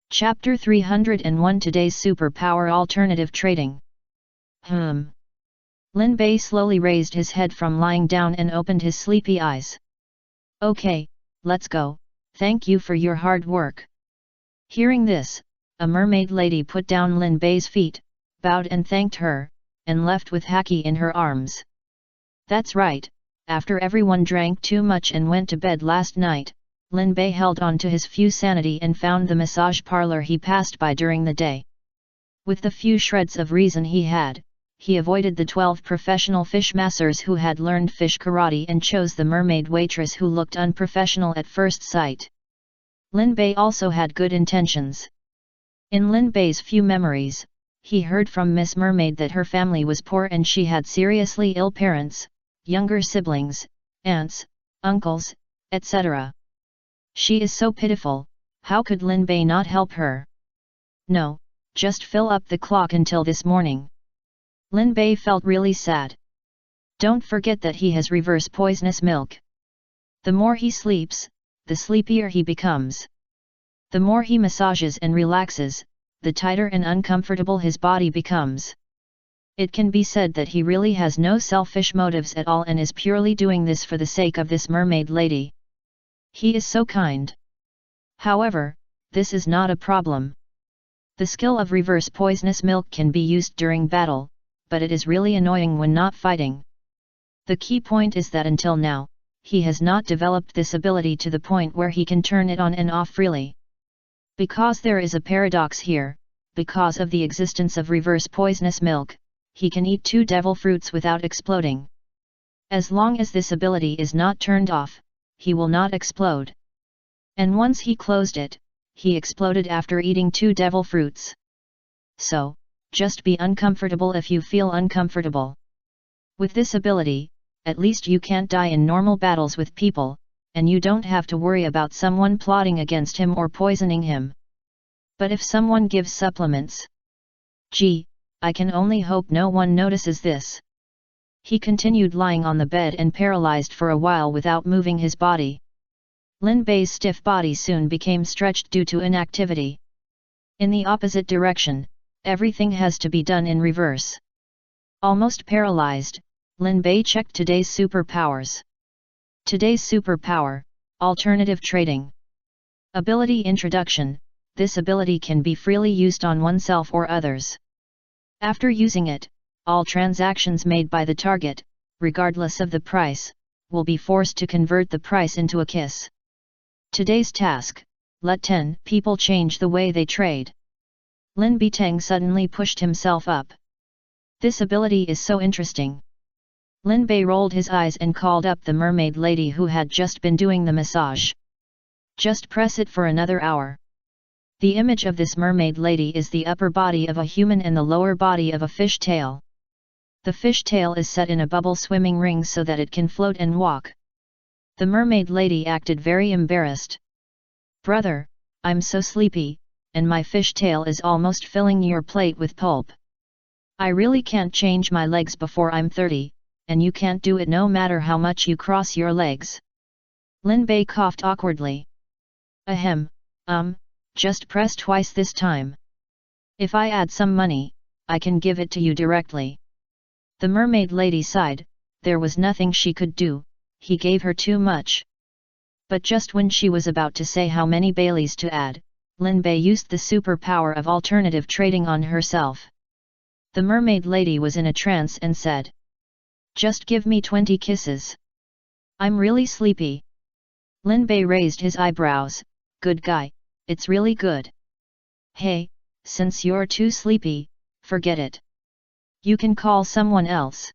Chapter 301 Today's Superpower Alternative Trading. Lin Bei slowly raised his head from lying down and opened his sleepy eyes. Okay, let's go, thank you for your hard work. Hearing this, a mermaid lady put down Lin Bei's feet, bowed and thanked her, and left with Haki in her arms. That's right, after everyone drank too much and went to bed last night, Lin Bei held on to his few sanity and found the massage parlor he passed by during the day. With the few shreds of reason he had, he avoided the 12 professional fish masseurs who had learned fish karate and chose the mermaid waitress who looked unprofessional at first sight. Lin Bei also had good intentions. In Lin Bei's few memories, he heard from Miss Mermaid that her family was poor and she had seriously ill parents, younger siblings, aunts, uncles, etc. She is so pitiful, how could Lin Bei not help her? No, just fill up the clock until this morning. Lin Bei felt really sad. Don't forget that he has reverse poisonous milk. The more he sleeps, the sleepier he becomes. The more he massages and relaxes, the tighter and uncomfortable his body becomes. It can be said that he really has no selfish motives at all and is purely doing this for the sake of this mermaid lady. He is so kind. However, this is not a problem. The skill of reverse poisonous milk can be used during battle, but it is really annoying when not fighting. The key point is that until now, he has not developed this ability to the point where he can turn it on and off freely. Because there is a paradox here, because of the existence of reverse poisonous milk, he can eat 2 devil fruits without exploding. As long as this ability is not turned off, he will not explode. And once he closed it, he exploded after eating 2 devil fruits. So, just be uncomfortable if you feel uncomfortable. With this ability, at least you can't die in normal battles with people, and you don't have to worry about someone plotting against him or poisoning him. But if someone gives supplements... Gee, I can only hope no one notices this. He continued lying on the bed and paralyzed for a while without moving his body. Lin Bei's stiff body soon became stretched due to inactivity. In the opposite direction, everything has to be done in reverse. Almost paralyzed, Lin Bei checked today's superpowers. Today's superpower, alternative trading. Ability introduction, this ability can be freely used on oneself or others. After using it, all transactions made by the target, regardless of the price, will be forced to convert the price into a kiss. Today's task, let 10 people change the way they trade. Lin Beiteng suddenly pushed himself up. This ability is so interesting. Lin Bei rolled his eyes and called up the mermaid lady who had just been doing the massage. Just press it for another hour. The image of this mermaid lady is the upper body of a human and the lower body of a fish tail. The fish tail is set in a bubble swimming ring so that it can float and walk. The mermaid lady acted very embarrassed. Brother, I'm so sleepy, and my fish tail is almost filling your plate with pulp. I really can't change my legs before I'm 30, and you can't do it no matter how much you cross your legs. Lin Bei coughed awkwardly. Ahem, just press twice this time. If I add some money, I can give it to you directly. The mermaid lady sighed, there was nothing she could do, he gave her too much. But just when she was about to say how many Baileys to add, Lin Bei used the superpower of alternative trading on herself. The mermaid lady was in a trance and said, just give me 20 kisses. I'm really sleepy. Lin Bei raised his eyebrows, good guy, it's really good. Hey, since you're too sleepy, forget it. You can call someone else.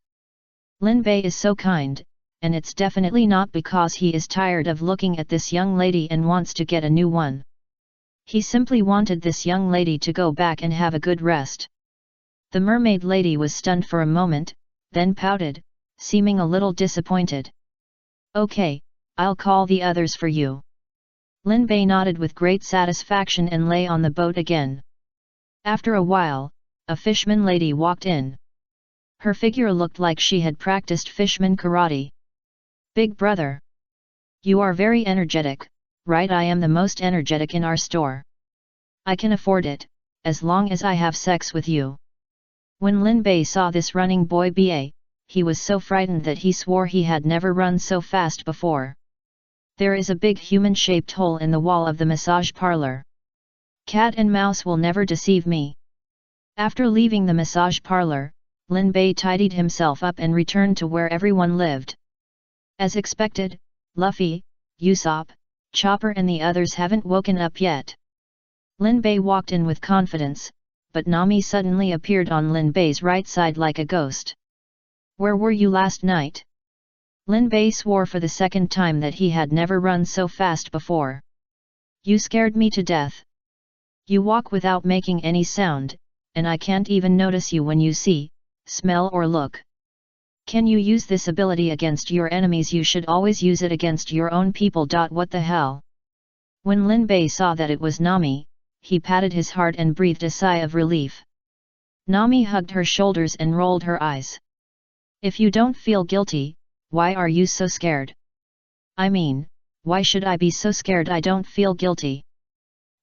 Lin Bei is so kind, and it's definitely not because he is tired of looking at this young lady and wants to get a new one. He simply wanted this young lady to go back and have a good rest. The mermaid lady was stunned for a moment, then pouted, seeming a little disappointed. Okay, I'll call the others for you. Lin Bei nodded with great satisfaction and lay on the boat again. After a while, a fishman lady walked in. Her figure looked like she had practiced fishman karate. Big brother. You are very energetic, right? I am the most energetic in our store. I can afford it, as long as I have sex with you. When Lin Bei saw this running boy ba, he was so frightened that he swore he had never run so fast before. There is a big human-shaped hole in the wall of the massage parlor. Cat and mouse will never deceive me. After leaving the massage parlor, Lin Bei tidied himself up and returned to where everyone lived. As expected, Luffy, Usopp, Chopper and the others haven't woken up yet. Lin Bei walked in with confidence, but Nami suddenly appeared on Lin Bei's right side like a ghost. Where were you last night? Lin Bei swore for the second time that he had never run so fast before. You scared me to death. You walk without making any sound, and I can't even notice you when you see, smell or look. Can you use this ability against your enemies? You should always use it against your own people. What the hell? When Lin Bei saw that it was Nami, he patted his heart and breathed a sigh of relief. Nami hugged her shoulders and rolled her eyes. If you don't feel guilty, why are you so scared? I mean, why should I be so scared? I don't feel guilty.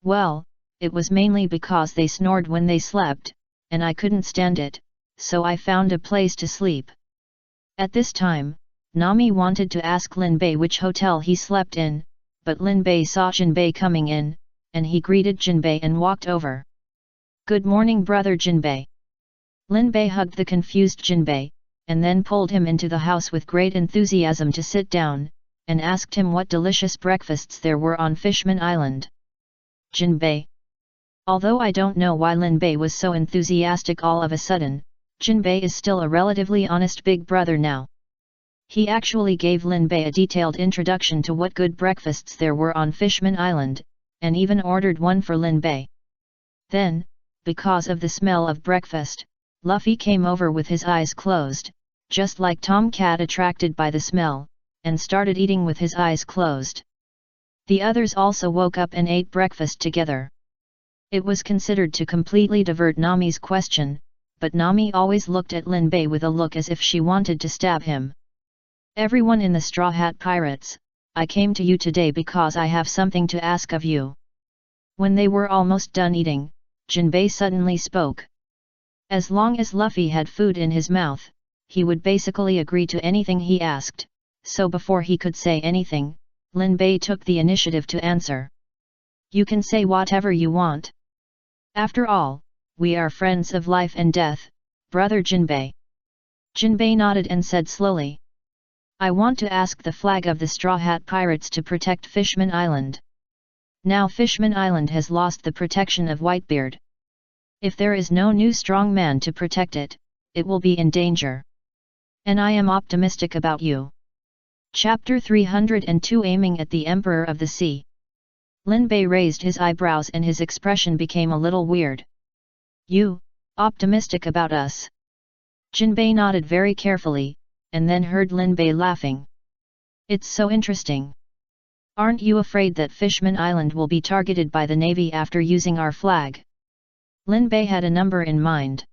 Well, it was mainly because they snored when they slept, and I couldn't stand it, so I found a place to sleep. At this time, Nami wanted to ask Lin Bei which hotel he slept in, but Lin Bei saw Jinbei coming in, and he greeted Jinbei and walked over. Good morning, brother Jinbei. Lin Bei hugged the confused Jinbei, and then pulled him into the house with great enthusiasm to sit down, and asked him what delicious breakfasts there were on Fishman Island. Jinbei. Although I don't know why Lin Bei was so enthusiastic all of a sudden, Jinbei is still a relatively honest big brother now. He actually gave Lin Bei a detailed introduction to what good breakfasts there were on Fishman Island, and even ordered one for Lin Bei. Then, because of the smell of breakfast, Luffy came over with his eyes closed, just like Tom Cat attracted by the smell, and started eating with his eyes closed. The others also woke up and ate breakfast together. It was considered to completely divert Nami's question, but Nami always looked at Lin Bei with a look as if she wanted to stab him. Everyone in the Straw Hat Pirates, I came to you today because I have something to ask of you. When they were almost done eating, Jinbei suddenly spoke. As long as Luffy had food in his mouth, he would basically agree to anything he asked, so before he could say anything, Lin Bei took the initiative to answer. You can say whatever you want. After all, we are friends of life and death, brother Jinbei. Jinbei nodded and said slowly. I want to ask the flag of the Straw Hat Pirates to protect Fishman Island. Now Fishman Island has lost the protection of Whitebeard. If there is no new strong man to protect it, it will be in danger. And I am optimistic about you. Chapter 302 Aiming at the Emperor of the Sea. Lin Bei raised his eyebrows and his expression became a little weird. You, optimistic about us? Jinbei nodded very carefully, and then heard Lin Bei laughing. It's so interesting. Aren't you afraid that Fishman Island will be targeted by the Navy after using our flag? Lin Bei had a number in mind.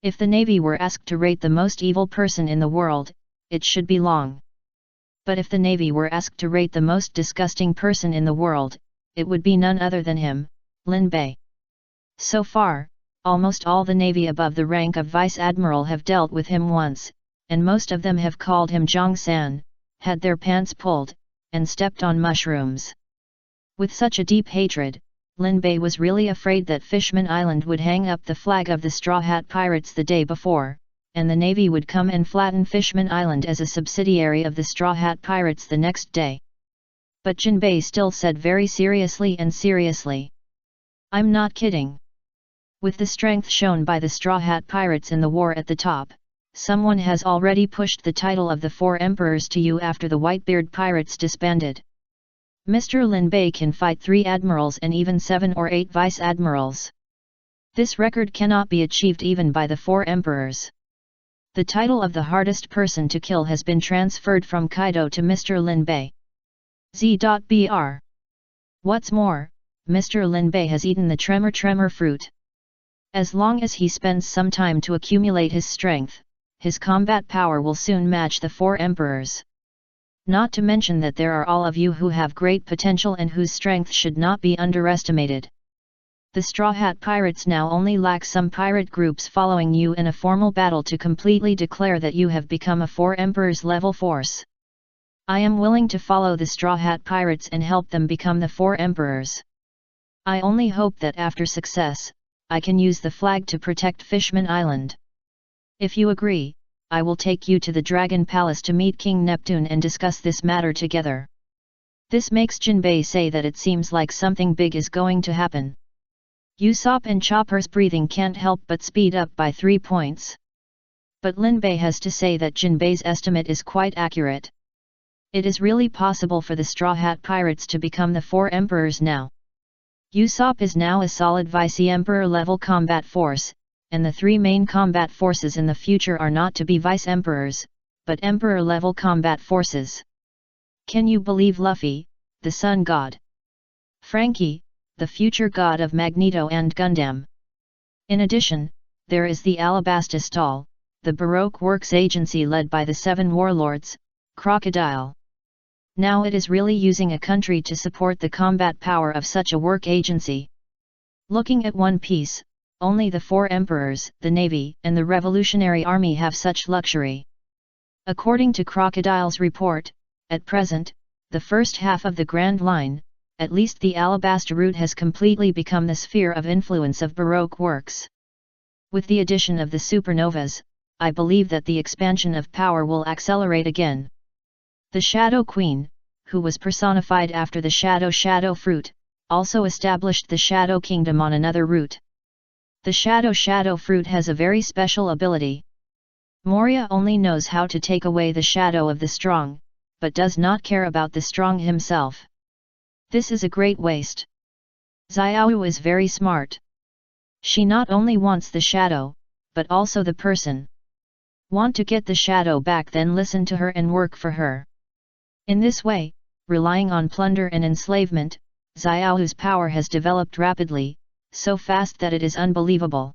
If the Navy were asked to rate the most evil person in the world, it should be Long. But if the Navy were asked to rate the most disgusting person in the world, it would be none other than him, Lin Bei. So far, almost all the Navy above the rank of Vice Admiral have dealt with him once, and most of them have called him Zhang San, had their pants pulled, and stepped on mushrooms. With such a deep hatred, Lin Bei was really afraid that Fishman Island would hang up the flag of the Straw Hat Pirates the day before, and the Navy would come and flatten Fishman Island as a subsidiary of the Straw Hat Pirates the next day. But Jinbei still said very seriously I'm not kidding. With the strength shown by the Straw Hat Pirates in the war at the top, someone has already pushed the title of the Four Emperors to you after the Whitebeard Pirates disbanded. Mr. Lin Bei can fight 3 admirals and even 7 or 8 vice admirals. This record cannot be achieved even by the 4 emperors. The title of the hardest person to kill has been transferred from Kaido to Mr. Lin Bei. Z.Br. What's more, Mr. Lin Bei has eaten the tremor fruit. As long as he spends some time to accumulate his strength, his combat power will soon match the 4 emperors. Not to mention that there are all of you who have great potential and whose strength should not be underestimated. The Straw Hat Pirates now only lack some pirate groups following you in a formal battle to completely declare that you have become a 4 Emperors level force. I am willing to follow the Straw Hat Pirates and help them become the 4 Emperors. I only hope that after success, I can use the flag to protect Fishman Island. If you agree, I will take you to the Dragon Palace to meet King Neptune and discuss this matter together. This makes Jinbei say that it seems like something big is going to happen. Usopp and Chopper's breathing can't help but speed up by 3 points. But Linbei has to say that Jinbei's estimate is quite accurate. It is really possible for the Straw Hat Pirates to become the 4 Emperors now. Usopp is now a solid Vice-Emperor level combat force, and the 3 main combat forces in the future are not to be Vice-Emperors, but Emperor level combat forces. Can you believe Luffy, the Sun God? Frankie, the future god of Magneto and Gundam. In addition, there is the Alabastistal, the Baroque works agency led by the 7 warlords, Crocodile. Now it is really using a country to support the combat power of such a work agency. Looking at One Piece, only the 4 Emperors, the Navy, and the Revolutionary Army have such luxury. According to Crocodile's report, at present, the first half of the Grand Line, at least the Alabasta route, has completely become the sphere of influence of Baroque works. With the addition of the supernovas, I believe that the expansion of power will accelerate again. The Shadow Queen, who was personified after the Shadow Fruit, also established the Shadow Kingdom on another route. The Shadow Fruit has a very special ability. Moria only knows how to take away the shadow of the strong, but does not care about the strong himself. This is a great waste. Xiao is very smart. She not only wants the shadow, but also the person. Want to get the shadow back, then listen to her and work for her. In this way, relying on plunder and enslavement, Xiao's power has developed rapidly, so fast that it is unbelievable.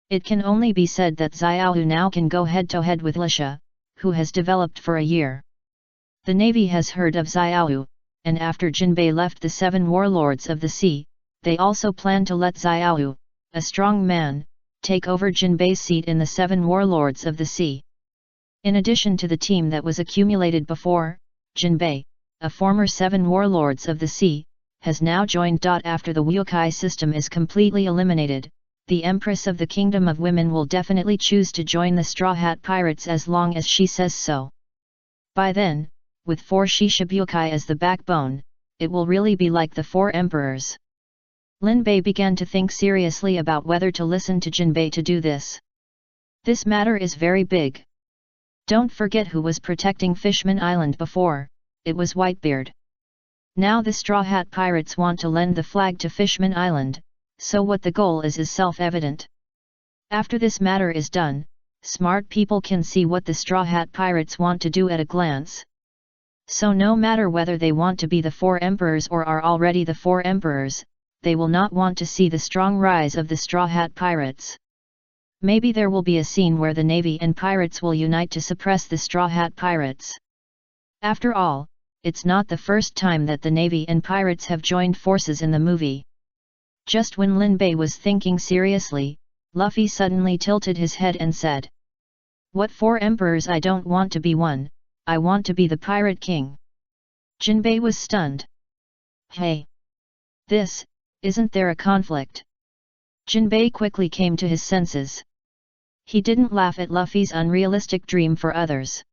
It can only be said that Xiao now can go head-to-head with Lisha, who has developed for a year. The Navy has heard of Xiao, and after Jinbei left the 7 warlords of the sea, they also plan to let Xiao, a strong man, take over Jinbei's seat in the 7 warlords of the sea. In addition to the team that was accumulated before, Jinbei, a former 7 warlords of the sea, has now joined. After the Wyokai system is completely eliminated, the Empress of the Kingdom of Women will definitely choose to join the Straw Hat Pirates as long as she says so. By then, with 4 Shishibukai as the backbone, it will really be like the 4 Emperors. Linbei began to think seriously about whether to listen to Jinbei to do this. This matter is very big. Don't forget who was protecting Fishman Island before, it was Whitebeard. Now the Straw Hat Pirates want to lend the flag to Fishman Island, so what the goal is self-evident. After this matter is done, smart people can see what the Straw Hat Pirates want to do at a glance. So no matter whether they want to be the 4 Emperors or are already the 4 Emperors, they will not want to see the strong rise of the Straw Hat Pirates. Maybe there will be a scene where the Navy and pirates will unite to suppress the Straw Hat Pirates. After all, it's not the first time that the Navy and pirates have joined forces in the movie. Just when Linbei was thinking seriously, Luffy suddenly tilted his head and said, "What 4 Emperors? I don't want to be one, I want to be the Pirate King." Jinbei was stunned. Hey! Isn't there a conflict? Jinbei quickly came to his senses. He didn't laugh at Luffy's unrealistic dream for others.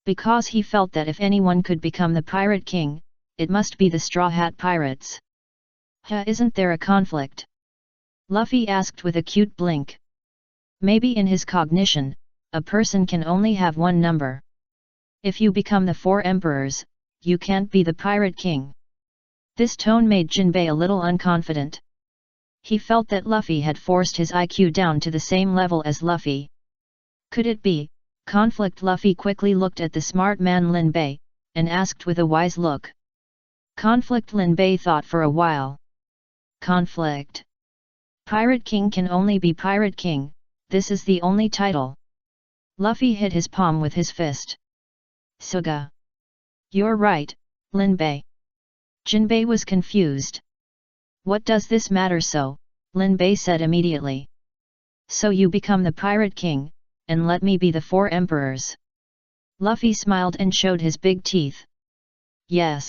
Because he felt that if anyone could become the Pirate King, it must be the Straw Hat Pirates. Isn't there a conflict? Luffy asked with a cute blink. Maybe in his cognition, a person can only have one number. If you become the 4 Emperors, you can't be the Pirate King. This tone made Jinbei a little unconfident. He felt that Luffy had forced his IQ down to the same level as Luffy. Could it be conflict? Luffy quickly looked at the smart man Linbei, and asked with a wise look. Conflict? Linbei thought for a while. Conflict. Pirate King can only be Pirate King, this is the only title. Luffy hit his palm with his fist. Suga. You're right, Linbei. Jinbei was confused. What does this matter? So, Lin Bei said immediately. So you become the Pirate King, and let me be the 4 emperors. Luffy smiled and showed his big teeth. Yes.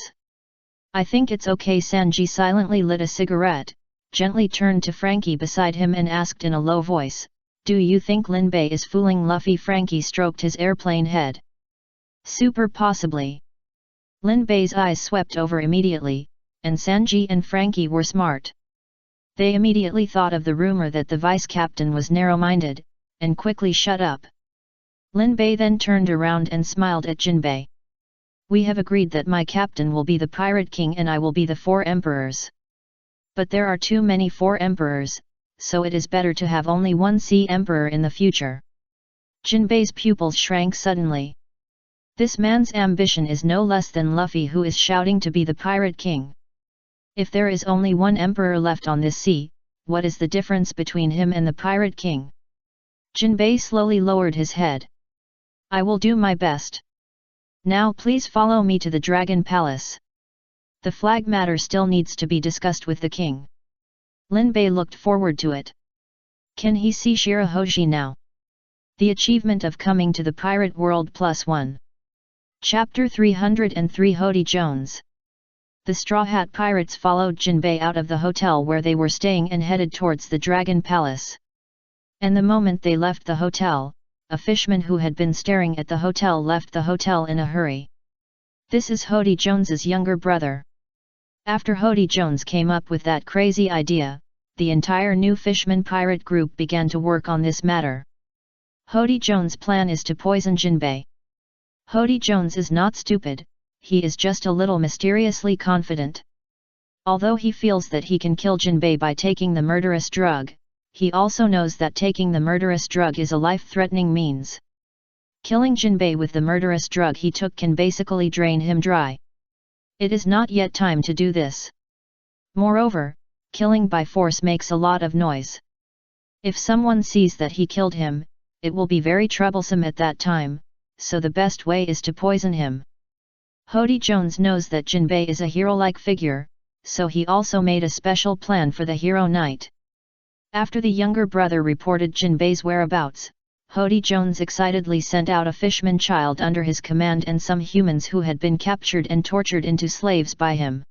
I think it's okay. Sanji silently lit a cigarette, gently turned to Frankie beside him and asked in a low voice, do you think Lin Bei is fooling Luffy? Frankie stroked his airplane head. Super possibly. Lin Bei's eyes swept over immediately, and Sanji and Frankie were smart. They immediately thought of the rumor that the vice-captain was narrow-minded, and quickly shut up. Lin Bei then turned around and smiled at Jinbei. We have agreed that my captain will be the Pirate King and I will be the 4 emperors. But there are too many 4 emperors, so it is better to have only one Sea Emperor in the future. Jinbei's pupils shrank suddenly. This man's ambition is no less than Luffy, who is shouting to be the Pirate King. If there is only one emperor left on this sea, what is the difference between him and the Pirate King? Jinbei slowly lowered his head. I will do my best. Now please follow me to the Dragon Palace. The flag matter still needs to be discussed with the king. Lin Bei looked forward to it. Can he see Shirahoshi now? The achievement of coming to the pirate world +1. Chapter 303 Hody Jones. The Straw Hat Pirates followed Jinbei out of the hotel where they were staying and headed towards the Dragon Palace. And the moment they left the hotel, a fishman who had been staring at the hotel left the hotel in a hurry. This is Hody Jones's younger brother. After Hody Jones came up with that crazy idea, the entire new Fishman pirate group began to work on this matter. Hody Jones' plan is to poison Jinbei. Hody Jones is not stupid, he is just a little mysteriously confident. Although he feels that he can kill Jinbei by taking the murderous drug, he also knows that taking the murderous drug is a life-threatening means. Killing Jinbei with the murderous drug he took can basically drain him dry. It is not yet time to do this. Moreover, killing by force makes a lot of noise. If someone sees that he killed him, it will be very troublesome at that time, so the best way is to poison him. Hody Jones knows that Jinbei is a hero-like figure, so he also made a special plan for the hero night. After the younger brother reported Jinbei's whereabouts, Hody Jones excitedly sent out a fishman child under his command and some humans who had been captured and tortured into slaves by him.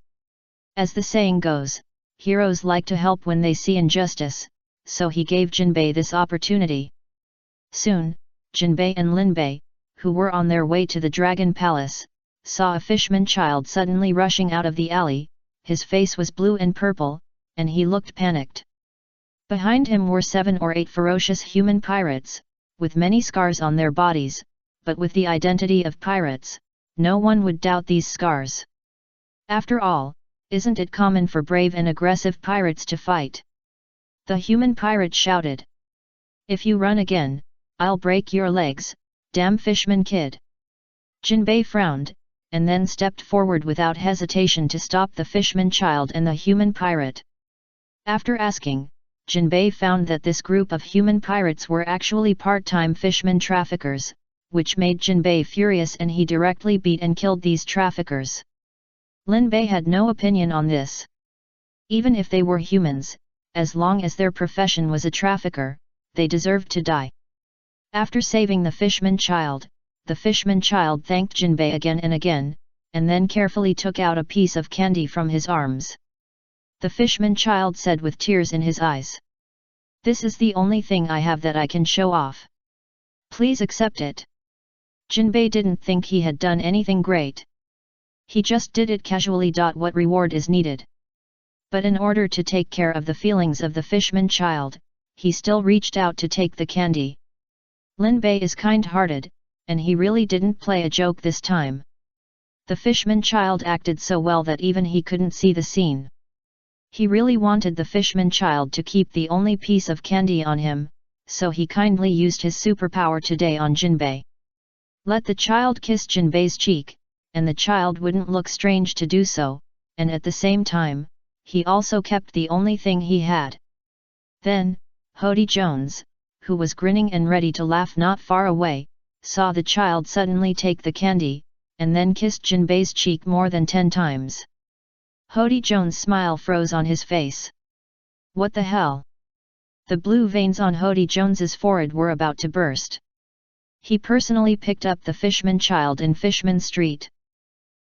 As the saying goes, heroes like to help when they see injustice, so he gave Jinbei this opportunity. Soon, Jinbei and Lin Bei, who were on their way to the Dragon Palace, saw a fishman child suddenly rushing out of the alley. His face was blue and purple, and he looked panicked. Behind him were 7 or 8 ferocious human pirates, with many scars on their bodies, but with the identity of pirates, no one would doubt these scars. After all, isn't it common for brave and aggressive pirates to fight? The human pirate shouted. If you run again, I'll break your legs, damn fishman kid. Jinbei frowned, and then stepped forward without hesitation to stop the fishman child and the human pirate. After asking, Jinbei found that this group of human pirates were actually part-time fishermen traffickers, which made Jinbei furious and he directly beat and killed these traffickers. Lin Bei had no opinion on this. Even if they were humans, as long as their profession was a trafficker, they deserved to die. After saving the fishman child thanked Jinbei again and again, and then carefully took out a piece of candy from his arms. The fishman child said with tears in his eyes. This is the only thing I have that I can show off. Please accept it. Jinbei didn't think he had done anything great. He just did it casually. What reward is needed? But in order to take care of the feelings of the fishman child, he still reached out to take the candy. Lin Bei is kind-hearted, and he really didn't play a joke this time. The fishman child acted so well that even he couldn't see the scene. He really wanted the fishman child to keep the only piece of candy on him, so he kindly used his superpower today on Jinbei. Let the child kiss Jinbei's cheek, and the child wouldn't look strange to do so, and at the same time, he also kept the only thing he had. Then, Hody Jones, who was grinning and ready to laugh not far away, saw the child suddenly take the candy, and then kissed Jinbei's cheek more than 10 times. Hody Jones' smile froze on his face. What the hell? The blue veins on Hody Jones's forehead were about to burst. He personally picked up the Fishman child in Fishman Street.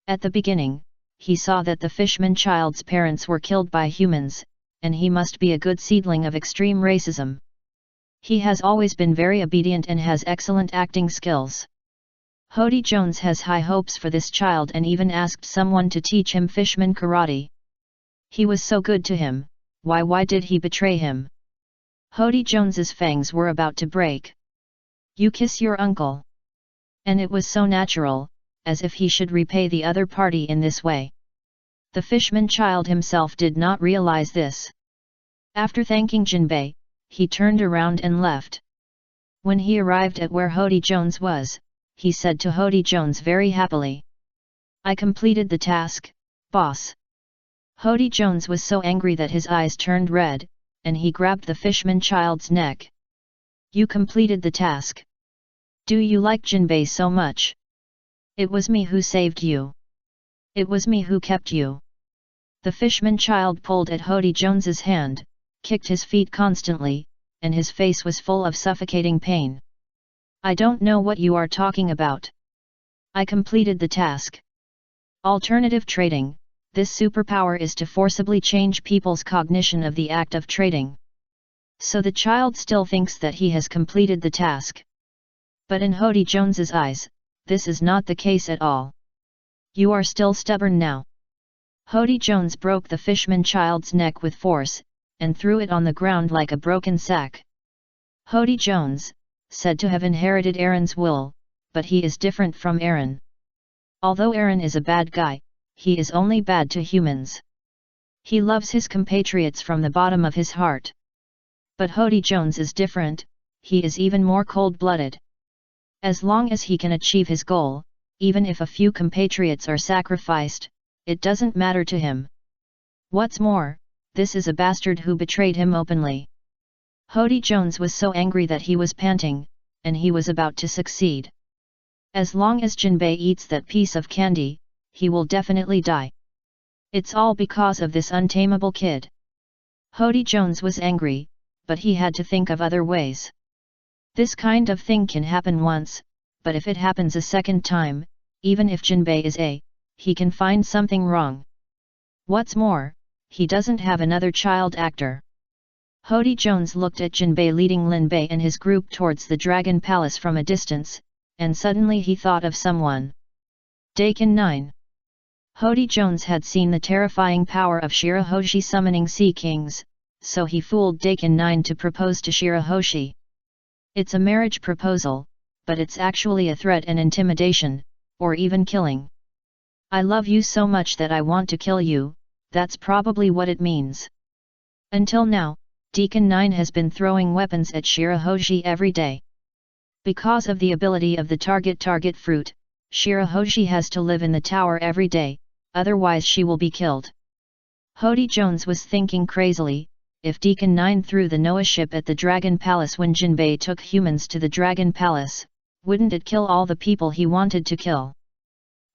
At the beginning, he saw that the Fishman child's parents were killed by humans, and he must be a good seedling of extreme racism. He has always been very obedient and has excellent acting skills. Hody Jones has high hopes for this child and even asked someone to teach him Fishman karate. He was so good to him, why did he betray him? Hody Jones's fangs were about to break. You kiss your uncle. And it was so natural, as if he should repay the other party in this way. The Fishman child himself did not realize this. After thanking Jinbei, he turned around and left. When he arrived at where Hody Jones was, he said to Hody Jones very happily, I completed the task, boss. Hody Jones was so angry that his eyes turned red, and he grabbed the Fishman child's neck. You completed the task. Do you like Jinbei so much? It was me who saved you. It was me who kept you. The Fishman child pulled at Hody Jones's hand, kicked his feet constantly, and his face was full of suffocating pain. I don't know what you are talking about. I completed the task. Alternative trading. This superpower is to forcibly change people's cognition of the act of trading. So the child still thinks that he has completed the task. But in Hody Jones's eyes, this is not the case at all. You are still stubborn now. Hody Jones broke the Fishman child's neck with force, and threw it on the ground like a broken sack. Hody Jones, said to have inherited Aaron's will, but he is different from Aaron. Although Aaron is a bad guy, he is only bad to humans. He loves his compatriots from the bottom of his heart. But Hody Jones is different, he is even more cold-blooded. As long as he can achieve his goal, even if a few compatriots are sacrificed, it doesn't matter to him. What's more, this is a bastard who betrayed him openly. Hody Jones was so angry that he was panting, and he was about to succeed. As long as Jinbei eats that piece of candy, he will definitely die. It's all because of this untamable kid. Hody Jones was angry, but he had to think of other ways. This kind of thing can happen once, but if it happens a second time, even if Jinbei is he can find something wrong. What's more, he doesn't have another child actor. Hody Jones looked at Jinbei leading Lin Bei and his group towards the Dragon Palace from a distance, and suddenly he thought of someone. Dakin 9. Hody Jones had seen the terrifying power of Shirahoshi summoning Sea Kings, so he fooled Dakin 9 to propose to Shirahoshi. It's a marriage proposal, but it's actually a threat and intimidation, or even killing. I love you so much that I want to kill you, that's probably what it means. Until now, Deacon 9 has been throwing weapons at Shirahoshi every day. Because of the ability of the target fruit, Shirahoshi has to live in the tower every day, otherwise she will be killed. Hody Jones was thinking crazily, if Deacon 9 threw the Noah ship at the Dragon Palace when Jinbei took humans to the Dragon Palace, wouldn't it kill all the people he wanted to kill?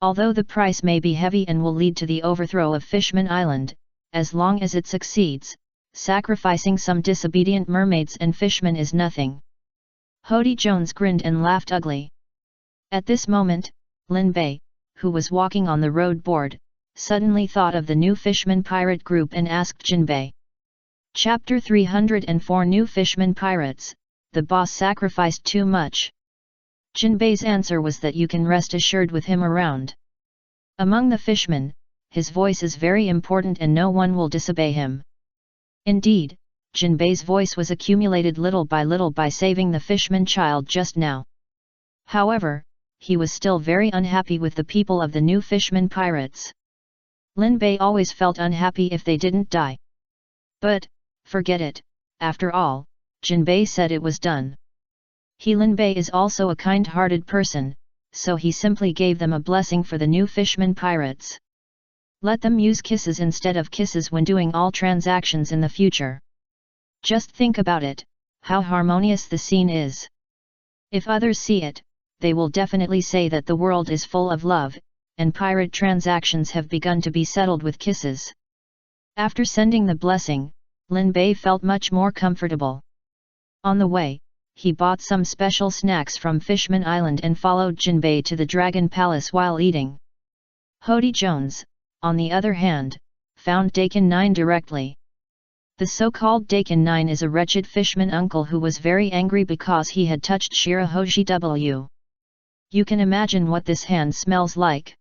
Although the price may be heavy and will lead to the overthrow of Fishman Island, as long as it succeeds, sacrificing some disobedient mermaids and fishmen is nothing. Hody Jones grinned and laughed ugly. At this moment, Lin Bei, who was walking on the road board, suddenly thought of the new Fishman pirate group and asked Jinbei. Chapter 304 New Fishman Pirates, the boss sacrificed too much. Jinbei's answer was that you can rest assured with him around. Among the fishmen, his voice is very important and no one will disobey him. Indeed, Jinbei's voice was accumulated little by saving the Fishman child just now. However, he was still very unhappy with the people of the new Fishman pirates. Lin Bei always felt unhappy if they didn't die. But, forget it, after all, Jinbei said it was done. Lin Bei is also a kind-hearted person, so he simply gave them a blessing for the new Fishman pirates. Let them use kisses instead of kisses when doing all transactions in the future. Just think about it, how harmonious the scene is. If others see it, they will definitely say that the world is full of love, and pirate transactions have begun to be settled with kisses. After sending the blessing, Lin Bei felt much more comfortable. On the way, he bought some special snacks from Fishman Island and followed Jinbei to the Dragon Palace while eating. Hody Jones, on the other hand, found Dakin 9 directly. The so-called Dakin 9 is a wretched fishman uncle who was very angry because he had touched Shirahoshi W. You can imagine what this hand smells like.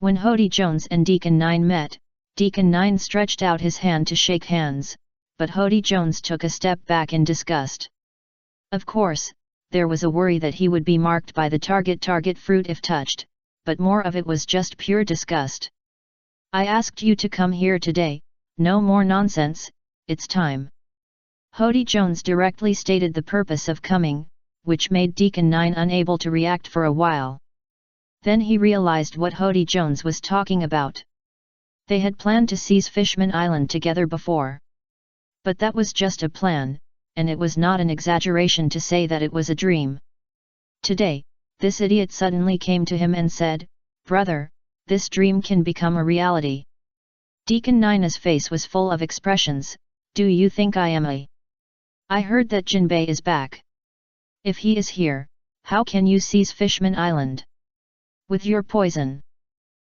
When Hody Jones and Deacon 9 met, Deacon 9 stretched out his hand to shake hands, but Hody Jones took a step back in disgust. Of course, there was a worry that he would be marked by the target fruit if touched, but more of it was just pure disgust. I asked you to come here today, no more nonsense, it's time. Hody Jones directly stated the purpose of coming, which made Deacon 9 unable to react for a while. Then he realized what Hody Jones was talking about. They had planned to seize Fishman Island together before. But that was just a plan, and it was not an exaggeration to say that it was a dream. Today, this idiot suddenly came to him and said, "Brother, this dream can become a reality." Deacon 9's face was full of expressions. Do you think I am a? I heard that Jinbei is back. If he is here, how can you seize Fishman Island? With your poison.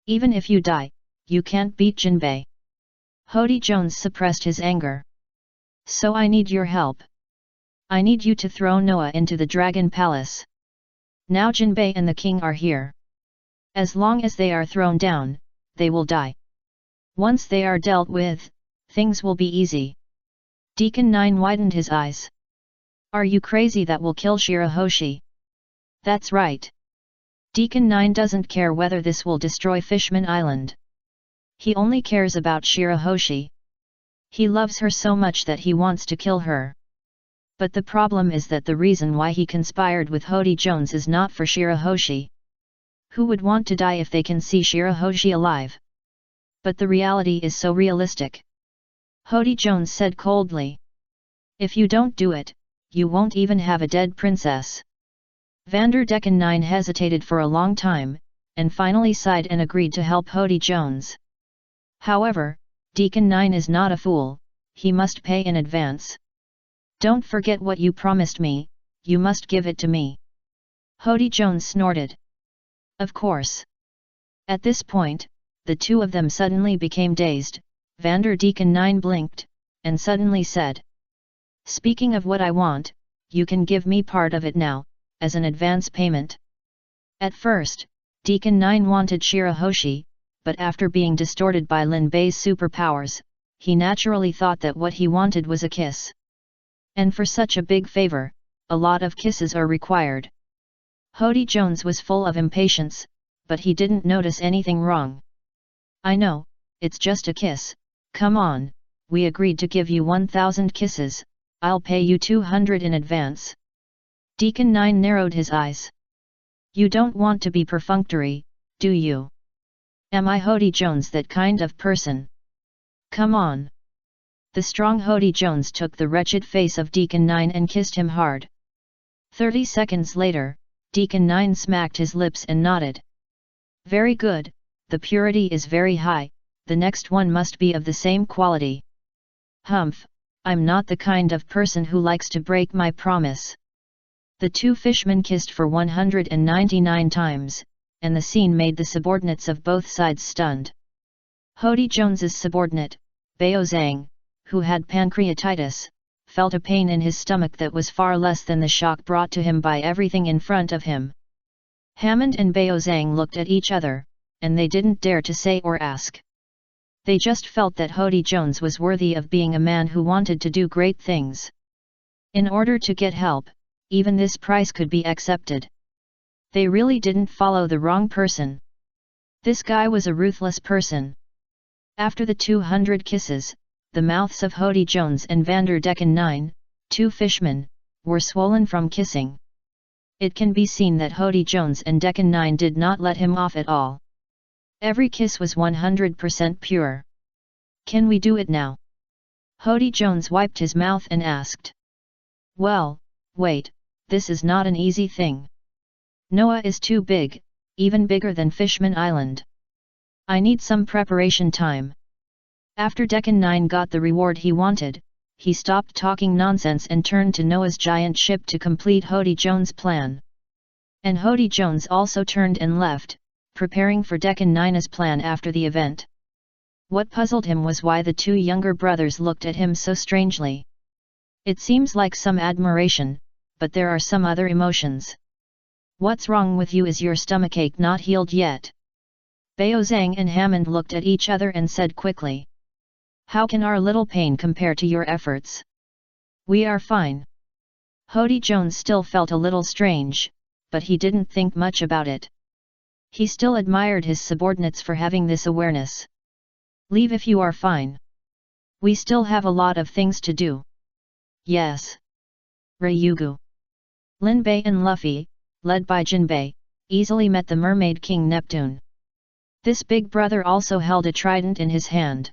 Even if you die, you can't beat Jinbei. Hody Jones suppressed his anger. So I need your help. I need you to throw Noah into the Dragon Palace. Now Jinbei and the king are here. As long as they are thrown down, they will die. Once they are dealt with, things will be easy. Deacon 9 widened his eyes. Are you crazy? That will kill Shirahoshi? That's right. Deacon 9 doesn't care whether this will destroy Fishman Island. He only cares about Shirahoshi. He loves her so much that he wants to kill her. But the problem is that the reason why he conspired with Hody Jones is not for Shirahoshi. Who would want to die if they can see Shirahoshi alive? But the reality is so realistic. Hody Jones said coldly. If you don't do it, you won't even have a dead princess. Vanderdecken 9 hesitated for a long time, and finally sighed and agreed to help Hody Jones. However, Deacon 9 is not a fool, he must pay in advance. Don't forget what you promised me, you must give it to me. Hody Jones snorted. Of course. At this point, the two of them suddenly became dazed. Vanderdecken 9 blinked, and suddenly said. Speaking of what I want, you can give me part of it now, as an advance payment. At first, Deacon 9 wanted Shirahoshi, but after being distorted by Lin Bei's superpowers, he naturally thought that what he wanted was a kiss. And for such a big favor, a lot of kisses are required. Hody Jones was full of impatience, but he didn't notice anything wrong. I know, it's just a kiss, come on, we agreed to give you 1,000 kisses, I'll pay you 200 in advance. Deacon 9 narrowed his eyes. You don't want to be perfunctory, do you? Am I Hody Jones that kind of person? Come on. The strong Hody Jones took the wretched face of Deacon 9 and kissed him hard. 30 seconds later, Deacon 9 smacked his lips and nodded. Very good, the purity is very high, the next one must be of the same quality. Humph, I'm not the kind of person who likes to break my promise. The two fishmen kissed for 199 times, and the scene made the subordinates of both sides stunned. Hody Jones's subordinate, Bao Zhang, who had pancreatitis, felt a pain in his stomach that was far less than the shock brought to him by everything in front of him. Hammond and Bao Zhang looked at each other, and they didn't dare to say or ask. They just felt that Hody Jones was worthy of being a man who wanted to do great things. In order to get help, even this price could be accepted. They really didn't follow the wrong person. This guy was a ruthless person. After the 200 kisses, the mouths of Hody Jones and Vanderdecken 9, two fishmen, were swollen from kissing. It can be seen that Hody Jones and Decken 9 did not let him off at all. Every kiss was 100% pure. Can we do it now? Hody Jones wiped his mouth and asked. Well, wait, this is not an easy thing. Noah is too big, even bigger than Fishman Island. I need some preparation time. After Deccan 9 got the reward he wanted, he stopped talking nonsense and turned to Noah's giant ship to complete Hody Jones' plan. And Hody Jones also turned and left, preparing for Deccan 9's plan after the event. What puzzled him was why the two younger brothers looked at him so strangely. It seems like some admiration, but there are some other emotions. What's wrong with you? Is your stomachache not healed yet? Baozang and Hammond looked at each other and said quickly. How can our little pain compare to your efforts? We are fine. Hody Jones still felt a little strange, but he didn't think much about it. He still admired his subordinates for having this awareness. Leave if you are fine. We still have a lot of things to do. Yes. Ryugu. Linbei and Luffy, led by Jinbei, easily met the Mermaid King Neptune. This big brother also held a trident in his hand.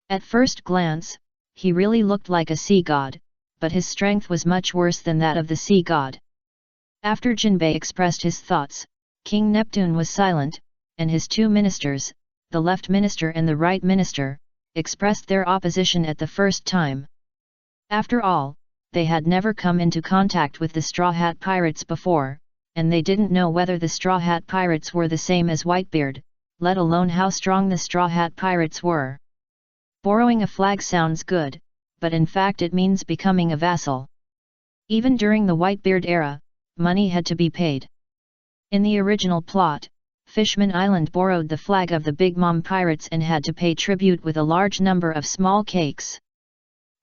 At first glance, he really looked like a sea god, but his strength was much worse than that of the sea god. After Jinbei expressed his thoughts, King Neptune was silent, and his two ministers, the left minister and the right minister, expressed their opposition at the first time. After all, they had never come into contact with the Straw Hat Pirates before, and they didn't know whether the Straw Hat Pirates were the same as Whitebeard, let alone how strong the Straw Hat Pirates were. Borrowing a flag sounds good, but in fact it means becoming a vassal. Even during the Whitebeard era, money had to be paid. In the original plot, Fishman Island borrowed the flag of the Big Mom Pirates and had to pay tribute with a large number of small cakes.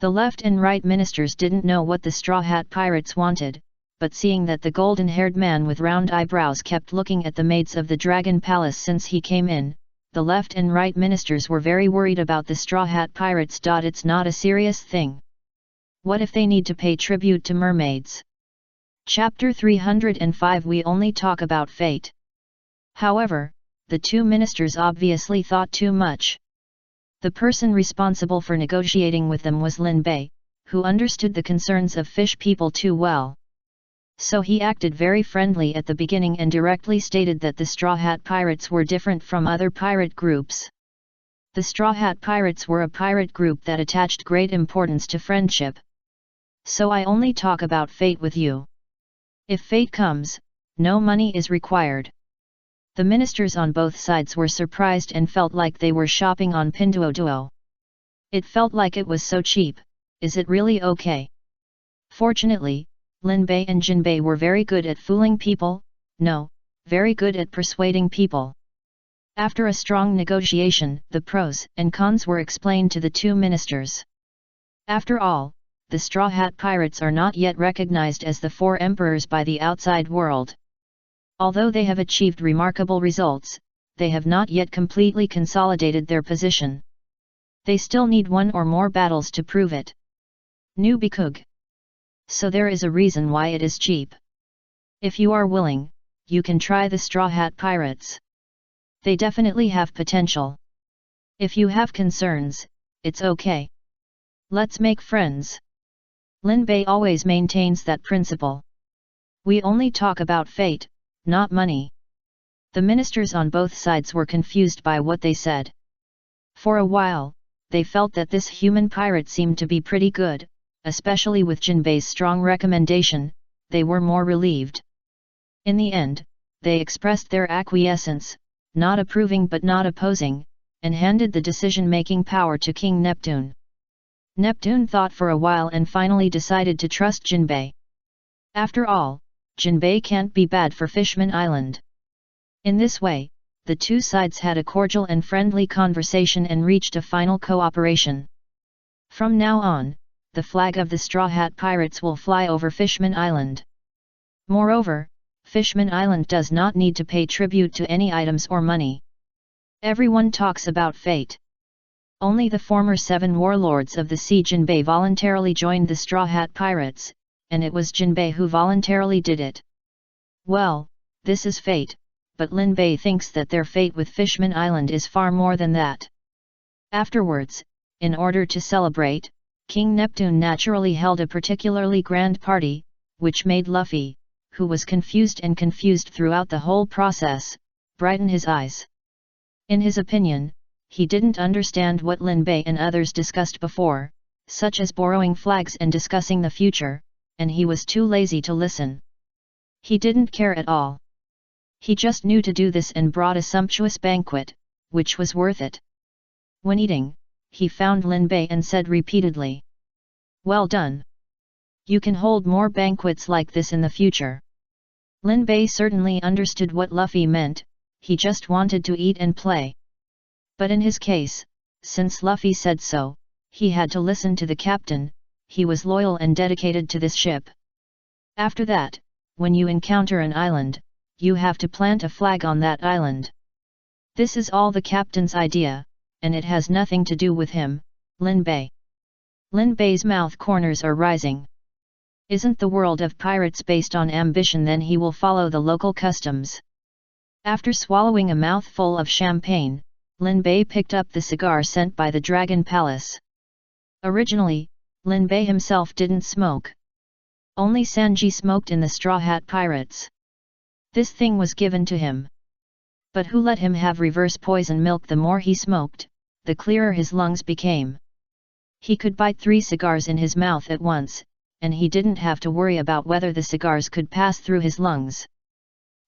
The left and right ministers didn't know what the Straw Hat Pirates wanted, but seeing that the golden-haired man with round eyebrows kept looking at the maids of the Dragon Palace since he came in, the left and right ministers were very worried about the Straw Hat Pirates. It's not a serious thing. What if they need to pay tribute to mermaids? Chapter 305. We only talk about fate. However, the two ministers obviously thought too much. The person responsible for negotiating with them was Lin Bei, who understood the concerns of fish people too well. So he acted very friendly at the beginning and directly stated that the Straw Hat Pirates were different from other pirate groups. The Straw Hat Pirates were a pirate group that attached great importance to friendship. So I only talk about fate with you. If fate comes, no money is required. The ministers on both sides were surprised and felt like they were shopping on Pinduoduo. It felt like it was so cheap. Is it really okay? Fortunately, Lin Bei and Jinbei were very good at fooling people, very good at persuading people. After a strong negotiation, the pros and cons were explained to the two ministers. After all, the Straw Hat Pirates are not yet recognized as the Four Emperors by the outside world. Although they have achieved remarkable results, they have not yet completely consolidated their position. They still need one or more battles to prove it. Nubikug. So there is a reason why it is cheap. If you are willing, you can try the Straw Hat Pirates. They definitely have potential. If you have concerns, it's okay. Let's make friends. Lin Bei always maintains that principle. We only talk about fate, not money. The ministers on both sides were confused by what they said. For a while, they felt that this human pirate seemed to be pretty good. Especially with Jinbei's strong recommendation, they were more relieved. In the end, they expressed their acquiescence, not approving but not opposing, and handed the decision-making power to King Neptune. Neptune thought for a while and finally decided to trust Jinbei. After all, Jinbei can't be bad for Fishman Island. In this way, the two sides had a cordial and friendly conversation and reached a final cooperation. From now on, the flag of the Straw Hat Pirates will fly over Fishman Island. Moreover, Fishman Island does not need to pay tribute to any items or money. Everyone talks about fate. Only the former 7 warlords of the sea Jinbei voluntarily joined the Straw Hat Pirates, and it was Jinbei who voluntarily did it. Well, this is fate, but Lin Bei thinks that their fate with Fishman Island is far more than that. Afterwards, in order to celebrate, King Neptune naturally held a particularly grand party, which made Luffy, who was confused throughout the whole process, brighten his eyes. In his opinion, he didn't understand what Lin Bei and others discussed before, such as borrowing flags and discussing the future, and he was too lazy to listen. He didn't care at all. He just knew to do this and brought a sumptuous banquet, which was worth it. When eating, he found Lin Bei and said repeatedly, "Well done. You can hold more banquets like this in the future." Lin Bei certainly understood what Luffy meant, he just wanted to eat and play. But in his case, since Luffy said so, he had to listen to the captain, he was loyal and dedicated to this ship. After that, when you encounter an island, you have to plant a flag on that island. This is all the captain's idea, and it has nothing to do with him, Lin Bei. Lin Bei's mouth corners are rising. Isn't the world of pirates based on ambition? Then he will follow the local customs. After swallowing a mouthful of champagne, Lin Bei picked up the cigar sent by the Dragon Palace. Originally, Lin Bei himself didn't smoke. Only Sanji smoked in the Straw Hat Pirates. This thing was given to him. But who let him have reverse poison milk? The more he smoked, the clearer his lungs became. He could bite 3 cigars in his mouth at once, and he didn't have to worry about whether the cigars could pass through his lungs.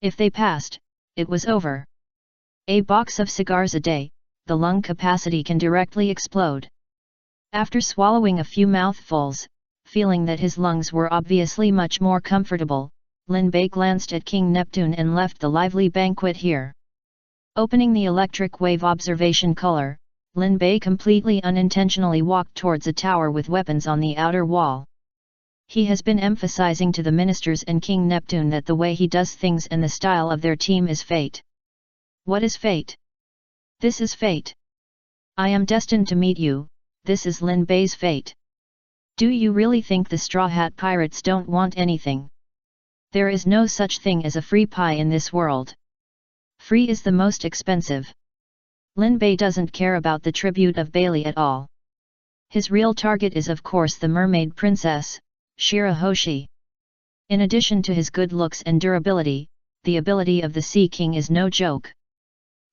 If they passed, it was over. A box of cigars a day, the lung capacity can directly explode. After swallowing a few mouthfuls, feeling that his lungs were obviously much more comfortable, Lin Bei glanced at King Neptune and left the lively banquet here. Opening the electric wave observation color, Lin Bei completely unintentionally walked towards a tower with weapons on the outer wall. He has been emphasizing to the ministers and King Neptune that the way he does things and the style of their team is fate. What is fate? This is fate. I am destined to meet you, this is Lin Bei's fate. Do you really think the Straw Hat Pirates don't want anything? There is no such thing as a free pie in this world. Free is the most expensive. Lin Bei doesn't care about the tribute of Bailey at all. His real target is of course the mermaid princess, Shirahoshi. In addition to his good looks and durability, the ability of the Sea King is no joke.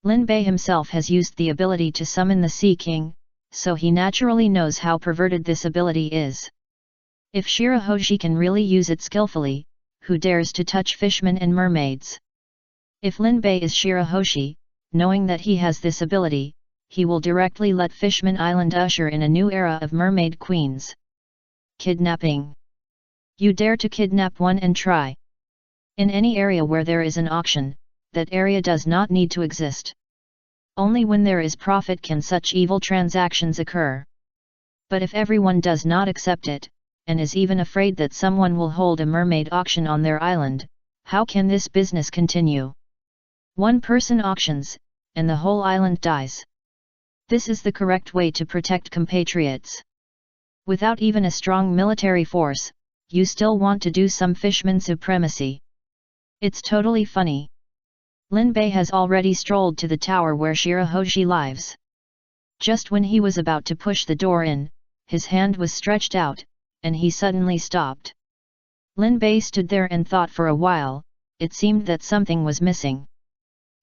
Lin Bei himself has used the ability to summon the Sea King, so he naturally knows how perverted this ability is. If Shirahoshi can really use it skillfully, who dares to touch fishmen and mermaids? If Lin Bei is Shirahoshi, knowing that he has this ability, he will directly let Fishman Island usher in a new era of mermaid queens. Kidnapping. You dare to kidnap one and try. In any area where there is an auction, that area does not need to exist. Only when there is profit can such evil transactions occur. But if everyone does not accept it, and is even afraid that someone will hold a mermaid auction on their island, how can this business continue? One person auctions, and the whole island dies. This is the correct way to protect compatriots. Without even a strong military force, you still want to do some fishman supremacy. It's totally funny. Lin Bei has already strolled to the tower where Shirahoshi lives. Just when he was about to push the door in, his hand was stretched out, and he suddenly stopped. Lin Bei stood there and thought for a while, it seemed that something was missing.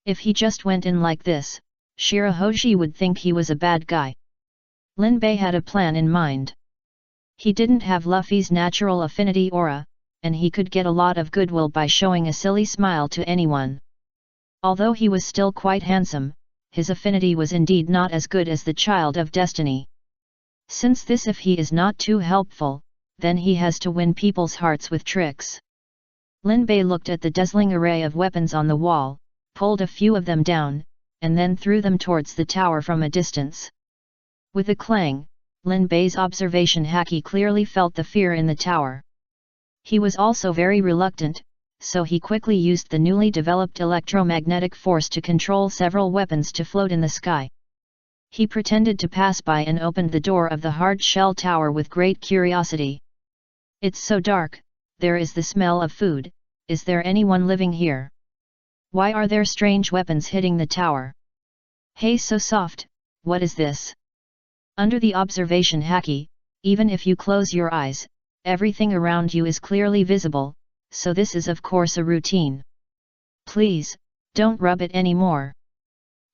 If he just went in like this, Shirahoshi would think he was a bad guy. Lin Bei had a plan in mind. He didn't have Luffy's natural affinity aura, and he could get a lot of goodwill by showing a silly smile to anyone. Although he was still quite handsome, his affinity was indeed not as good as the Child of Destiny. Since this, if he is not too helpful, then he has to win people's hearts with tricks. Lin Bei looked at the dazzling array of weapons on the wall, pulled a few of them down, and then threw them towards the tower from a distance. With a clang, Lin Bei's observation haki clearly felt the fear in the tower. He was also very reluctant, so he quickly used the newly developed electromagnetic force to control several weapons to float in the sky. He pretended to pass by and opened the door of the hard-shell tower with great curiosity. It's so dark, there is the smell of food, is there anyone living here? Why are there strange weapons hitting the tower? Hey, so soft, what is this? Under the observation haki, even if you close your eyes, everything around you is clearly visible, so this is of course a routine. Please, don't rub it anymore.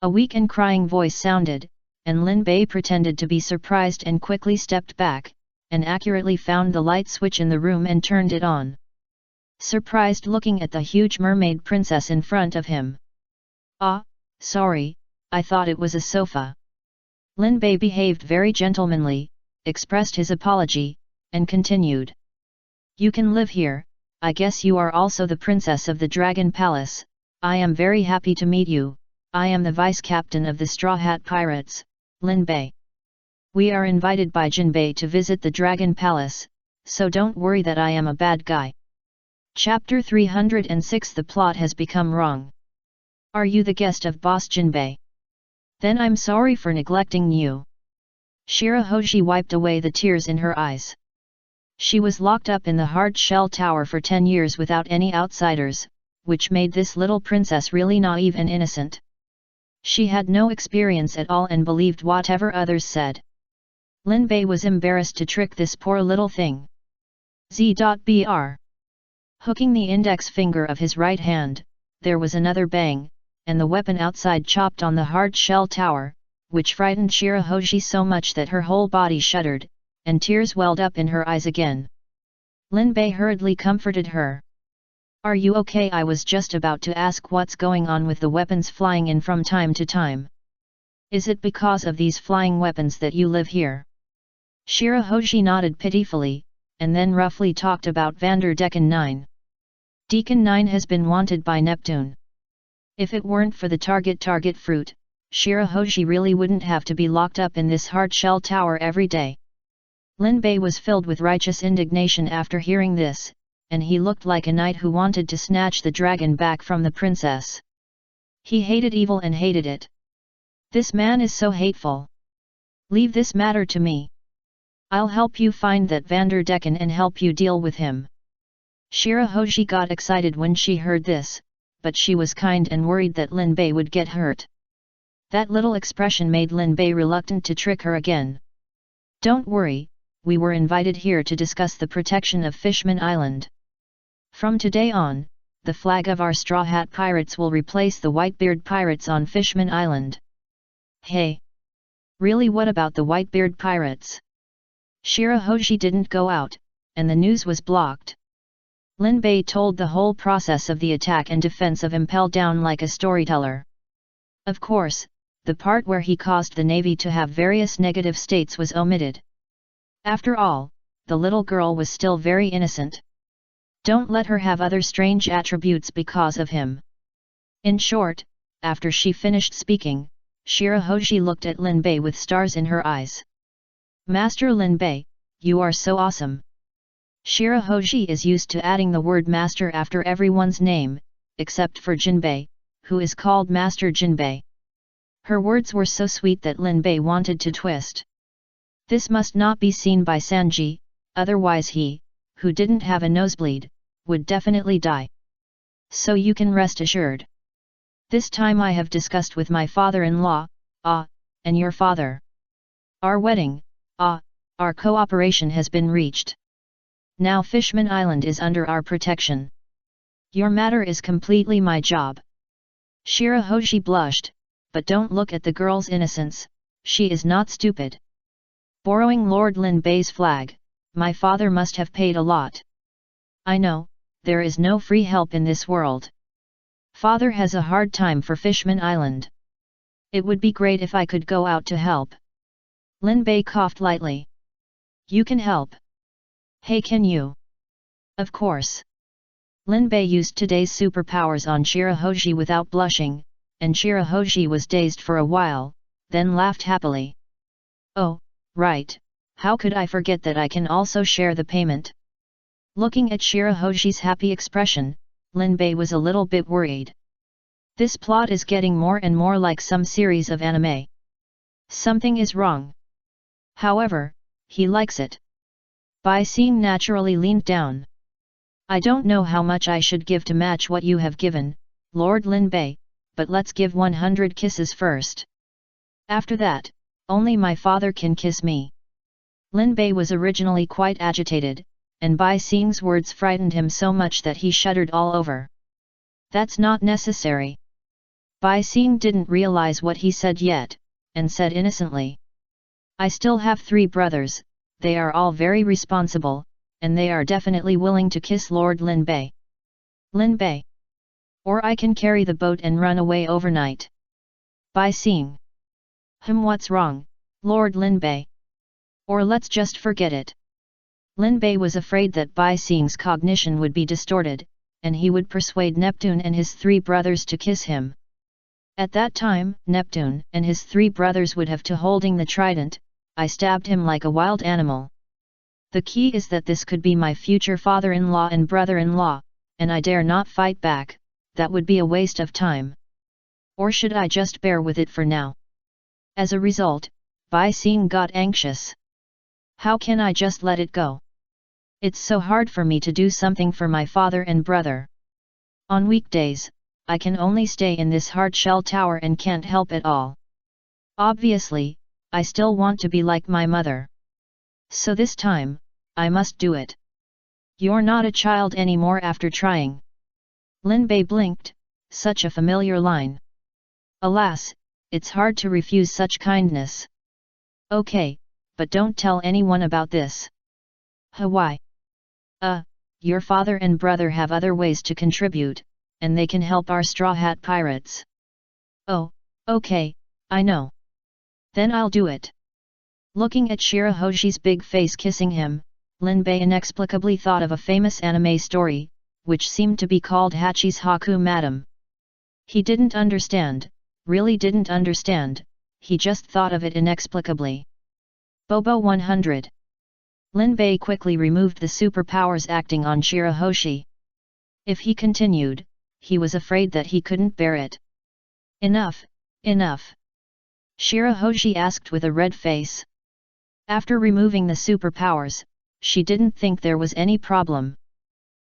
A weak and crying voice sounded, and Lin Bei pretended to be surprised and quickly stepped back, and accurately found the light switch in the room and turned it on. Surprised looking at the huge mermaid princess in front of him. "Ah, sorry, I thought it was a sofa." Lin Bei behaved very gentlemanly, expressed his apology, and continued. "You can live here, I guess you are also the princess of the Dragon Palace. I am very happy to meet you. I am the vice captain of the Straw Hat Pirates, Lin Bei. We are invited by Jinbei to visit the Dragon Palace, so don't worry that I am a bad guy." Chapter 306 The plot has become wrong. "Are you the guest of Boss Jinbei? Then I'm sorry for neglecting you." Shirahoshi wiped away the tears in her eyes. She was locked up in the hard shell tower for 10 years without any outsiders, which made this little princess really naive and innocent. She had no experience at all and believed whatever others said. Lin Bei was embarrassed to trick this poor little thing. Z.Br. Hooking the index finger of his right hand, there was another bang, and the weapon outside chopped on the hard shell tower, which frightened Shirahoshi so much that her whole body shuddered, and tears welled up in her eyes again. Lin Bei hurriedly comforted her. "Are you okay? I was just about to ask what's going on with the weapons flying in from time to time. Is it because of these flying weapons that you live here?" Shirahoshi nodded pitifully, and then roughly talked about Vanderdecken 9. Deacon 9 has been wanted by Neptune. If it weren't for the target fruit, Shirahoshi really wouldn't have to be locked up in this hard shell tower every day. Lin Bei was filled with righteous indignation after hearing this, and he looked like a knight who wanted to snatch the dragon back from the princess. He hated evil and hated it. This man is so hateful. Leave this matter to me. I'll help you find that Vanderdecken and help you deal with him. Shirahoshi got excited when she heard this, but she was kind and worried that Lin Bei would get hurt. That little expression made Lin Bei reluctant to trick her again. "Don't worry, we were invited here to discuss the protection of Fishman Island. From today on, the flag of our Straw Hat Pirates will replace the Whitebeard Pirates on Fishman Island." "Hey! Really, what about the Whitebeard Pirates?" Shirahoshi didn't go out, and the news was blocked. Lin Bei told the whole process of the attack and defense of Impel Down like a storyteller. Of course, the part where he caused the navy to have various negative states was omitted. After all, the little girl was still very innocent. Don't let her have other strange attributes because of him. In short, after she finished speaking, Shirahoshi looked at Lin Bei with stars in her eyes. "Master Lin Bei, you are so awesome." Shirahoshi is used to adding the word master after everyone's name, except for Jinbei, who is called Master Jinbei. Her words were so sweet that Lin Bei wanted to twist. This must not be seen by Sanji, otherwise he, who didn't have a nosebleed, would definitely die. "So you can rest assured. This time I have discussed with my father-in-law, and your father. Our wedding, our cooperation has been reached. Now Fishman Island is under our protection. Your matter is completely my job." Shirahoshi blushed, but don't look at the girl's innocence, she is not stupid. Borrowing Lord Lin Bei's flag, my father must have paid a lot. I know, there is no free help in this world. Father has a hard time for Fishman Island. It would be great if I could go out to help. Lin Bei coughed lightly. "You can help. Hey, can you?" "Of course." Lin Bei used today's superpowers on Shirahoshi without blushing, and Shirahoshi was dazed for a while, then laughed happily. "Oh, right, how could I forget that I can also share the payment?" Looking at Shirahoshi's happy expression, Lin Bei was a little bit worried. This plot is getting more and more like some series of anime. Something is wrong. However, he likes it. Bai Xing naturally leaned down. "I don't know how much I should give to match what you have given, Lord Lin Bei, but let's give 100 kisses first. After that, only my father can kiss me." Lin Bei was originally quite agitated, and Bai Xing's words frightened him so much that he shuddered all over. "That's not necessary." Bai Xing didn't realize what he said yet, and said innocently. I still have 3 brothers, they are all very responsible, and they are definitely willing to kiss Lord Lin Bei. Lin Bei. Or I can carry the boat and run away overnight. By seeing. What's wrong, Lord Lin Bei? Or let's just forget it. Lin Bei was afraid that Bai Xing's cognition would be distorted, and he would persuade Neptune and his 3 brothers to kiss him. At that time, Neptune and his 3 brothers would have to holding the trident. I stabbed him like a wild animal. The key is that this could be my future father-in-law and brother-in-law, and I dare not fight back, that would be a waste of time. Or should I just bear with it for now? As a result, Bai Xing got anxious. How can I just let it go? It's so hard for me to do something for my father and brother. On weekdays, I can only stay in this hard shell tower and can't help it all. Obviously, I still want to be like my mother. So this time, I must do it. You're not a child anymore after trying. Lin Bei blinked, such a familiar line. Alas, it's hard to refuse such kindness. Okay, but don't tell anyone about this. Why? Your father and brother have other ways to contribute, and they can help our Straw Hat Pirates. Oh, okay, I know. Then I'll do it. Looking at Shirahoshi's big face kissing him, Lin Bei inexplicably thought of a famous anime story, which seemed to be called Hachi's Haku Madam. He didn't understand, really didn't understand, he just thought of it inexplicably. Bobo 100. Lin Bei quickly removed the superpowers acting on Shirahoshi. If he continued, he was afraid that he couldn't bear it. Enough, enough. Shirahoshi asked with a red face. After removing the superpowers, she didn't think there was any problem.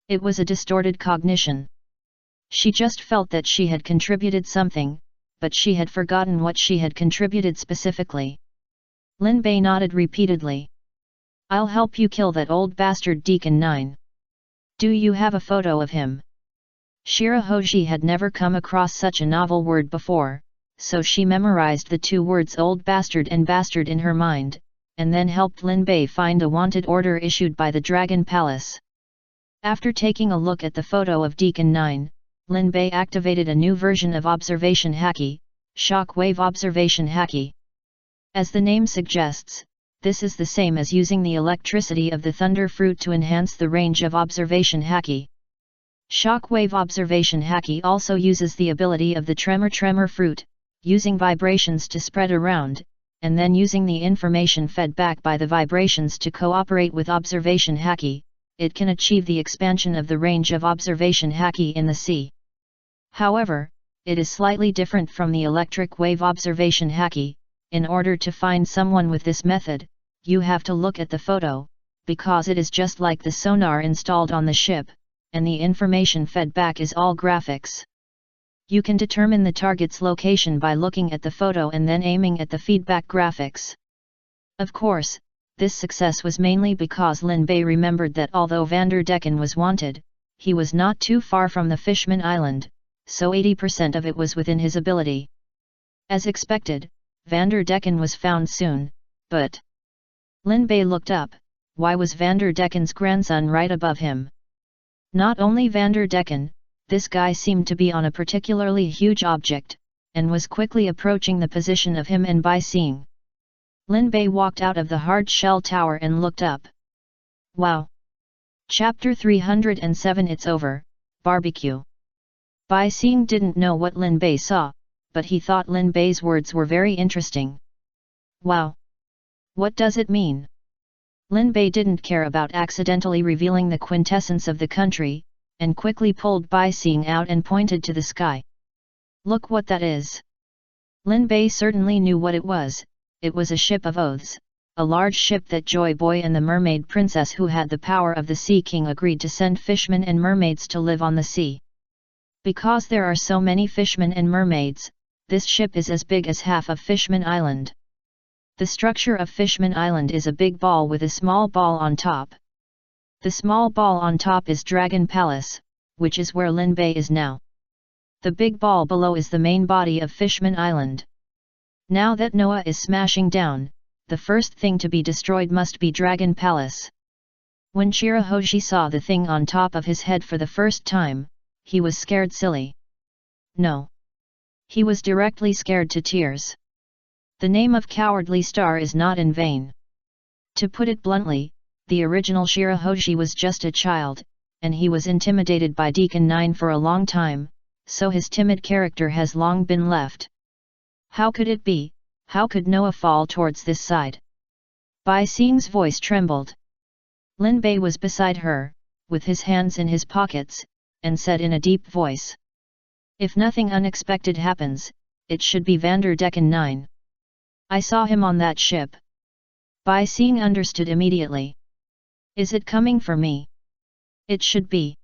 It was a distorted cognition. She just felt that she had contributed something, but she had forgotten what she had contributed specifically. Lin Bei nodded repeatedly. I'll help you kill that old bastard Deacon 9. Do you have a photo of him? Shirahoshi had never come across such a novel word before, so she memorized the 2 words old bastard and bastard in her mind, and then helped Lin Bei find a wanted order issued by the Dragon Palace. After taking a look at the photo of Deacon 9, Lin Bei activated a new version of Observation Haki, Shockwave Observation Haki. As the name suggests, this is the same as using the electricity of the Thunder Fruit to enhance the range of Observation Haki. Shockwave Observation Haki also uses the ability of the Tremor Fruit, using vibrations to spread around, and then using the information fed back by the vibrations to cooperate with Observation Haki, it can achieve the expansion of the range of Observation Haki in the sea. However, it is slightly different from the Electric Wave Observation Haki. In order to find someone with this method, you have to look at the photo, because it is just like the sonar installed on the ship, and the information fed back is all graphics. You can determine the target's location by looking at the photo and then aiming at the feedback graphics. Of course, this success was mainly because Lin Bei remembered that although Vanderdecken was wanted, he was not too far from the Fishman Island, so 80% of it was within his ability. As expected, Vanderdecken was found soon, but Lin Bei looked up. Why was Vanderdecken's grandson right above him? Not only Vanderdecken, this guy seemed to be on a particularly huge object, and was quickly approaching the position of him and Bai Xing. Lin Bei walked out of the hard shell tower and looked up. Wow! Chapter 307 It's over, barbecue. Bai Xing didn't know what Lin Bei saw, but he thought Lin Bei's words were very interesting. Wow! What does it mean? Lin Bei didn't care about accidentally revealing the quintessence of the country, and quickly pulled Bai Xing out and pointed to the sky. Look what that is! Lin Bei certainly knew what it was a ship of oaths, a large ship that Joy Boy and the mermaid princess who had the power of the Sea King agreed to send fishmen and mermaids to live on the sea. Because there are so many fishmen and mermaids, this ship is as big as half of Fishman Island. The structure of Fishman Island is a big ball with a small ball on top. The small ball on top is Dragon Palace, which is where Lin Bei is now. The big ball below is the main body of Fishman Island. Now that Noah is smashing down, the first thing to be destroyed must be Dragon Palace. When Shirahoshi saw the thing on top of his head for the first time, he was scared silly. No. He was directly scared to tears. The name of Cowardly Star is not in vain. To put it bluntly, the original Shirahoshi was just a child, and he was intimidated by Deacon 9 for a long time, so his timid character has long been left. How could it be? How could Noah fall towards this side? Bai Xing's voice trembled. Lin Bei was beside her, with his hands in his pockets, and said in a deep voice. If nothing unexpected happens, it should be Vanderdecken 9. I saw him on that ship. Bai Xing understood immediately. Is it coming for me? It should be.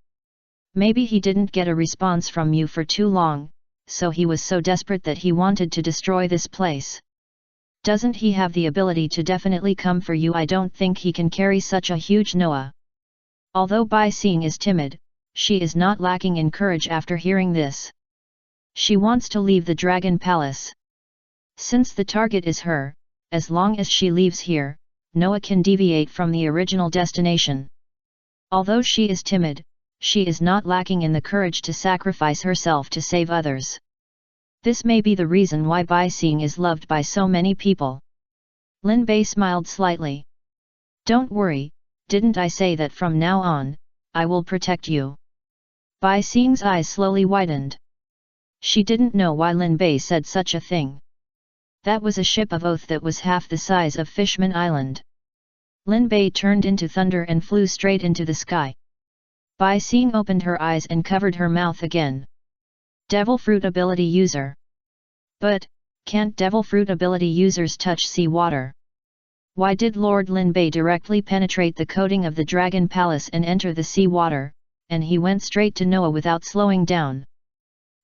Maybe he didn't get a response from you for too long, so he was so desperate that he wanted to destroy this place. Doesn't he have the ability to definitely come for you? I don't think he can carry such a huge Noah. Although Bai Xing is timid, she is not lacking in courage after hearing this. She wants to leave the Dragon Palace. Since the target is her, as long as she leaves here, Noah can deviate from the original destination. Although she is timid, she is not lacking in the courage to sacrifice herself to save others. This may be the reason why Bai Xing is loved by so many people. Lin Bei smiled slightly. Don't worry, didn't I say that from now on, I will protect you? Bai Xing's eyes slowly widened. She didn't know why Lin Bei said such a thing. That was a ship of oath that was half the size of Fishman Island. Lin Bei turned into thunder and flew straight into the sky. Bai Xing opened her eyes and covered her mouth again. Devil Fruit ability user. But, can't Devil Fruit ability users touch sea water? Why did Lord Lin Bei directly penetrate the coating of the Dragon Palace and enter the sea water, and he went straight to Noah without slowing down?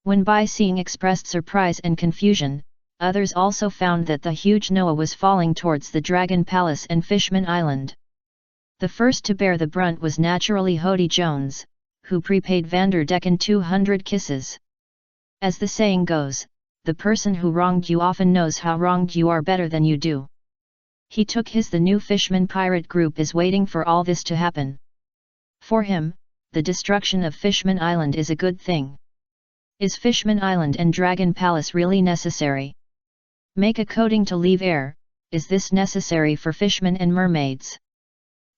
When Bai Xing expressed surprise and confusion, others also found that the huge Noah was falling towards the Dragon Palace and Fishman Island. The first to bear the brunt was naturally Hody Jones, who prepaid Vanderdecken 200 kisses. As the saying goes, the person who wronged you often knows how wronged you are better than you do. He took his The new Fishman pirate group is waiting for all this to happen. For him, the destruction of Fishman Island is a good thing. Is Fishman Island and Dragon Palace really necessary? Make a coating to leave air, is this necessary for fishmen and mermaids?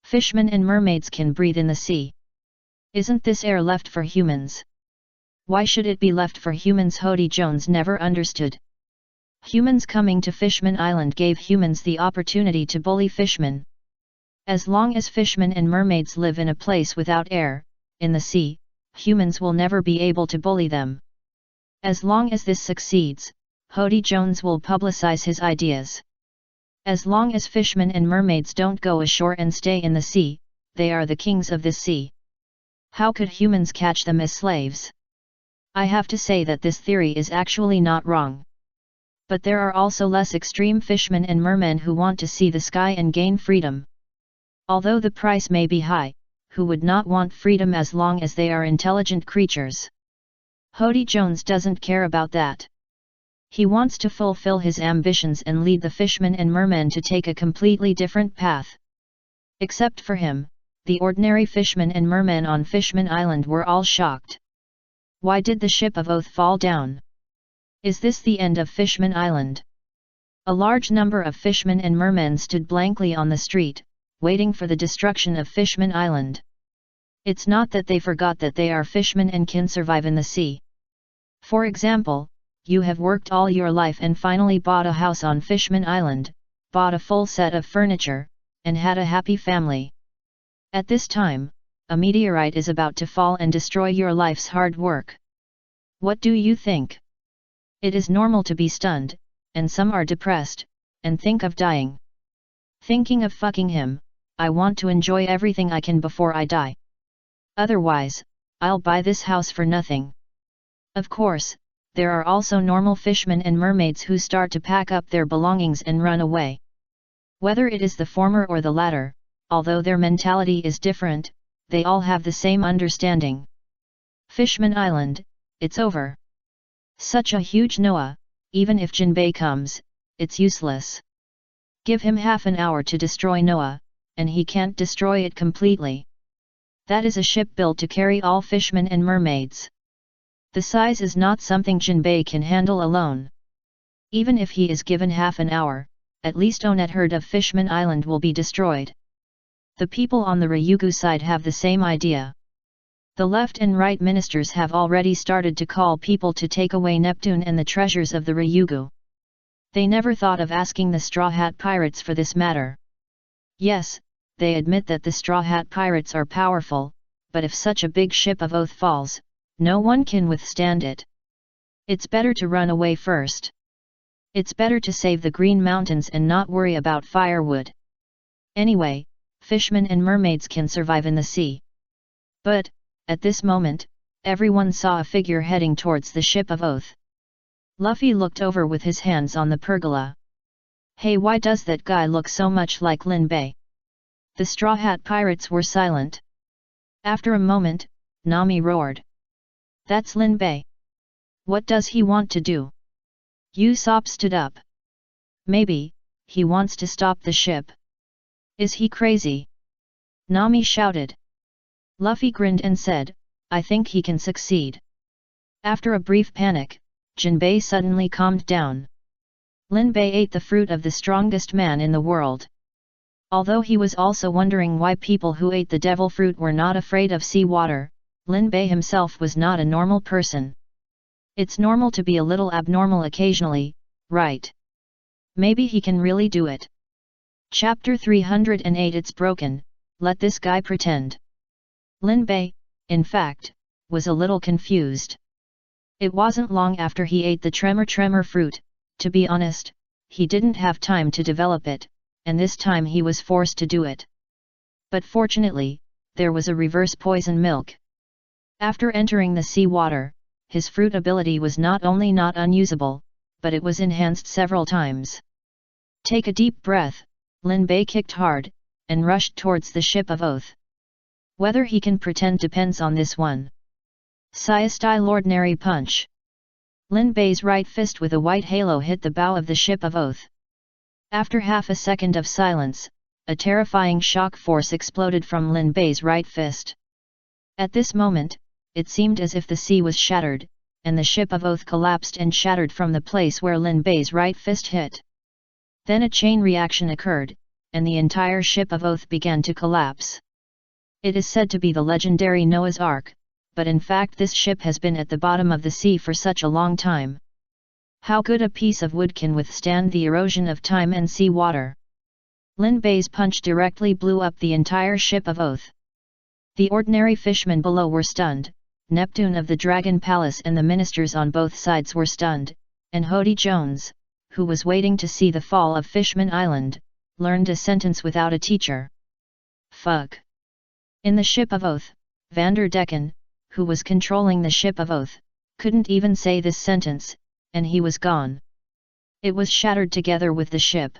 Fishmen and mermaids can breathe in the sea. Isn't this air left for humans? Why should it be left for humans? Hody Jones never understood. Humans coming to Fishman Island gave humans the opportunity to bully fishmen. As long as fishmen and mermaids live in a place without air, in the sea, humans will never be able to bully them. As long as this succeeds, Hody Jones will publicize his ideas. As long as fishmen and mermaids don't go ashore and stay in the sea, they are the kings of this sea. How could humans catch them as slaves? I have to say that this theory is actually not wrong. But there are also less extreme fishmen and mermen who want to see the sky and gain freedom. Although the price may be high, who would not want freedom as long as they are intelligent creatures? Hody Jones doesn't care about that. He wants to fulfill his ambitions and lead the fishmen and mermen to take a completely different path. Except for him, the ordinary fishmen and mermen on Fishman Island were all shocked. Why did the ship of oath fall down? Is this the end of Fishman Island? A large number of fishmen and mermen stood blankly on the street, waiting for the destruction of Fishman Island. It's not that they forgot that they are fishmen and can survive in the sea. For example, you have worked all your life and finally bought a house on Fishman Island, bought a full set of furniture, and had a happy family. At this time, a meteorite is about to fall and destroy your life's hard work. What do you think? It is normal to be stunned, and some are depressed, and think of dying. Thinking of fucking him, I want to enjoy everything I can before I die. Otherwise, I'll buy this house for nothing. Of course, there are also normal fishmen and mermaids who start to pack up their belongings and run away. Whether it is the former or the latter, although their mentality is different, they all have the same understanding. Fishman Island, it's over. Such a huge Noah, even if Jinbei comes, it's useless. Give him half an hour to destroy Noah, and he can't destroy it completely. That is a ship built to carry all fishmen and mermaids. The size is not something Jinbei can handle alone. Even if he is given half an hour, at least Onet herd of Fishman Island will be destroyed. The people on the Ryugu side have the same idea. The left and right ministers have already started to call people to take away Neptune and the treasures of the Ryugu. They never thought of asking the Straw Hat Pirates for this matter. Yes, they admit that the Straw Hat Pirates are powerful, but if such a big ship of oath falls, no one can withstand it. It's better to run away first. It's better to save the Green Mountains and not worry about firewood. Anyway, fishmen and mermaids can survive in the sea. But, at this moment, everyone saw a figure heading towards the ship of oath. Luffy looked over with his hands on the pergola. Hey, why does that guy look so much like Lin Bei? The Straw Hat Pirates were silent. After a moment, Nami roared. That's Lin Bei. What does he want to do? Usopp stood up. Maybe, he wants to stop the ship. Is he crazy? Nami shouted. Luffy grinned and said, I think he can succeed. After a brief panic, Jinbei suddenly calmed down. Lin Bei ate the fruit of the strongest man in the world. Although he was also wondering why people who ate the devil fruit were not afraid of sea water, Lin Bei himself was not a normal person. It's normal to be a little abnormal occasionally, right? Maybe he can really do it. Chapter 308 It's broken, let this guy pretend. Lin Bei, in fact, was a little confused. It wasn't long after he ate the tremor fruit, to be honest, he didn't have time to develop it, and this time he was forced to do it. But fortunately, there was a reverse poison milk. After entering the sea water, his fruit ability was not only not unusable, but it was enhanced several times. Take a deep breath, Lin Bei kicked hard, and rushed towards the ship of oath. Whether he can pretend depends on this one. Saya-style ordinary punch. Lin Bei's right fist with a white halo hit the bow of the ship of oath. After half a second of silence, a terrifying shock force exploded from Lin Bei's right fist. At this moment, it seemed as if the sea was shattered, and the ship of oath collapsed and shattered from the place where Lin Bei's right fist hit. Then a chain reaction occurred, and the entire ship of oath began to collapse. It is said to be the legendary Noah's Ark, but in fact this ship has been at the bottom of the sea for such a long time. How good a piece of wood can withstand the erosion of time and sea water? Lin Bei's punch directly blew up the entire ship of oath. The ordinary fishmen below were stunned, Neptune of the Dragon Palace and the ministers on both sides were stunned, and Hody Jones, who was waiting to see the fall of Fishman Island, learned a sentence without a teacher. Fuck. In the ship of oath, Vander Decken, who was controlling the ship of oath, couldn't even say this sentence, and he was gone. It was shattered together with the ship.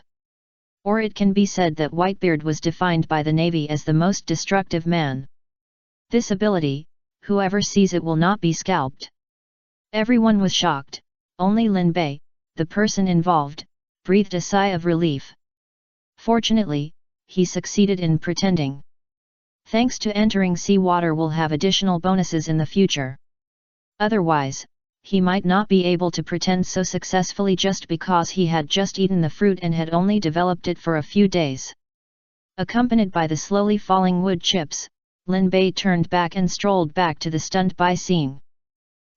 Or it can be said that Whitebeard was defined by the Navy as the most destructive man. This ability, whoever sees it will not be scalped. Everyone was shocked, only Lin Bei, the person involved, breathed a sigh of relief. Fortunately, he succeeded in pretending. Thanks to entering seawater will have additional bonuses in the future. Otherwise, he might not be able to pretend so successfully just because he had just eaten the fruit and had only developed it for a few days. Accompanied by the slowly falling wood chips, Lin Bei turned back and strolled back to the stunned Bai Xing.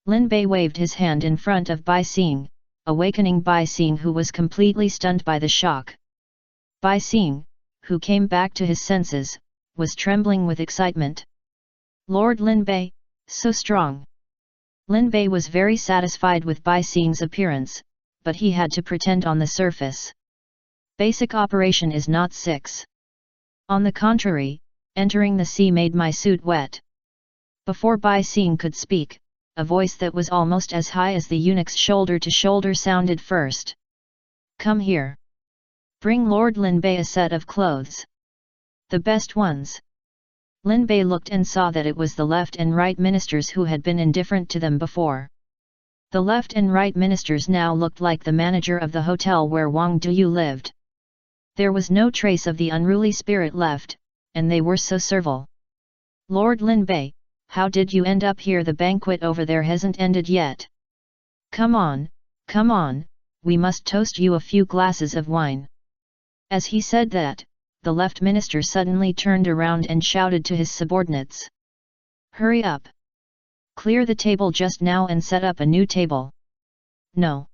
Lin Bei waved his hand in front of Bai Xing, awakening Bai Xing who was completely stunned by the shock. Bai Xing, who came back to his senses, was trembling with excitement. Lord Lin Bei, so strong. Lin Bei was very satisfied with Bai Xing's appearance, but he had to pretend on the surface. Basic operation is not 6. On the contrary, entering the sea made my suit wet. Before Bai Xing could speak, a voice that was almost as high as the eunuch's shoulder to shoulder sounded first. Come here. Bring Lord Lin Bei a set of clothes. The best ones. Lin Bei looked and saw that it was the left and right ministers who had been indifferent to them before. The left and right ministers now looked like the manager of the hotel where Wang Duyu lived. There was no trace of the unruly spirit left, and they were so servile. Lord Lin Bei, how did you end up here? The banquet over there hasn't ended yet. Come on, we must toast you a few glasses of wine. As he said that, the left minister suddenly turned around and shouted to his subordinates. Hurry up! Clear the table just now and set up a new table. No.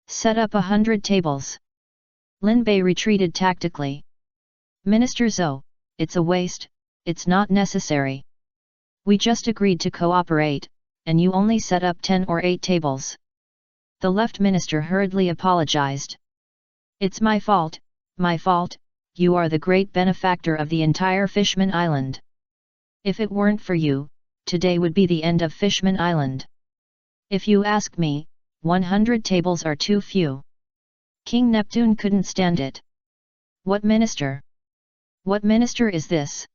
Set up 100 tables. Lin Bei retreated tactically. Minister Zhou, it's a waste, it's not necessary. We just agreed to cooperate, and you only set up 10 or 8 tables. The left minister hurriedly apologized. It's my fault, you are the great benefactor of the entire Fishman Island. If it weren't for you, today would be the end of Fishman Island. If you ask me, 100 tables are too few. King Neptune couldn't stand it. What minister? What minister is this?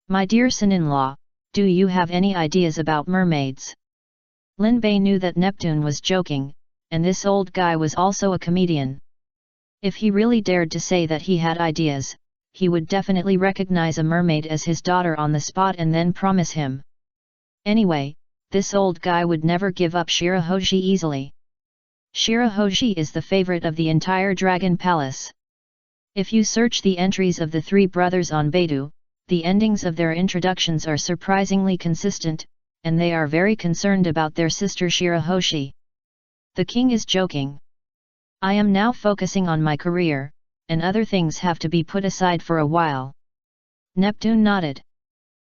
My dear son-in-law, do you have any ideas about mermaids? Lin Bei knew that Neptune was joking, and this old guy was also a comedian. If he really dared to say that he had ideas, he would definitely recognize a mermaid as his daughter on the spot and then promise him. Anyway, this old guy would never give up Shirahoshi easily. Shirahoshi is the favorite of the entire Dragon Palace. If you search the entries of the three brothers on Baidu, the endings of their introductions are surprisingly consistent, and they are very concerned about their sister Shirahoshi. The king is joking. I am now focusing on my career, and other things have to be put aside for a while. Neptune nodded.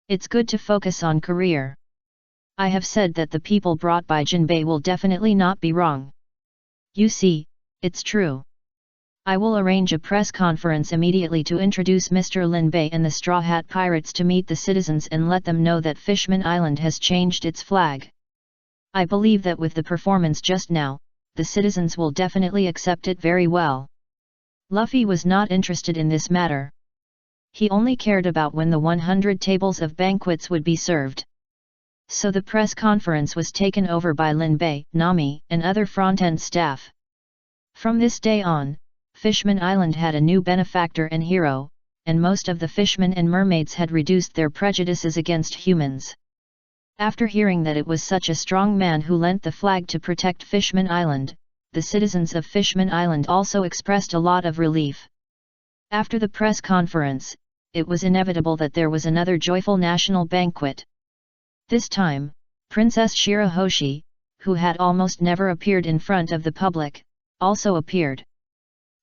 It's good to focus on career. I have said that the people brought by Jinbei will definitely not be wrong. You see, it's true. I will arrange a press conference immediately to introduce Mr. Lin Bei and the Straw Hat Pirates to meet the citizens and let them know that Fishman Island has changed its flag. I believe that with the performance just now, the citizens will definitely accept it very well. Luffy was not interested in this matter. He only cared about when the 100 tables of banquets would be served. So the press conference was taken over by Lin Bei, Nami, and other front-end staff. From this day on, Fishman Island had a new benefactor and hero, and most of the fishmen and mermaids had reduced their prejudices against humans. After hearing that it was such a strong man who lent the flag to protect Fishman Island, the citizens of Fishman Island also expressed a lot of relief. After the press conference, it was inevitable that there was another joyful national banquet. This time, Princess Shirahoshi, who had almost never appeared in front of the public, also appeared.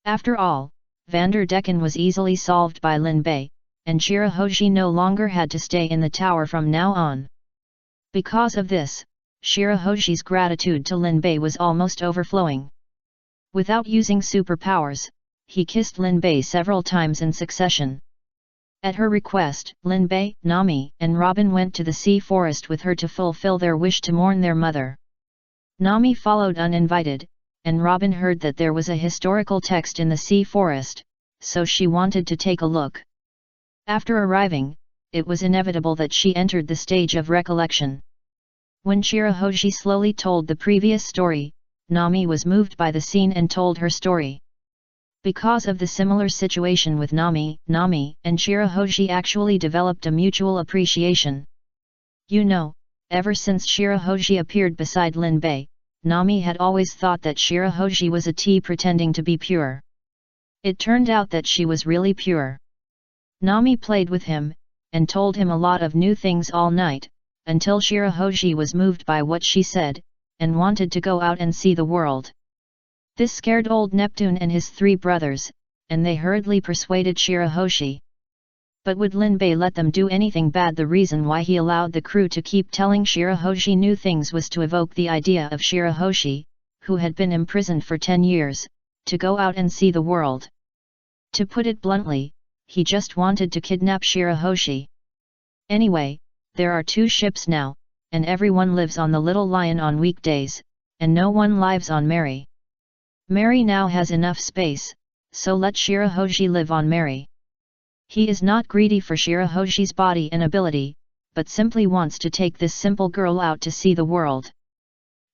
After all, Vanderdecken was easily solved by Lin Bei, and Shirahoshi no longer had to stay in the tower from now on. Because of this, Shirahoshi's gratitude to Lin Bei was almost overflowing. Without using superpowers, he kissed Lin Bei several times in succession. At her request, Lin Bei, Nami, and Robin went to the sea forest with her to fulfill their wish to mourn their mother. Nami followed uninvited, and Robin heard that there was a historical text in the sea forest, so she wanted to take a look. After arriving, it was inevitable that she entered the stage of recollection. When Shirahoshi slowly told the previous story, Nami was moved by the scene and told her story. Because of the similar situation with Nami and Shirahoshi actually developed a mutual appreciation. You know, ever since Shirahoshi appeared beside Lin Bei, Nami had always thought that Shirahoshi was a tea pretending to be pure. It turned out that she was really pure. Nami played with him, and told him a lot of new things all night, until Shirahoshi was moved by what she said, and wanted to go out and see the world. This scared old Neptune and his three brothers, and they hurriedly persuaded Shirahoshi. But would Lin Bei let them do anything bad? The reason why he allowed the crew to keep telling Shirahoshi new things was to evoke the idea of Shirahoshi, who had been imprisoned for 10 years, to go out and see the world. To put it bluntly, he just wanted to kidnap Shirahoshi. Anyway, there are 2 ships now, and everyone lives on the Little Lion on weekdays, and no one lives on Mary. Mary now has enough space, so let Shirahoshi live on Mary. He is not greedy for Shirahoshi's body and ability, but simply wants to take this simple girl out to see the world.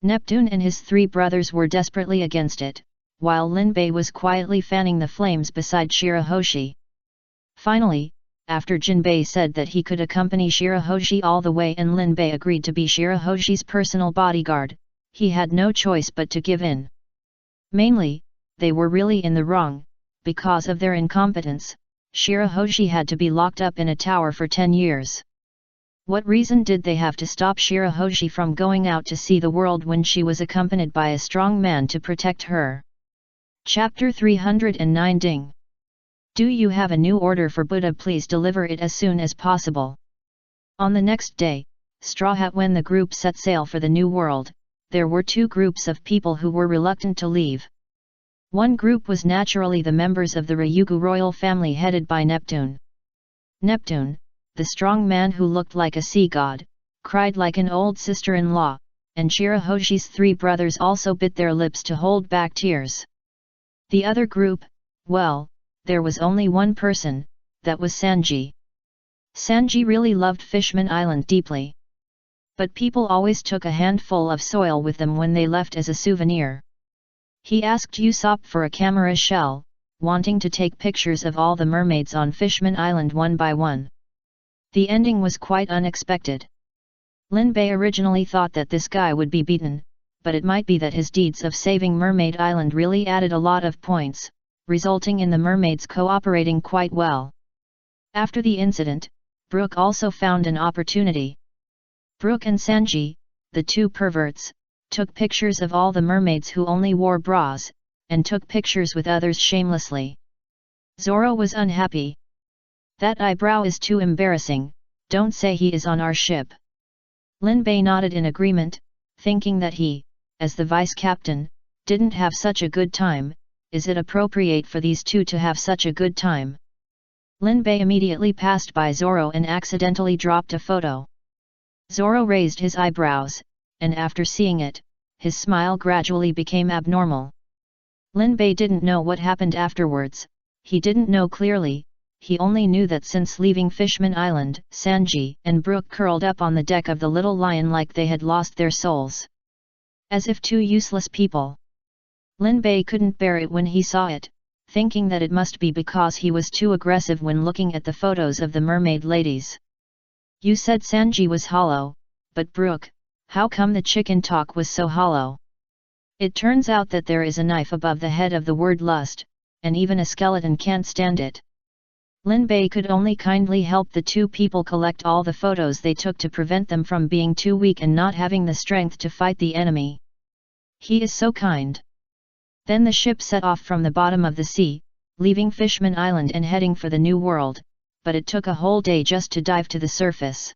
Neptune and his 3 brothers were desperately against it, while Linbei was quietly fanning the flames beside Shirahoshi. Finally, after Jinbei said that he could accompany Shirahoshi all the way and Linbei agreed to be Shirahoshi's personal bodyguard, he had no choice but to give in. Mainly, they were really in the wrong, because of their incompetence. Shirahoshi had to be locked up in a tower for 10 years. What reason did they have to stop Shirahoshi from going out to see the world when she was accompanied by a strong man to protect her? Chapter 309 Ding. Do you have a new order for Buddha? Please deliver it as soon as possible. On the next day, Straw Hat, when the group set sail for the new world, there were 2 groups of people who were reluctant to leave. One group was naturally the members of the Ryugu royal family headed by Neptune. Neptune, the strong man who looked like a sea god, cried like an old sister-in-law, and Shirahoshi's 3 brothers also bit their lips to hold back tears. The other group, well, there was only one person, that was Sanji. Sanji really loved Fishman Island deeply. But people always took a handful of soil with them when they left as a souvenir. He asked Usopp for a camera shell, wanting to take pictures of all the mermaids on Fishman Island one by one. The ending was quite unexpected. Linbei originally thought that this guy would be beaten, but it might be that his deeds of saving Mermaid Island really added a lot of points, resulting in the mermaids cooperating quite well. After the incident, Brook also found an opportunity. Brook and Sanji, the 2 perverts, took pictures of all the mermaids who only wore bras, and took pictures with others shamelessly. Zoro was unhappy. That eyebrow is too embarrassing, don't say he is on our ship. Linbei nodded in agreement, thinking that he, as the vice-captain, didn't have such a good time. Is it appropriate for these 2 to have such a good time? Linbei immediately passed by Zoro and accidentally dropped a photo. Zoro raised his eyebrows, and after seeing it, his smile gradually became abnormal. Linbei didn't know what happened afterwards, he didn't know clearly, he only knew that since leaving Fishman Island, Sanji and Brook curled up on the deck of the Little Lion like they had lost their souls. As if 2 useless people. Linbei couldn't bear it when he saw it, thinking that it must be because he was too aggressive when looking at the photos of the mermaid ladies. You said Sanji was hollow, but Brook, how come the chicken talk was so hollow? It turns out that there is a knife above the head of the word lust, and even a skeleton can't stand it. Linbei could only kindly help the 2 people collect all the photos they took to prevent them from being too weak and not having the strength to fight the enemy. He is so kind. Then the ship set off from the bottom of the sea, leaving Fishman Island and heading for the new world, but it took a whole day just to dive to the surface.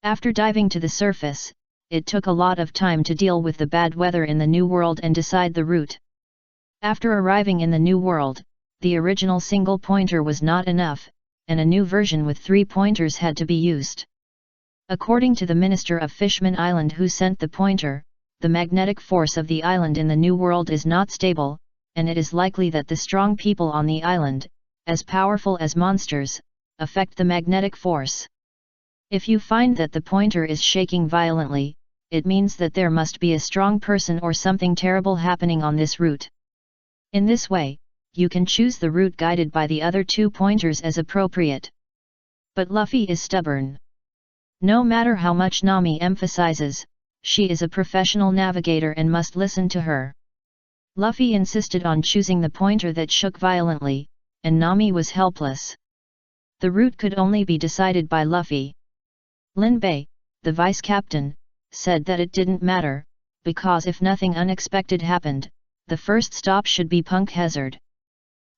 After diving to the surface, it took a lot of time to deal with the bad weather in the new world and decide the route. After arriving in the new world, the original single pointer was not enough, and a new version with 3 pointers had to be used. According to the minister of Fishman Island who sent the pointer, the magnetic force of the island in the new world is not stable, and it is likely that the strong people on the island, as powerful as monsters, affect the magnetic force. If you find that the pointer is shaking violently, it means that there must be a strong person or something terrible happening on this route. In this way, you can choose the route guided by the other 2 pointers as appropriate. But Luffy is stubborn. No matter how much Nami emphasizes, she is a professional navigator and must listen to her. Luffy insisted on choosing the pointer that shook violently, and Nami was helpless. The route could only be decided by Luffy. Linbei, the vice-captain, said that it didn't matter, because if nothing unexpected happened, the first stop should be Punk Hazard.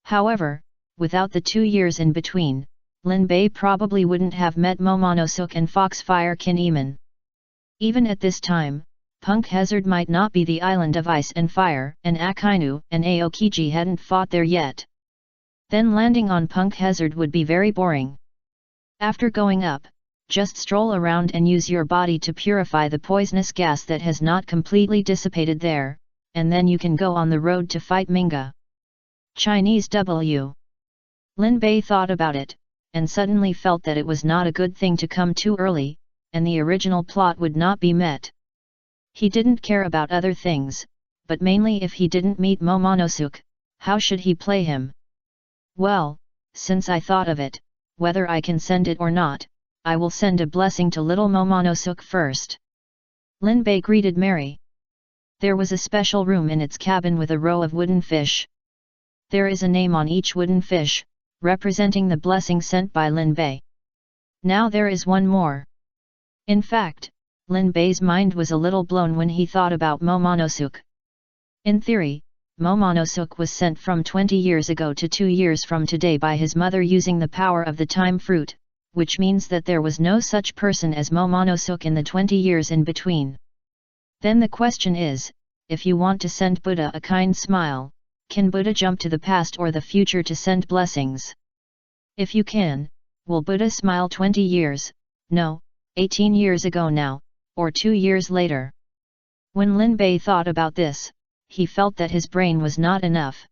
However, without the 2 years in between, Linbei probably wouldn't have met Momonosuke and Foxfire Kinemon. Even at this time, Punk Hazard might not be the island of ice and fire, and Akainu and Aokiji hadn't fought there yet. Then landing on Punk Hazard would be very boring. After going up, just stroll around and use your body to purify the poisonous gas that has not completely dissipated there, and then you can go on the road to fight Minga. Chinese W. Linbei thought about it, and suddenly felt that it was not a good thing to come too early, and the original plot would not be met. He didn't care about other things, but mainly if he didn't meet Momonosuke, how should he play him? Well, since I thought of it, whether I can send it or not, I will send a blessing to little Momonosuke first. Linbei greeted Mary. There was a special room in its cabin with a row of wooden fish. There is a name on each wooden fish, representing the blessing sent by Linbei. Now there is one more. In fact, Linbei's mind was a little blown when he thought about Momonosuke. In theory, Momonosuke was sent from 20 years ago to 2 years from today by his mother using the power of the time fruit, which means that there was no such person as Momonosuke in the 20 years in between. Then the question is, if you want to send Buddha a kind smile, can Buddha jump to the past or the future to send blessings? If you can, will Buddha smile 20 years, no, 18 years ago now, or 2 years later? When Linbei thought about this, he felt that his brain was not enough.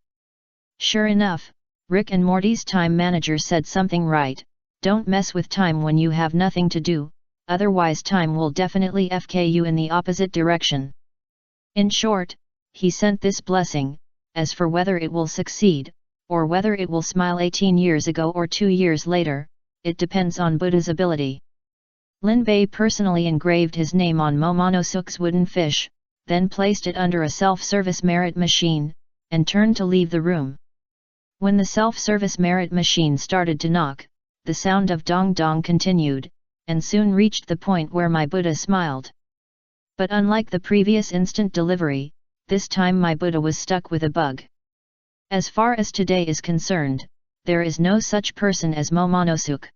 Sure enough, Rick and Morty's time manager said something right, don't mess with time when you have nothing to do, otherwise time will definitely FK you in the opposite direction. In short, he sent this blessing, as for whether it will succeed, or whether it will smile 18 years ago or 2 years later, it depends on Buddha's ability. Linbei personally engraved his name on Momonosuke's wooden fish, then placed it under a self-service merit machine, and turned to leave the room. When the self-service merit machine started to knock, the sound of dong dong continued, and soon reached the point where my Buddha smiled. But unlike the previous instant delivery, this time my Buddha was stuck with a bug. As far as today is concerned, there is no such person as Momonosuke.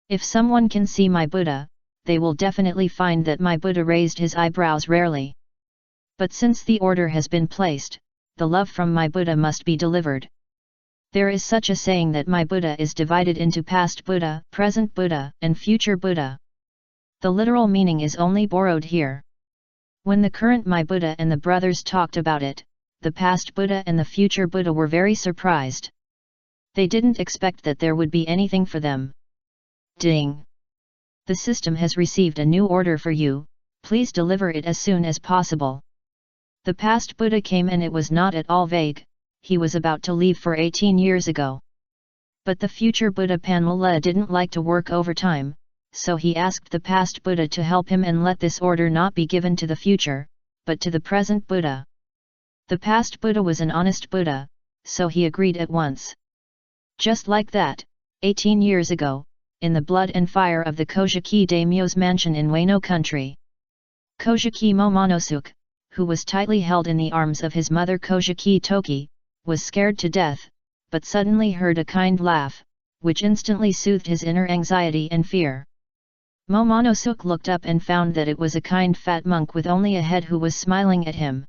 If someone can see my Buddha, they will definitely find that my Buddha raised his eyebrows rarely. But since the order has been placed, the love from my Buddha must be delivered. There is such a saying that my Buddha is divided into past Buddha, present Buddha, and future Buddha. The literal meaning is only borrowed here. When the current my Buddha and the brothers talked about it, the past Buddha and the future Buddha were very surprised. They didn't expect that there would be anything for them. Ding! The system has received a new order for you, please deliver it as soon as possible. The past Buddha came and it was not at all vague, he was about to leave for 18 years ago. But the future Buddha Panmula didn't like to work overtime, so he asked the past Buddha to help him and let this order not be given to the future, but to the present Buddha. The past Buddha was an honest Buddha, so he agreed at once. Just like that, 18 years ago, in the blood and fire of the Kojiki daimyo's mansion in Wano country, Kojiki Momonosuke, who was tightly held in the arms of his mother Kojiki Toki, was scared to death, but suddenly heard a kind laugh, which instantly soothed his inner anxiety and fear. Momonosuke looked up and found that it was a kind fat monk with only a head who was smiling at him.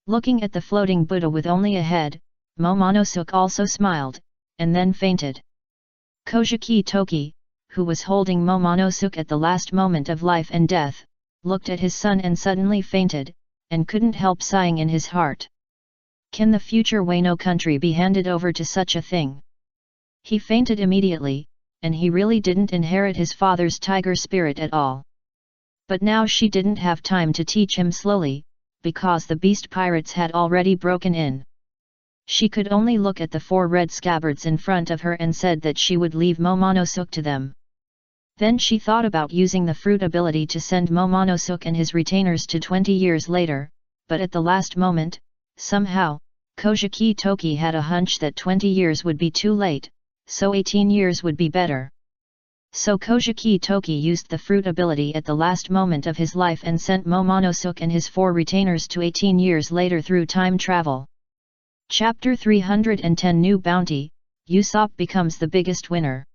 Looking at the floating Buddha with only a head, Momonosuke also smiled, and then fainted. Kojiki Toki, who was holding Momonosuke at the last moment of life and death, looked at his son and suddenly fainted, and couldn't help sighing in his heart. Can the future Wano country be handed over to such a thing? He fainted immediately, and he really didn't inherit his father's tiger spirit at all. But now she didn't have time to teach him slowly, because the beast pirates had already broken in. She could only look at the 4 red scabbards in front of her and said that she would leave Momonosuke to them. Then she thought about using the fruit ability to send Momonosuke and his retainers to 20 years later, but at the last moment, somehow, Kojiki Toki had a hunch that 20 years would be too late, so 18 years would be better. So Kojiki Toki used the fruit ability at the last moment of his life and sent Momonosuke and his 4 retainers to 18 years later through time travel. Chapter 310 New Bounty, Usopp becomes the biggest winner.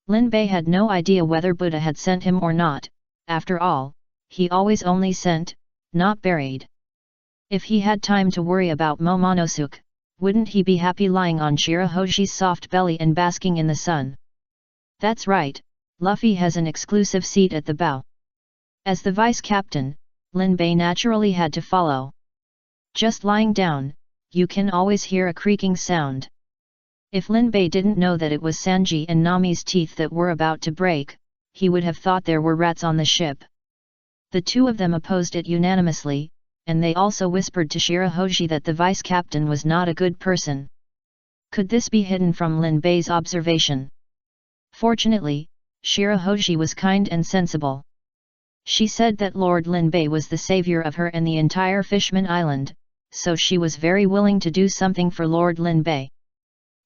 Linbei had no idea whether Buddha had sent him or not, after all, he always only sent, not buried. If he had time to worry about Momonosuke, wouldn't he be happy lying on Shirahoshi's soft belly and basking in the sun? That's right, Luffy has an exclusive seat at the bow. As the vice-captain, Linbei naturally had to follow. Just lying down, you can always hear a creaking sound. If Linbei didn't know that it was Sanji and Nami's teeth that were about to break, he would have thought there were rats on the ship. The two of them opposed it unanimously, and they also whispered to Shirahoji that the vice-captain was not a good person. Could this be hidden from Lin Bei's observation? Fortunately, Shirahoji was kind and sensible. She said that Lord Lin Bei was the savior of her and the entire Fishman Island, so she was very willing to do something for Lord Lin Bei.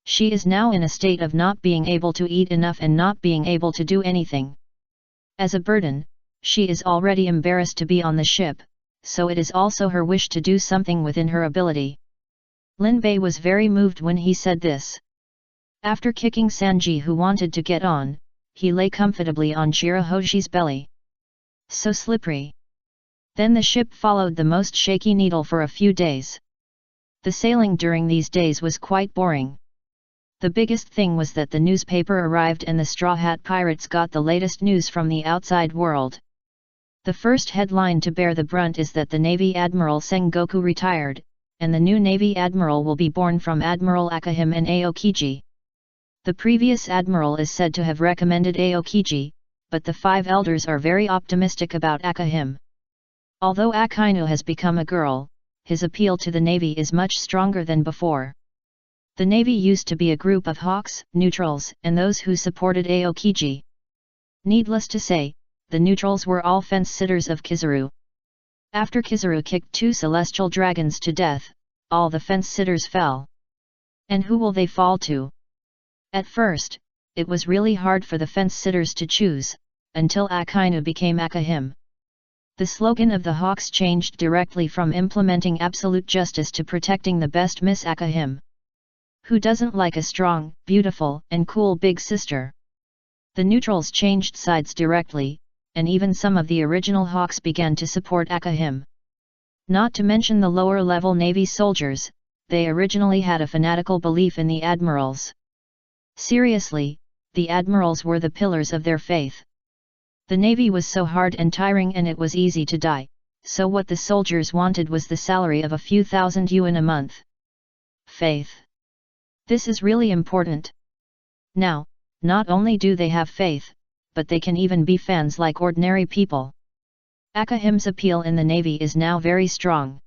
She is now in a state of not being able to eat enough and not being able to do anything. As a burden, she is already embarrassed to be on the ship, so it is also her wish to do something within her ability. Lin Bei was very moved when he said this. After kicking Sanji, who wanted to get on, he lay comfortably on Shirahoji's belly. So slippery. Then the ship followed the most shaky needle for a few days. The sailing during these days was quite boring. The biggest thing was that the newspaper arrived and the Straw Hat Pirates got the latest news from the outside world. The first headline to bear the brunt is that the Navy Admiral Sengoku retired, and the new Navy Admiral will be born from Admiral Akahim and Aokiji. The previous Admiral is said to have recommended Aokiji, but the five elders are very optimistic about Akahim. Although Akainu has become a girl, his appeal to the Navy is much stronger than before. The Navy used to be a group of hawks, neutrals, and those who supported Aokiji. Needless to say, the neutrals were all fence-sitters of Kizaru. After Kizaru kicked 2 celestial dragons to death, all the fence-sitters fell. And who will they fall to? At first, it was really hard for the fence-sitters to choose, until Akainu became Akahim. The slogan of the Hawks changed directly from implementing absolute justice to protecting the best Miss Akahim. Who doesn't like a strong, beautiful, and cool big sister? The neutrals changed sides directly, and even some of the original Hawks began to support Akahim. Not to mention the lower-level Navy soldiers, they originally had a fanatical belief in the admirals. Seriously, the admirals were the pillars of their faith. The Navy was so hard and tiring and it was easy to die, so what the soldiers wanted was the salary of a few thousand yuan a month. Faith. This is really important. Now, not only do they have faith, but they can even be fans like ordinary people. Akahim's appeal in the Navy is now very strong.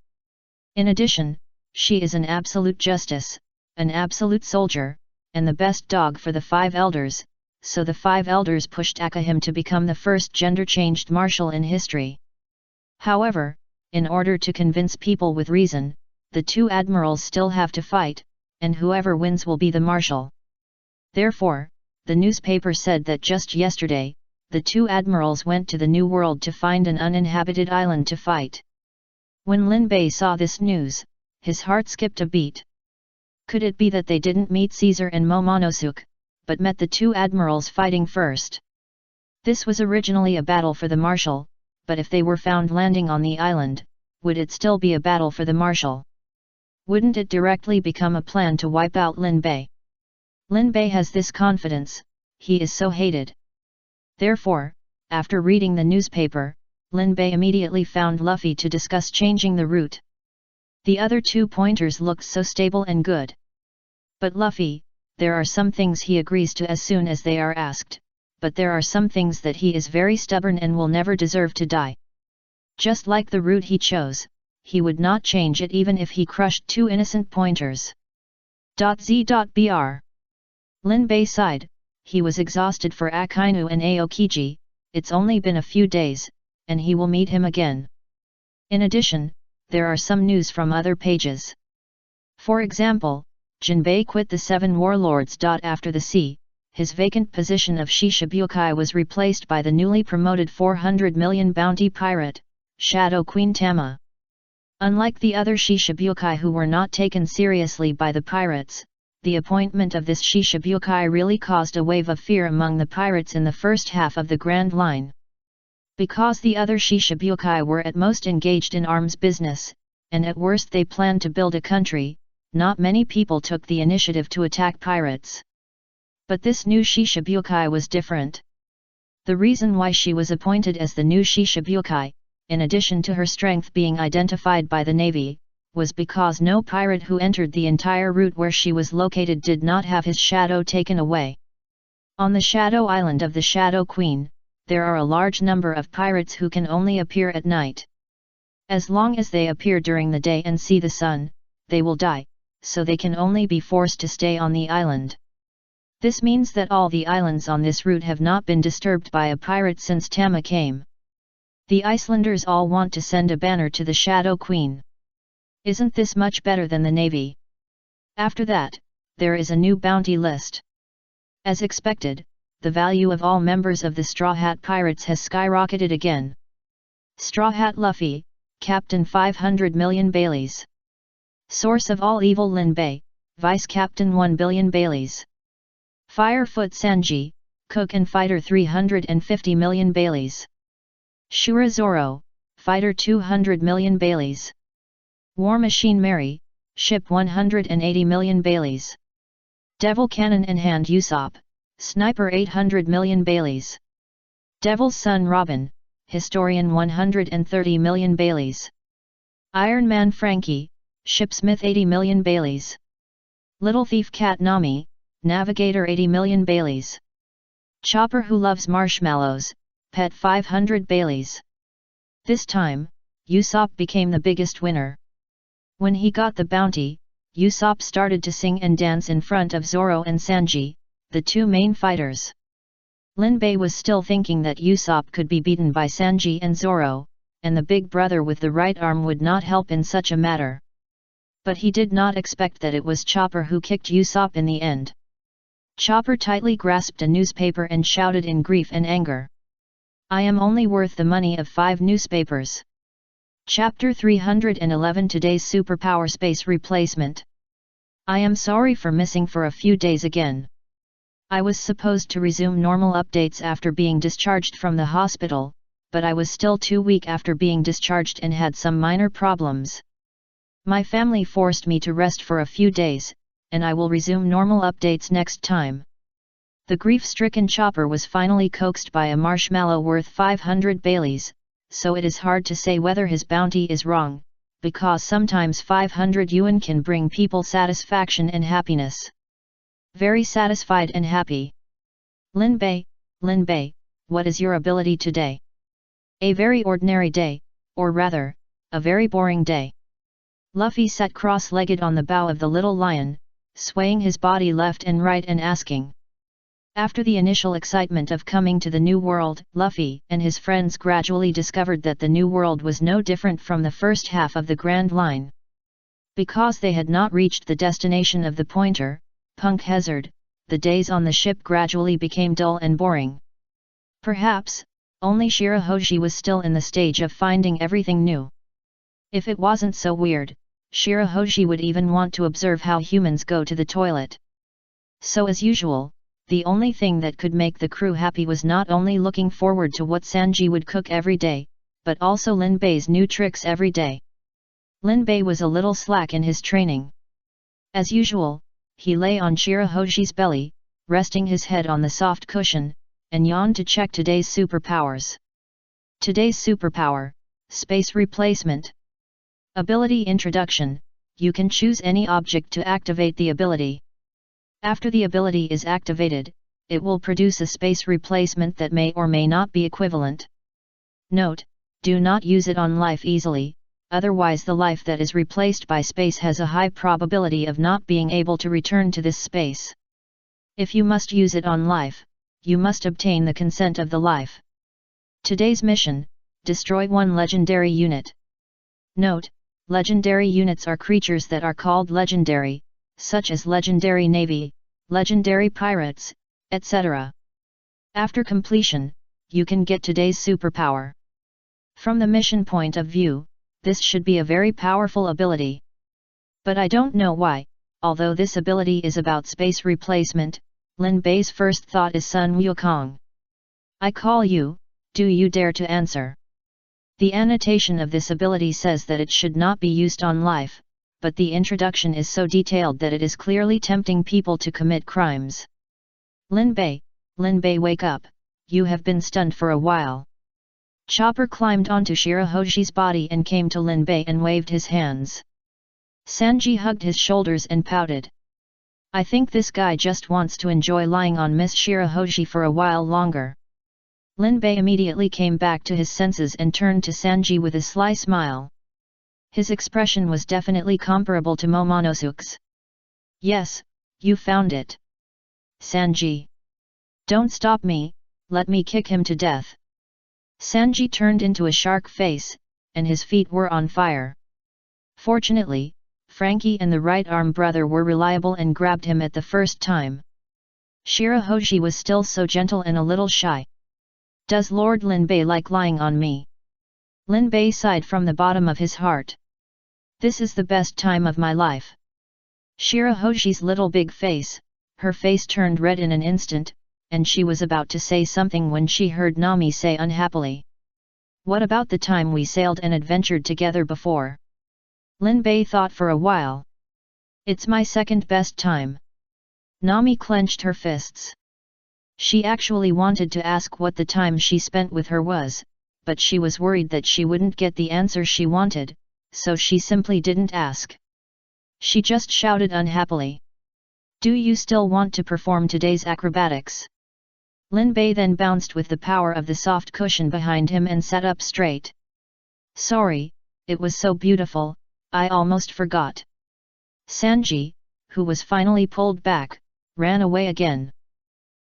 In addition, she is an absolute justice, an absolute soldier, and the best dog for the 5 elders, so the 5 elders pushed Akahim to become the first gender-changed marshal in history. However, in order to convince people with reason, the 2 admirals still have to fight, and whoever wins will be the marshal. Therefore, the newspaper said that just yesterday, the 2 admirals went to the New World to find an uninhabited island to fight. When Lin Bei saw this news, his heart skipped a beat. Could it be that they didn't meet Caesar and Momonosuke, but met the 2 admirals fighting first? This was originally a battle for the marshal, but if they were found landing on the island, would it still be a battle for the marshal? Wouldn't it directly become a plan to wipe out Lin Bei? Lin Bei has this confidence, he is so hated. Therefore, after reading the newspaper, Lin Bei immediately found Luffy to discuss changing the route. The other 2 pointers looked so stable and good. But Luffy, there are some things he agrees to as soon as they are asked, but there are some things that he is very stubborn and will never deserve to die. Just like the route he chose, he would not change it even if he crushed 2 innocent pointers. Z.Br. Lin Bei sighed, he was exhausted for Akainu and Aokiji, it's only been a few days, and he will meet him again. In addition, there are some news from other pages. For example, Jinbei quit the 7 warlords. After the sea, his vacant position of Shishibukai was replaced by the newly promoted 400 million bounty pirate, Shadow Queen Tama. Unlike the other Shishibukai who were not taken seriously by the pirates, the appointment of this Shishibukai really caused a wave of fear among the pirates in the first half of the Grand Line. Because the other Shishibukai were at most engaged in arms business, and at worst they planned to build a country, not many people took the initiative to attack pirates. But this new Shishibukai was different. The reason why she was appointed as the new Shishibukai, in addition to her strength being identified by the Navy, was because no pirate who entered the entire route where she was located did not have his shadow taken away. On the Shadow Island of the Shadow Queen, there are a large number of pirates who can only appear at night. As long as they appear during the day and see the sun, they will die, so they can only be forced to stay on the island. This means that all the islands on this route have not been disturbed by a pirate since Tama came. The Icelanders all want to send a banner to the Shadow Queen. Isn't this much better than the navy? After that, there is a new bounty list. As expected, the value of all members of the Straw Hat Pirates has skyrocketed again. Straw Hat Luffy, Captain 500 million Baileys. Source of all evil Lin Bei, Vice Captain 1 billion Baileys. Firefoot Sanji, Cook and Fighter 350 million Baileys. Shura Zoro, Fighter 200 million Baileys. War Machine Mary, Ship 180 million Baileys. Devil Cannon in Hand Usopp, Sniper 800 million Baileys. Devil's Son Robin, Historian 130 million Baileys. Iron Man Frankie, Shipsmith 80 million Baileys. Little Thief Cat Nami, Navigator 80 million Baileys. Chopper Who Loves Marshmallows, Pet 500 Baileys. This time, Usopp became the biggest winner. When he got the bounty, Usopp started to sing and dance in front of Zoro and Sanji, the two main fighters. Lin Bei was still thinking that Usopp could be beaten by Sanji and Zoro, and the big brother with the right arm would not help in such a matter. But he did not expect that it was Chopper who kicked Usopp in the end. Chopper tightly grasped a newspaper and shouted in grief and anger. I am only worth the money of 5 newspapers. Chapter 311 Today's Superpower Space Replacement. I am sorry for missing for a few days again. I was supposed to resume normal updates after being discharged from the hospital, but I was still too weak after being discharged and had some minor problems. My family forced me to rest for a few days, and I will resume normal updates next time. The grief-stricken Chopper was finally coaxed by a marshmallow worth 500 Baileys, so it is hard to say whether his bounty is wrong, because sometimes 500 yuan can bring people satisfaction and happiness. Very satisfied and happy. Lin Bei, what is your ability today? A very ordinary day, or rather, a very boring day. Luffy sat cross-legged on the bow of the little lion, swaying his body left and right and asking. After the initial excitement of coming to the new world, Luffy and his friends gradually discovered that the new world was no different from the first half of the Grand Line. Because they had not reached the destination of the pointer, Punk Hazard, the days on the ship gradually became dull and boring. Perhaps, only Shirahoshi was still in the stage of finding everything new. If it wasn't so weird, Shirahoshi would even want to observe how humans go to the toilet. So as usual, the only thing that could make the crew happy was not only looking forward to what Sanji would cook every day, but also Lin Bei's new tricks every day. Lin Bei was a little slack in his training. As usual, he lay on Shirahoshi's belly, resting his head on the soft cushion, and yawned to check today's superpowers. Today's superpower, Space Replacement. Ability Introduction, you can choose any object to activate the ability. After the ability is activated, it will produce a space replacement that may or may not be equivalent. Note, do not use it on life easily, otherwise the life that is replaced by space has a high probability of not being able to return to this space. If you must use it on life, you must obtain the consent of the life. Today's mission, destroy one legendary unit. Note, legendary units are creatures that are called legendary, such as legendary navy, legendary pirates, etc. After completion, you can get today's superpower. From the mission point of view, this should be a very powerful ability. But I don't know why, although this ability is about space replacement, Lin Bei's first thought is Sun Wukong. I call you, do you dare to answer? The annotation of this ability says that it should not be used on life, but the introduction is so detailed that it is clearly tempting people to commit crimes. Lin Bei, wake up, you have been stunned for a while. Chopper climbed onto Shirahoshi's body and came to Lin Bei and waved his hands. Sanji hugged his shoulders and pouted. I think this guy just wants to enjoy lying on Miss Shirahoshi for a while longer. Lin Bei immediately came back to his senses and turned to Sanji with a sly smile. His expression was definitely comparable to Momonosuke's. Yes, you found it. Sanji. Don't stop me, let me kick him to death. Sanji turned into a shark face, and his feet were on fire. Fortunately, Frankie and the right-arm brother were reliable and grabbed him at the first time. Shirahoshi was still so gentle and a little shy. Does Lord Lin Bei like lying on me? Lin Bei sighed from the bottom of his heart. This is the best time of my life. Shirahoshi's little big face, her face turned red in an instant, and she was about to say something when she heard Nami say unhappily. What about the time we sailed and adventured together before? Lin Bei thought for a while. It's my second best time. Nami clenched her fists. She actually wanted to ask what the time she spent with her was, but she was worried that she wouldn't get the answer she wanted, so she simply didn't ask. She just shouted unhappily. Do you still want to perform today's acrobatics? Lin Bei then bounced with the power of the soft cushion behind him and sat up straight. Sorry, it was so beautiful, I almost forgot. Sanji, who was finally pulled back, ran away again.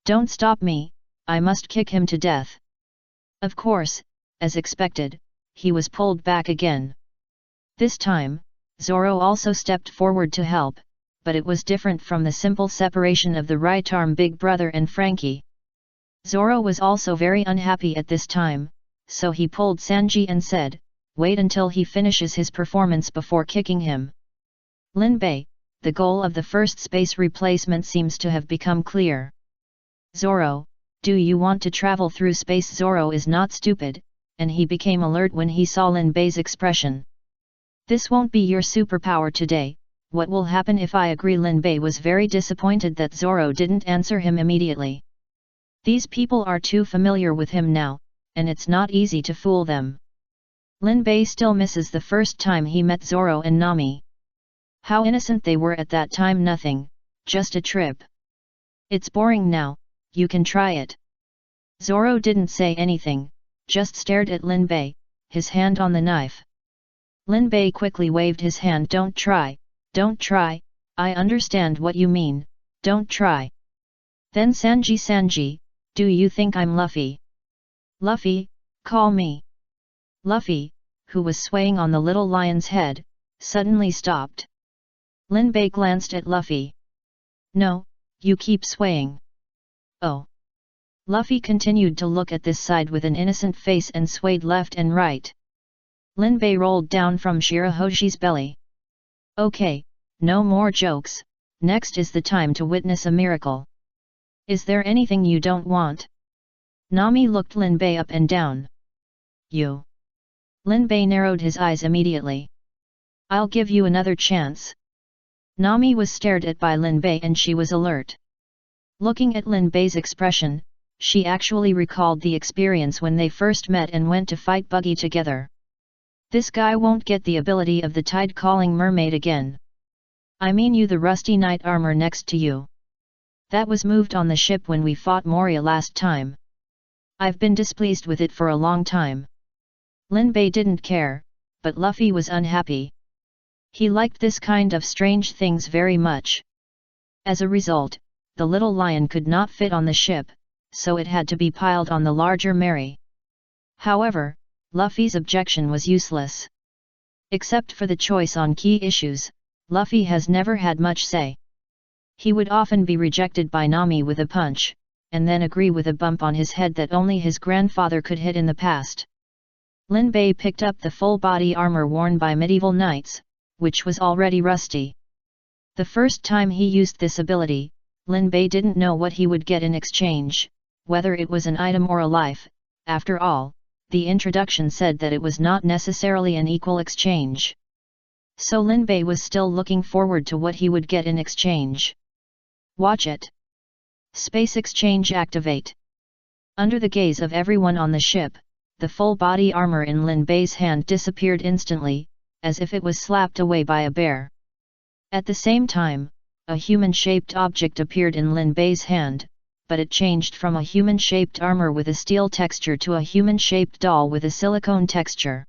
Don't stop me, I must kick him to death. Of course, as expected, he was pulled back again. This time, Zoro also stepped forward to help, but it was different from the simple separation of the right-arm big brother and Frankie. Zoro was also very unhappy at this time, so he pulled Sanji and said, wait until he finishes his performance before kicking him. Lin Bei, the goal of the first space replacement seems to have become clear. Zoro, do you want to travel through space? Zoro is not stupid, and he became alert when he saw Lin Bei's expression. This won't be your superpower today, what will happen if I agree? Lin Bei was very disappointed that Zoro didn't answer him immediately. These people are too familiar with him now, and it's not easy to fool them. Lin Bei still misses the first time he met Zoro and Nami. How innocent they were at that time. Nothing, just a trip. It's boring now, you can try it. Zoro didn't say anything, just stared at Lin Bei, his hand on the knife. Lin Bei quickly waved his hand. Don't try, I understand what you mean, don't try. Then Sanji, do you think I'm Luffy? Luffy, call me. Luffy, who was swaying on the little lion's head, suddenly stopped. Lin Bei glanced at Luffy. No, you keep swaying. Oh. Luffy continued to look at this side with an innocent face and swayed left and right. Lin Bei rolled down from Shirahoshi's belly. Okay, no more jokes, next is the time to witness a miracle. Is there anything you don't want? Nami looked Lin Bei up and down. You. Lin Bei narrowed his eyes immediately. I'll give you another chance. Nami was stared at by Lin Bei and she was alert. Looking at Lin Bei's expression, she actually recalled the experience when they first met and went to fight Buggy together. This guy won't get the ability of the tide-calling mermaid again. I mean you, the rusty knight armor next to you. That was moved on the ship when we fought Moria last time. I've been displeased with it for a long time. Lin Bei didn't care, but Luffy was unhappy. He liked this kind of strange things very much. As a result, the little lion could not fit on the ship, so it had to be piled on the larger Mary. However, Luffy's objection was useless. Except for the choice on key issues, Luffy has never had much say. He would often be rejected by Nami with a punch, and then agree with a bump on his head that only his grandfather could hit in the past. Lin Bei picked up the full-body armor worn by medieval knights, which was already rusty. The first time he used this ability, Lin Bei didn't know what he would get in exchange, whether it was an item or a life. After all, the introduction said that it was not necessarily an equal exchange. So Lin Bei was still looking forward to what he would get in exchange. Watch it. Space exchange activate. Under the gaze of everyone on the ship, the full-body armor in Lin Bei's hand disappeared instantly, as if it was slapped away by a bear. At the same time, a human-shaped object appeared in Lin Bei's hand, but it changed from a human-shaped armor with a steel texture to a human-shaped doll with a silicone texture.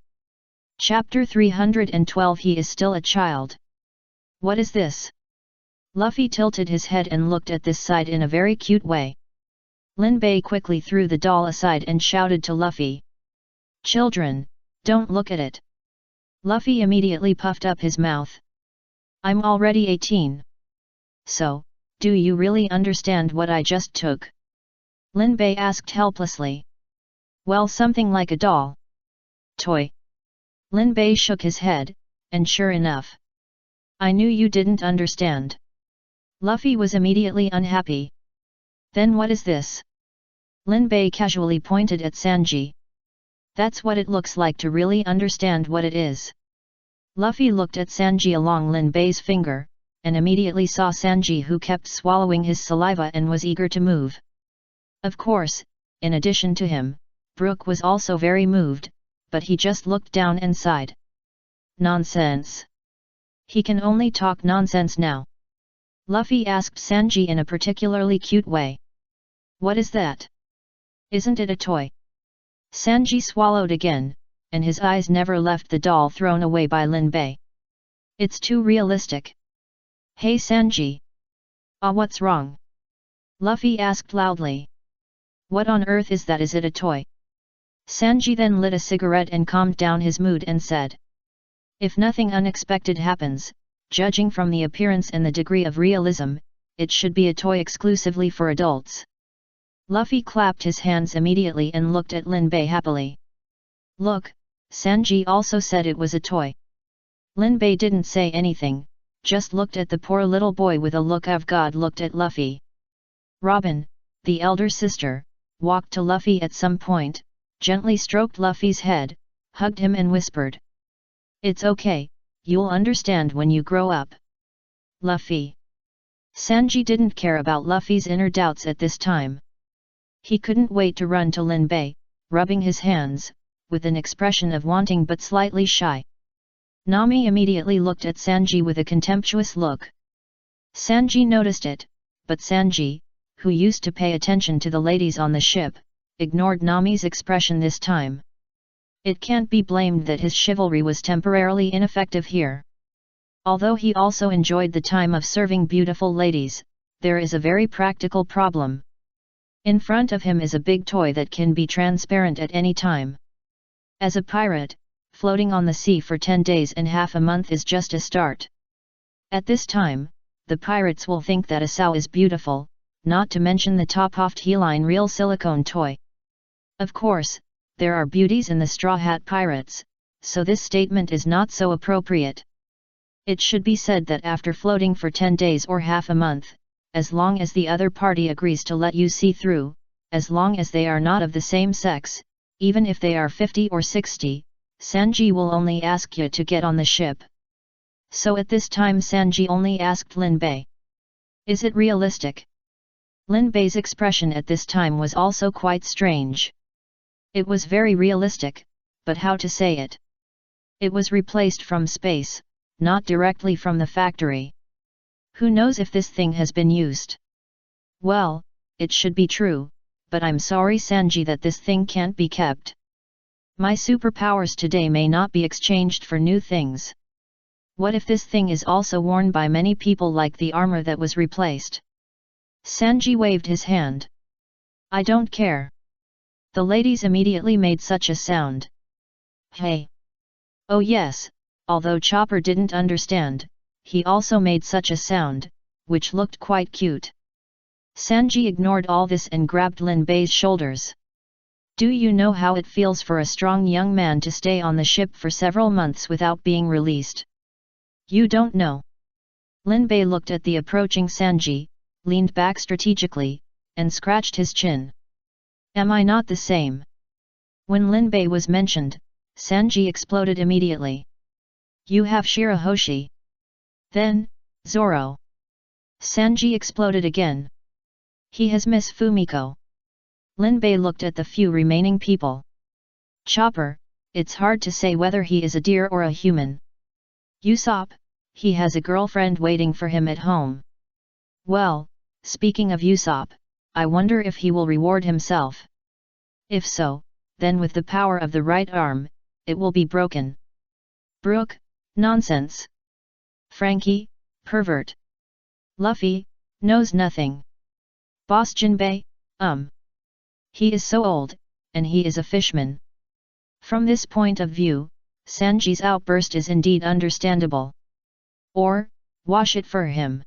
Chapter 312 He is still a child. What is this? Luffy tilted his head and looked at this side in a very cute way. Lin Bei quickly threw the doll aside and shouted to Luffy. Children, don't look at it. Luffy immediately puffed up his mouth. I'm already 18. So, do you really understand what I just took? Lin Bei asked helplessly. Well, something like a doll. Toy. Lin Bei shook his head, and sure enough. I knew you didn't understand. Luffy was immediately unhappy. Then what is this? Lin Bei casually pointed at Sanji. That's what it looks like to really understand what it is. Luffy looked at Sanji along Lin Bei's finger, and immediately saw Sanji, who kept swallowing his saliva and was eager to move. Of course, in addition to him, Brook was also very moved, but he just looked down and sighed. Nonsense. He can only talk nonsense now. Luffy asked Sanji in a particularly cute way. What is that? Isn't it a toy? Sanji swallowed again, and his eyes never left the doll thrown away by Lin Bei. It's too realistic. Hey Sanji! What's wrong? Luffy asked loudly. What on earth is that? Is it a toy? Sanji then lit a cigarette and calmed down his mood and said. If nothing unexpected happens, judging from the appearance and the degree of realism, it should be a toy exclusively for adults. Luffy clapped his hands immediately and looked at Lin Bei happily. Look, Sanji also said it was a toy. Lin Bei didn't say anything, just looked at the poor little boy with a look of God. Looked at Luffy. Robin, the elder sister, walked to Luffy at some point, gently stroked Luffy's head, hugged him and whispered. It's okay, you'll understand when you grow up. Luffy. Sanji didn't care about Luffy's inner doubts at this time. He couldn't wait to run to Lin Bei, rubbing his hands, with an expression of wanting but slightly shy. Nami immediately looked at Sanji with a contemptuous look. Sanji noticed it, but Sanji, who used to pay attention to the ladies on the ship, ignored Nami's expression this time. It can't be blamed that his chivalry was temporarily ineffective here. Although he also enjoyed the time of serving beautiful ladies, there is a very practical problem. In front of him is a big toy that can be transparent at any time. As a pirate, floating on the sea for 10 days and half a month is just a start. At this time, the pirates will think that a sow is beautiful, not to mention the top-off Heline real silicone toy. Of course, there are beauties in the Straw Hat Pirates, so this statement is not so appropriate. It should be said that after floating for 10 days or half a month, as long as the other party agrees to let you see through, as long as they are not of the same sex, even if they are 50 or 60, Sanji will only ask you to get on the ship. So at this time Sanji only asked Lin Bei. Is it realistic? Lin Bei's expression at this time was also quite strange. It was very realistic, but how to say it? It was replaced from space, not directly from the factory. Who knows if this thing has been used? Well, it should be true, but I'm sorry Sanji that this thing can't be kept. My superpowers today may not be exchanged for new things. What if this thing is also worn by many people like the armor that was replaced? Sanji waved his hand. I don't care. The ladies immediately made such a sound. Hey! Oh yes, although Chopper didn't understand, he also made such a sound, which looked quite cute. Sanji ignored all this and grabbed Lin Bei's shoulders. Do you know how it feels for a strong young man to stay on the ship for several months without being released? You don't know. Lin Bei looked at the approaching Sanji, leaned back strategically, and scratched his chin. Am I not the same? When Lin Bei was mentioned, Sanji exploded immediately. You have Shirahoshi. Then, Zoro. Sanji exploded again. He has Miss Fumiko. Lin Bei looked at the few remaining people. Chopper, it's hard to say whether he is a deer or a human. Usopp, he has a girlfriend waiting for him at home. Well, speaking of Usopp, I wonder if he will reward himself. If so, then with the power of the right arm, it will be broken. Brooke, nonsense. Frankie, pervert. Luffy, knows nothing. Boss Jinbei, he is so old, and he is a fishman. From this point of view, Sanji's outburst is indeed understandable. Or, wash it for him.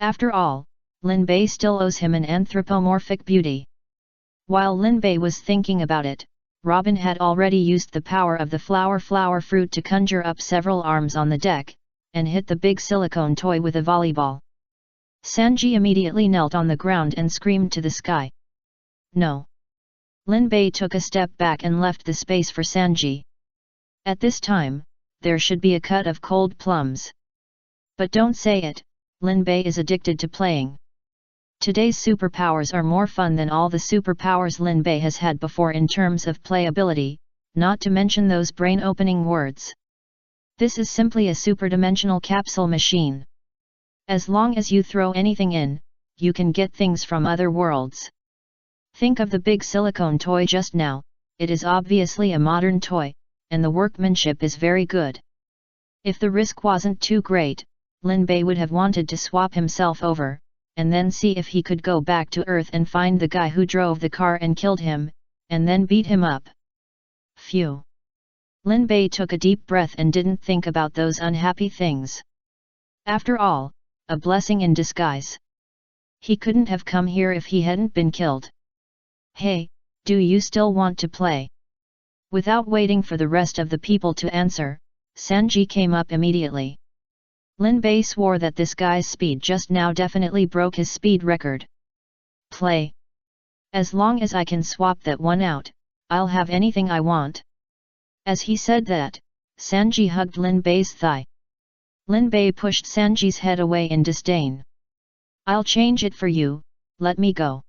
After all, Linbei still owes him an anthropomorphic beauty. While Linbei was thinking about it, Robin had already used the power of the flower fruit to conjure up several arms on the deck, and hit the big silicone toy with a volleyball. Sanji immediately knelt on the ground and screamed to the sky. No. Linbei took a step back and left the space for Sanji. At this time, there should be a cut of cold plums. But don't say it, Linbei is addicted to playing. Today's superpowers are more fun than all the superpowers Linbei has had before in terms of playability, not to mention those brain-opening words. This is simply a superdimensional capsule machine. As long as you throw anything in, you can get things from other worlds. Think of the big silicone toy just now, it is obviously a modern toy, and the workmanship is very good. If the risk wasn't too great, Linbei would have wanted to swap himself over, and then see if he could go back to Earth and find the guy who drove the car and killed him, and then beat him up. Phew. Linbei took a deep breath and didn't think about those unhappy things. After all, a blessing in disguise. He couldn't have come here if he hadn't been killed. Hey, do you still want to play? Without waiting for the rest of the people to answer, Sanji came up immediately. Linbei swore that this guy's speed just now definitely broke his speed record. Play. As long as I can swap that one out, I'll have anything I want. As he said that, Sanji hugged Linbei's thigh. Linbei pushed Sanji's head away in disdain. I'll change it for you, let me go.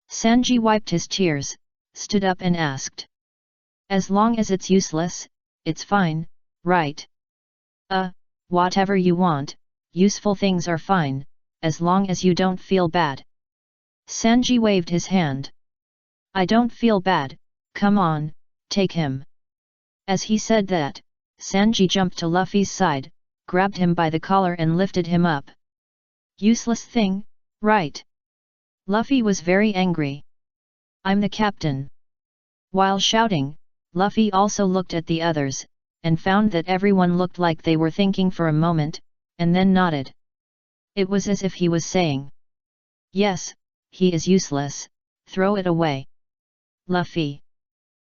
Sanji wiped his tears, stood up and asked. As long as it's useless, it's fine, right? Whatever you want, useful things are fine, as long as you don't feel bad. Sanji waved his hand. I don't feel bad, come on, take him. As he said that, Sanji jumped to Luffy's side, grabbed him by the collar and lifted him up. Useless thing, right? Luffy was very angry. I'm the captain. While shouting, Luffy also looked at the others, and found that everyone looked like they were thinking for a moment, and then nodded. It was as if he was saying, yes, he is useless, throw it away. Luffy.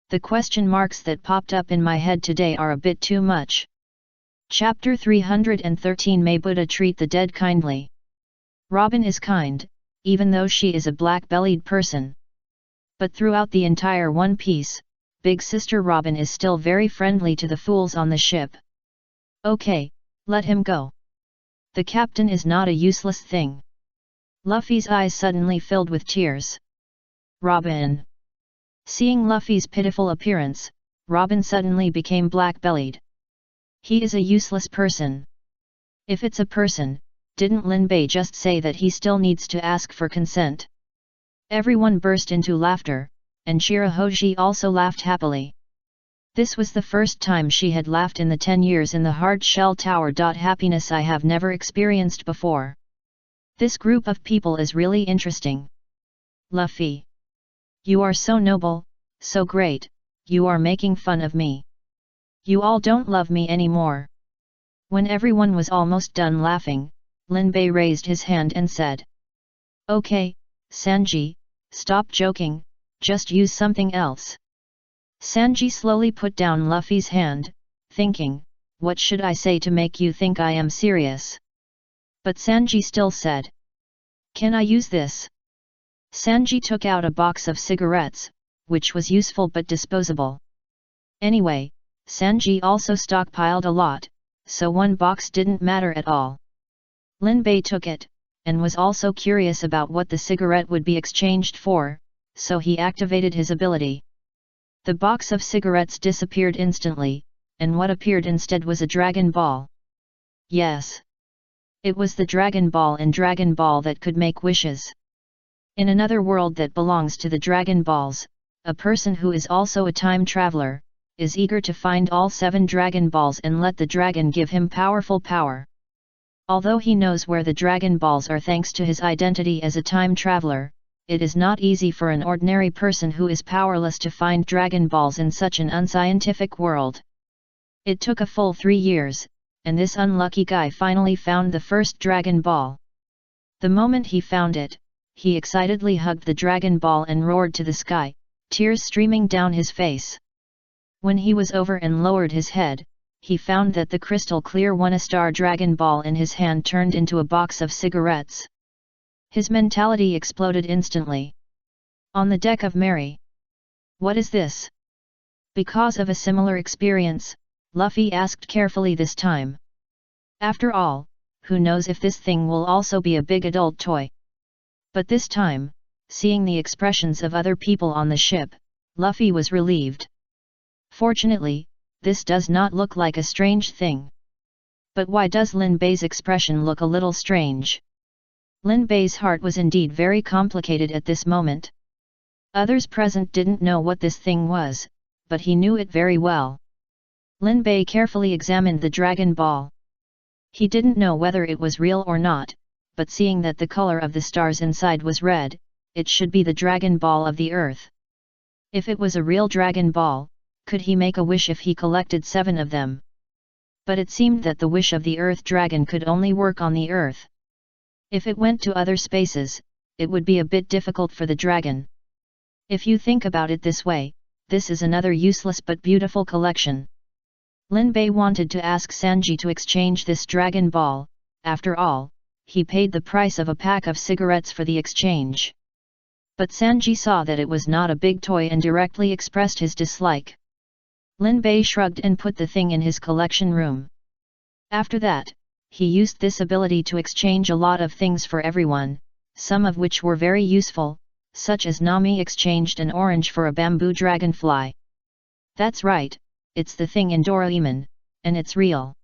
The question marks that popped up in my head today are a bit too much. Chapter 313 May Buddha treat the dead kindly. Robin is kind, even though she is a black-bellied person. But throughout the entire One Piece, Big Sister Robin is still very friendly to the fools on the ship. Okay, let him go. The captain is not a useless thing. Luffy's eyes suddenly filled with tears. Robin. Seeing Luffy's pitiful appearance, Robin suddenly became black-bellied. He is a useless person. If it's a person, didn't Linbei just say that he still needs to ask for consent? Everyone burst into laughter, and Shirahoshi also laughed happily. This was the first time she had laughed in the 10 years in the hard shell tower. Happiness I have never experienced before. This group of people is really interesting. Luffy. You are so noble, so great, you are making fun of me. You all don't love me anymore. When everyone was almost done laughing, Linbei raised his hand and said. Okay, Sanji, stop joking, just use something else. Sanji slowly put down Luffy's hand, thinking, what should I say to make you think I am serious? But Sanji still said. Can I use this? Sanji took out a box of cigarettes, which was useful but disposable. Anyway, Sanji also stockpiled a lot, so one box didn't matter at all. Linbei took it, and was also curious about what the cigarette would be exchanged for, so he activated his ability. The box of cigarettes disappeared instantly, and what appeared instead was a Dragon Ball. Yes. It was the Dragon Ball and Dragon Ball that could make wishes. In another world that belongs to the Dragon Balls, a person who is also a time traveler, is eager to find all 7 Dragon Balls and let the dragon give him powerful power. Although he knows where the Dragon Balls are thanks to his identity as a time traveler, it is not easy for an ordinary person who is powerless to find Dragon Balls in such an unscientific world. It took a full 3 years, and this unlucky guy finally found the first Dragon Ball. The moment he found it, he excitedly hugged the Dragon Ball and roared to the sky, tears streaming down his face. When he was over and lowered his head, he found that the crystal clear 1-star Dragon Ball in his hand turned into a box of cigarettes. His mentality exploded instantly. On the deck of Mary. What is this? Because of a similar experience, Luffy asked carefully this time. After all, who knows if this thing will also be a big adult toy? But this time, seeing the expressions of other people on the ship, Luffy was relieved. Fortunately, this does not look like a strange thing. But why does Lin Bei's expression look a little strange? Lin Bei's heart was indeed very complicated at this moment. Others present didn't know what this thing was, but he knew it very well. Lin Bei carefully examined the Dragon Ball. He didn't know whether it was real or not, but seeing that the color of the stars inside was red, it should be the Dragon Ball of the Earth. If it was a real Dragon Ball, could he make a wish if he collected 7 of them? But it seemed that the wish of the Earth Dragon could only work on the Earth. If it went to other spaces, it would be a bit difficult for the dragon. If you think about it this way, this is another useless but beautiful collection. Lin Bei wanted to ask Sanji to exchange this Dragon Ball. After all, he paid the price of a pack of cigarettes for the exchange. But Sanji saw that it was not a big toy and directly expressed his dislike. Lin Bei shrugged and put the thing in his collection room. After that, he used this ability to exchange a lot of things for everyone, some of which were very useful, such as Nami exchanged an orange for a bamboo dragonfly. That's right, it's the thing in Doraemon, and it's real.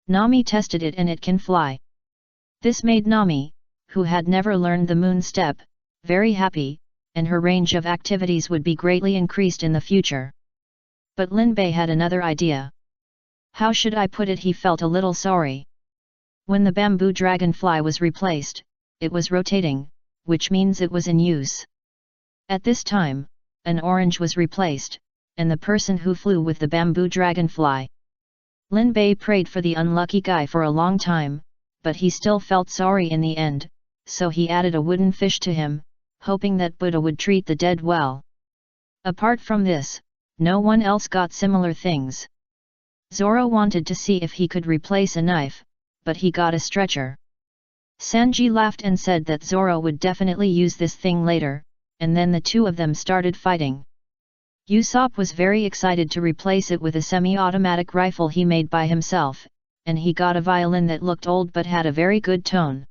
Nami tested it and it can fly. This made Nami, who had never learned the moon step, very happy, and her range of activities would be greatly increased in the future. But Lin Bei had another idea. How should I put it? He felt a little sorry. When the bamboo dragonfly was replaced, it was rotating, which means it was in use. At this time, an orange was replaced, and the person who flew with the bamboo dragonfly. Lin Bei prayed for the unlucky guy for a long time, but he still felt sorry in the end, so he added a wooden fish to him, hoping that Buddha would treat the dead well. Apart from this, no one else got similar things. Zoro wanted to see if he could replace a knife, but he got a stretcher. Sanji laughed and said that Zoro would definitely use this thing later, and then the two of them started fighting. Usopp was very excited to replace it with a semi-automatic rifle he made by himself, and he got a violin that looked old but had a very good tone.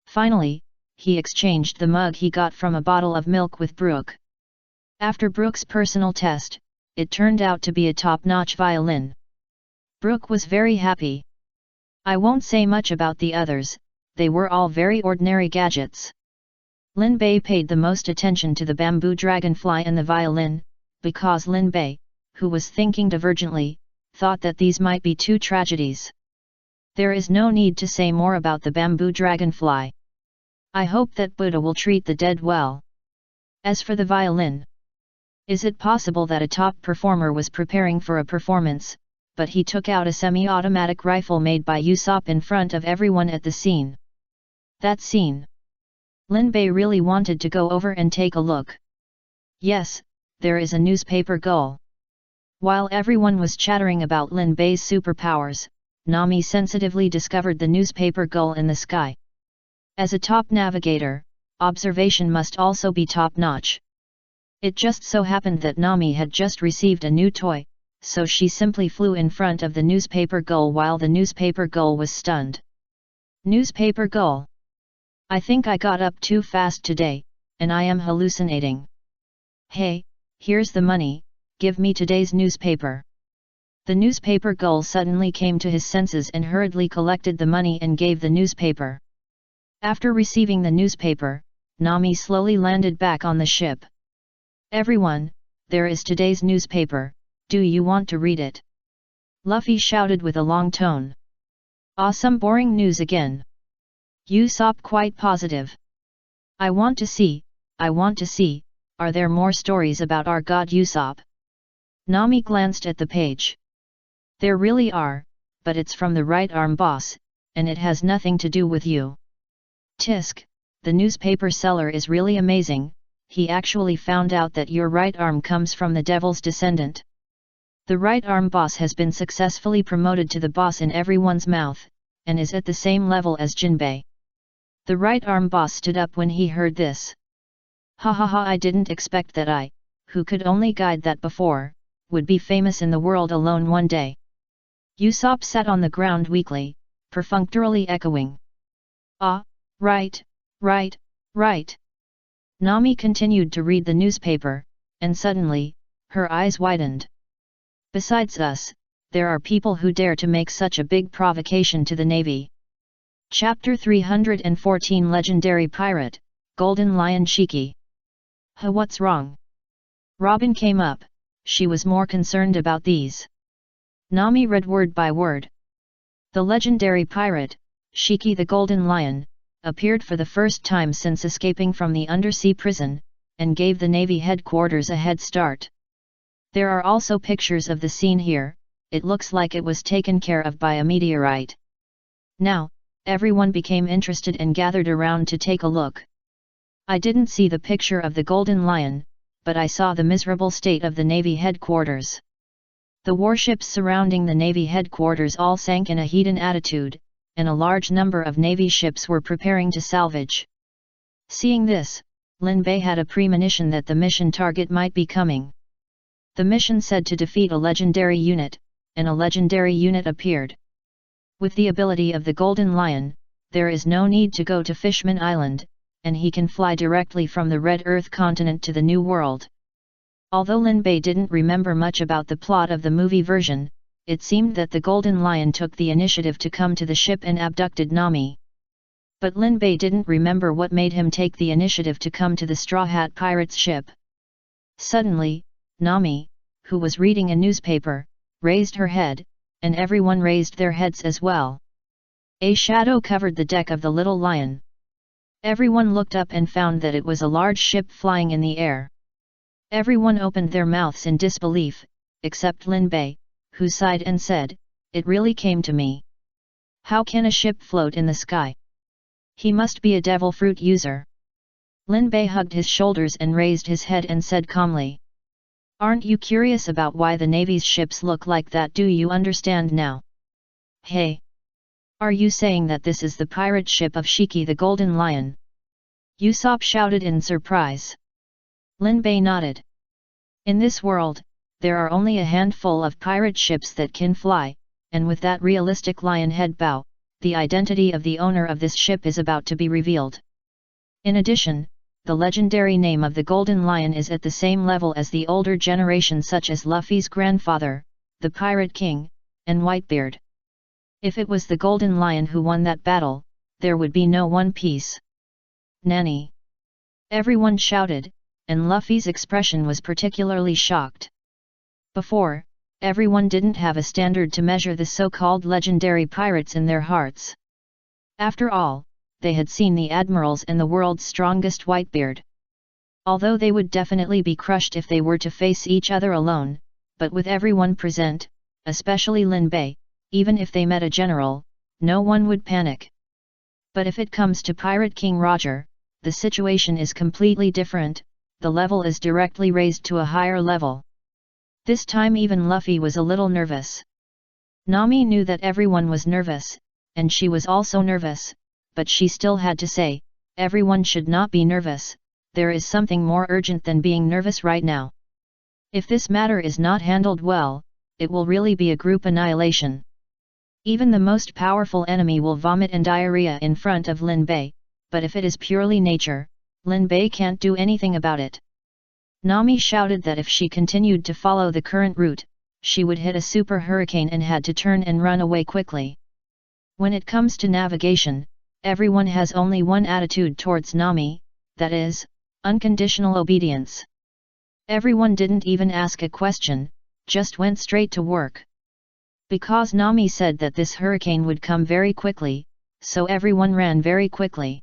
Finally, he exchanged the mug he got from a bottle of milk with Brook. After Brook's personal test, it turned out to be a top-notch violin. Brook was very happy. I won't say much about the others, they were all very ordinary gadgets. Lin Bei paid the most attention to the bamboo dragonfly and the violin, because Lin Bei, who was thinking divergently, thought that these might be two tragedies. There is no need to say more about the bamboo dragonfly. I hope that Buddha will treat the dead well. As for the violin, is it possible that a top performer was preparing for a performance, but he took out a semi-automatic rifle made by Usopp in front of everyone at the scene? That scene. Lin Bei really wanted to go over and take a look. Yes, there is a newspaper gull. While everyone was chattering about Lin Bei's superpowers, Nami sensitively discovered the newspaper gull in the sky. As a top navigator, observation must also be top-notch. It just so happened that Nami had just received a new toy, so she simply flew in front of the newspaper gull while the newspaper gull was stunned. Newspaper gull. I think I got up too fast today, and I am hallucinating. Hey, here's the money, give me today's newspaper. The newspaper gull suddenly came to his senses and hurriedly collected the money and gave the newspaper. After receiving the newspaper, Nami slowly landed back on the ship. "Everyone, there is today's newspaper, do you want to read it?" Luffy shouted with a long tone. "Awesome, boring news again." Usopp quite positive. I want to see, are there more stories about our god Usopp?" Nami glanced at the page. "There really are, but it's from the right arm boss, and it has nothing to do with you." "Tisk, the newspaper seller is really amazing, he actually found out that your right arm comes from the devil's descendant. The right arm boss has been successfully promoted to the boss in everyone's mouth, and is at the same level as Jinbei." The right arm boss stood up when he heard this. "Ha ha ha, I didn't expect that I, who could only guide that before, would be famous in the world alone one day." Usopp sat on the ground weakly, perfunctorily echoing. "Ah, right. Nami continued to read the newspaper, and suddenly, her eyes widened. "Besides us, there are people who dare to make such a big provocation to the Navy." Chapter 314 Legendary Pirate, Golden Lion Shiki. "Huh, what's wrong?" Robin came up, she was more concerned about these. Nami read word by word. The legendary pirate, Shiki the Golden Lion, appeared for the first time since escaping from the undersea prison, and gave the Navy headquarters a head start. There are also pictures of the scene here, it looks like it was taken care of by a meteorite. Now, everyone became interested and gathered around to take a look. I didn't see the picture of the Golden Lion, but I saw the miserable state of the Navy headquarters. The warships surrounding the Navy headquarters all sank in a heathen attitude, and a large number of Navy ships were preparing to salvage. Seeing this, Lin Bei had a premonition that the mission target might be coming. The mission said to defeat a legendary unit, and a legendary unit appeared. With the ability of the Golden Lion, there is no need to go to Fishman Island, and he can fly directly from the Red Earth continent to the New World. Although Lin Bei didn't remember much about the plot of the movie version, it seemed that the Golden Lion took the initiative to come to the ship and abducted Nami. But Lin Bei didn't remember what made him take the initiative to come to the Straw Hat Pirates ship. Suddenly, Nami, who was reading a newspaper, raised her head, and everyone raised their heads as well. A shadow covered the deck of the Little Lion. Everyone looked up and found that it was a large ship flying in the air. Everyone opened their mouths in disbelief, except Lin Bei, who sighed and said, "It really came to me. How can a ship float in the sky? He must be a devil fruit user." Lin Bei hugged his shoulders and raised his head and said calmly, "Aren't you curious about why the Navy's ships look like that? Do you understand now?" "Hey! Are you saying that this is the pirate ship of Shiki the Golden Lion?" Usopp shouted in surprise. Lin Bei nodded. "In this world, there are only a handful of pirate ships that can fly, and with that realistic lion head bow, the identity of the owner of this ship is about to be revealed. In addition, the legendary name of the Golden Lion is at the same level as the older generation such as Luffy's grandfather, the Pirate King, and Whitebeard. If it was the Golden Lion who won that battle, there would be no One Piece." "Nani?" everyone shouted, and Luffy's expression was particularly shocked. Before, everyone didn't have a standard to measure the so-called legendary pirates in their hearts. After all, they had seen the admirals and the world's strongest Whitebeard. Although they would definitely be crushed if they were to face each other alone, but with everyone present, especially Lin Bei, even if they met a general, no one would panic. But if it comes to Pirate King Roger, the situation is completely different, the level is directly raised to a higher level. This time even Luffy was a little nervous. Nami knew that everyone was nervous, and she was also nervous, but she still had to say, "Everyone should not be nervous, there is something more urgent than being nervous right now. If this matter is not handled well, it will really be a group annihilation. Even the most powerful enemy will vomit and diarrhea in front of Lin Bei, but if it is purely nature, Lin Bei can't do anything about it." Nami shouted that if she continued to follow the current route, she would hit a super hurricane and had to turn and run away quickly. When it comes to navigation, everyone has only one attitude towards Nami, that is, unconditional obedience. Everyone didn't even ask a question, just went straight to work. Because Nami said that this hurricane would come very quickly, so everyone ran very quickly.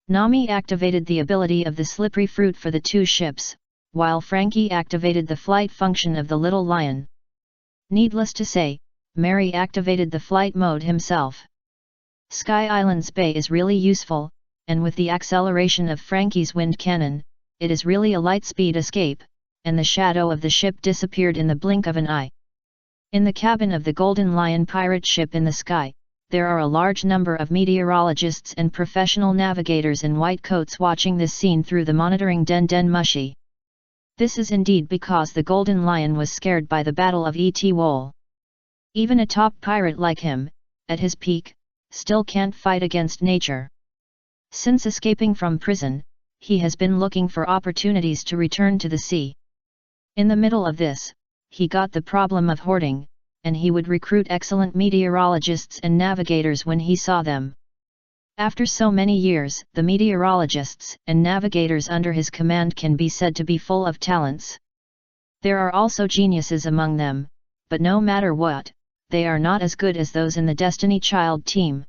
Nami activated the ability of the slippery fruit for the two ships, while Frankie activated the flight function of the little lion. Needless to say, Mary activated the flight mode himself. Sky Island's bay is really useful, and with the acceleration of Frankie's wind cannon, it is really a light-speed escape, and the shadow of the ship disappeared in the blink of an eye. In the cabin of the Golden Lion pirate ship in the sky, there are a large number of meteorologists and professional navigators in white coats watching this scene through the monitoring den mushi. This is indeed because the Golden Lion was scared by the Battle of Et Wol. Even a top pirate like him, at his peak, still can't fight against nature. Since escaping from prison, he has been looking for opportunities to return to the sea. In the middle of this, he got the problem of hoarding, and he would recruit excellent meteorologists and navigators when he saw them. After so many years, the meteorologists and navigators under his command can be said to be full of talents. There are also geniuses among them, but no matter what, they are not as good as those in the Destiny Child team.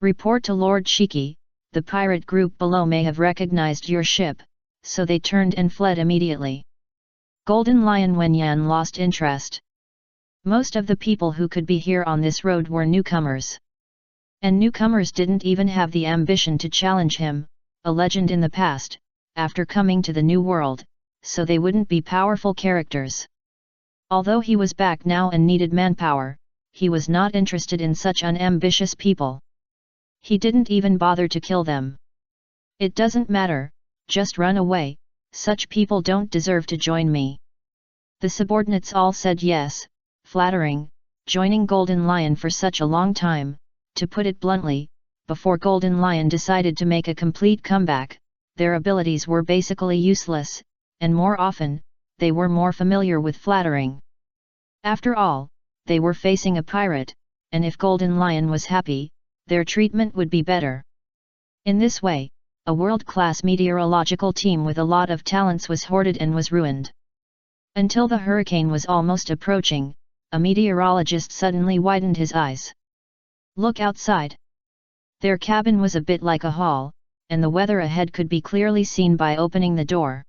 Report to Lord Shiki, the pirate group below may have recognized your ship, so they turned and fled immediately. Golden Lion Wenyan lost interest. Most of the people who could be here on this road were newcomers. And newcomers didn't even have the ambition to challenge him, a legend in the past, after coming to the new world, so they wouldn't be powerful characters. Although he was back now and needed manpower, he was not interested in such unambitious people. He didn't even bother to kill them. It doesn't matter, just run away, such people don't deserve to join me. The subordinates all said yes, flattering, joining Golden Lion for such a long time. To put it bluntly, before Golden Lion decided to make a complete comeback, their abilities were basically useless, and more often, they were more familiar with flattering. After all, they were facing a pirate, and if Golden Lion was happy, their treatment would be better. In this way, a world-class meteorological team with a lot of talents was hoarded and was ruined. Until the hurricane was almost approaching, a meteorologist suddenly widened his eyes. Look outside. Their cabin was a bit like a hall, and the weather ahead could be clearly seen by opening the door.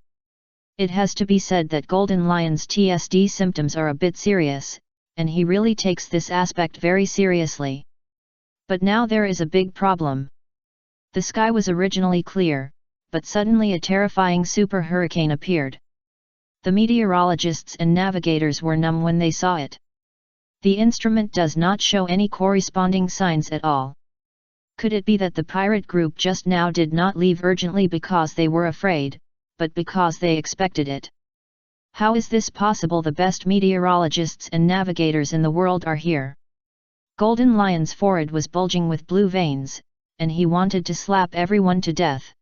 It has to be said that Golden Lion's TSD symptoms are a bit serious, and he really takes this aspect very seriously. But now there is a big problem. The sky was originally clear, but suddenly a terrifying super hurricane appeared. The meteorologists and navigators were numb when they saw it. The instrument does not show any corresponding signs at all. Could it be that the pirate group just now did not leave urgently because they were afraid, but because they expected it? How is this possible? The best meteorologists and navigators in the world are here. Golden Lion's forehead was bulging with blue veins, and he wanted to slap everyone to death.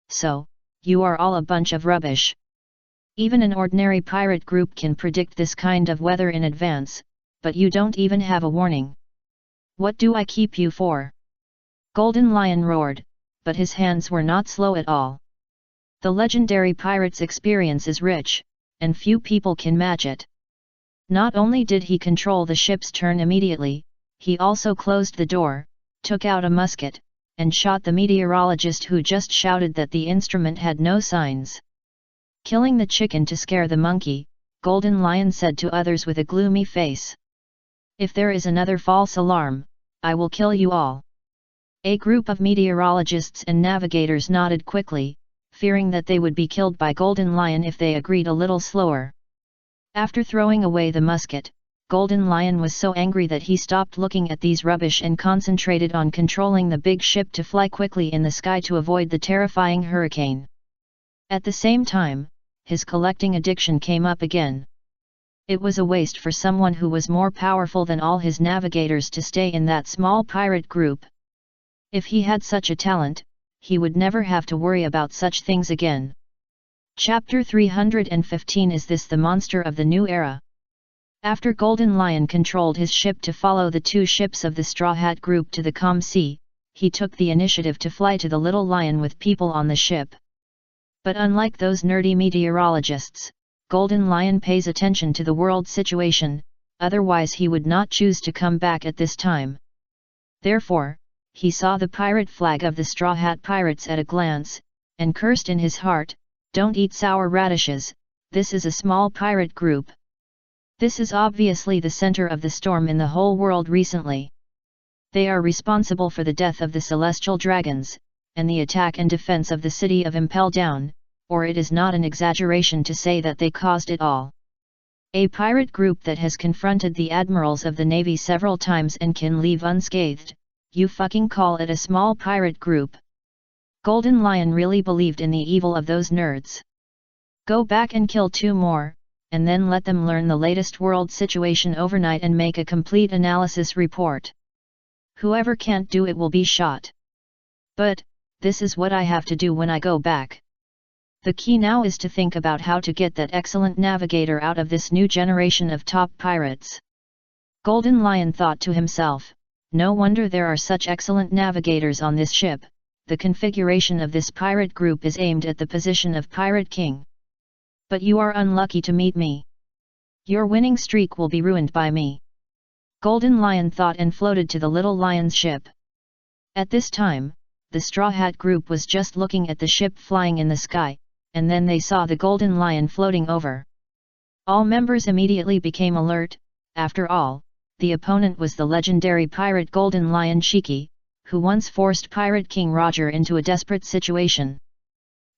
So, you are all a bunch of rubbish. Even an ordinary pirate group can predict this kind of weather in advance, but you don't even have a warning. What do I keep you for? Golden Lion roared, but his hands were not slow at all. The legendary pirate's experience is rich, and few people can match it. Not only did he control the ship's turn immediately, he also closed the door, took out a musket, and shot the meteorologist who just shouted that the instrument had no signs. Killing the chicken to scare the monkey, Golden Lion said to others with a gloomy face. If there is another false alarm, I will kill you all. A group of meteorologists and navigators nodded quickly, fearing that they would be killed by Golden Lion if they agreed a little slower. After throwing away the musket, Golden Lion was so angry that he stopped looking at these rubbish and concentrated on controlling the big ship to fly quickly in the sky to avoid the terrifying hurricane. At the same time, his collecting addiction came up again. It was a waste for someone who was more powerful than all his navigators to stay in that small pirate group. If he had such a talent, he would never have to worry about such things again. Chapter 315. Is this the monster of the new era? After Golden Lion controlled his ship to follow the two ships of the Straw Hat group to the calm sea, he took the initiative to fly to the little lion with people on the ship. But unlike those nerdy meteorologists, Golden Lion pays attention to the world situation, otherwise he would not choose to come back at this time. Therefore, he saw the pirate flag of the Straw Hat Pirates at a glance, and cursed in his heart, "Don't eat sour radishes, this is a small pirate group. This is obviously the center of the storm in the whole world recently. They are responsible for the death of the celestial dragons, and the attack and defense of the city of Impel Down, or it is not an exaggeration to say that they caused it all. A pirate group that has confronted the admirals of the navy several times and can leave unscathed, you fucking call it a small pirate group?" Golden Lion really believed in the evil of those nerds. Go back and kill 2 more, and then let them learn the latest world situation overnight and make a complete analysis report. Whoever can't do it will be shot. But, this is what I have to do when I go back. The key now is to think about how to get that excellent navigator out of this new generation of top pirates. Golden Lion thought to himself, no wonder there are such excellent navigators on this ship, the configuration of this pirate group is aimed at the position of Pirate King. But you are unlucky to meet me. Your winning streak will be ruined by me. Golden Lion thought and floated to the little lion's ship. At this time, the Straw Hat group was just looking at the ship flying in the sky, and then they saw the Golden Lion floating over. All members immediately became alert. After all, the opponent was the legendary pirate Golden Lion Shiki, who once forced Pirate King Roger into a desperate situation.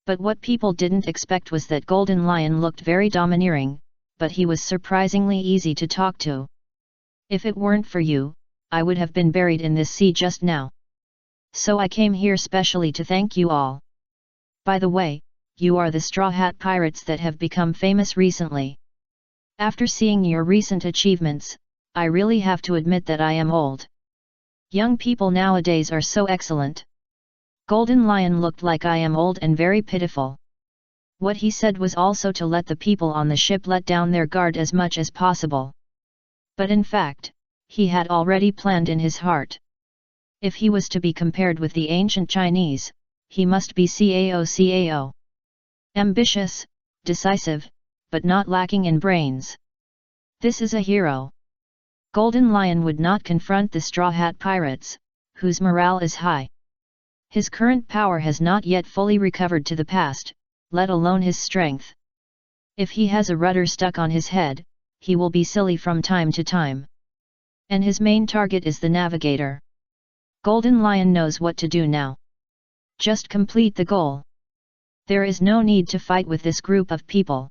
But what people didn't expect was that Golden Lion looked very domineering, but he was surprisingly easy to talk to. "If it weren't for you, I would have been buried in this sea just now. So I came here specially to thank you all. By the way, you are the Straw Hat Pirates that have become famous recently. After seeing your recent achievements, I really have to admit that I am old. Young people nowadays are so excellent." Golden Lion looked like I am old and very pitiful. What he said was also to let the people on the ship let down their guard as much as possible. But in fact, he had already planned in his heart. If he was to be compared with the ancient Chinese, he must be cao. Ambitious, decisive, but not lacking in brains. This is a hero. Golden Lion would not confront the Straw Hat Pirates, whose morale is high. His current power has not yet fully recovered to the past, let alone his strength. If he has a rudder stuck on his head, he will be silly from time to time. And his main target is the navigator. Golden Lion knows what to do now. Just complete the goal. There is no need to fight with this group of people.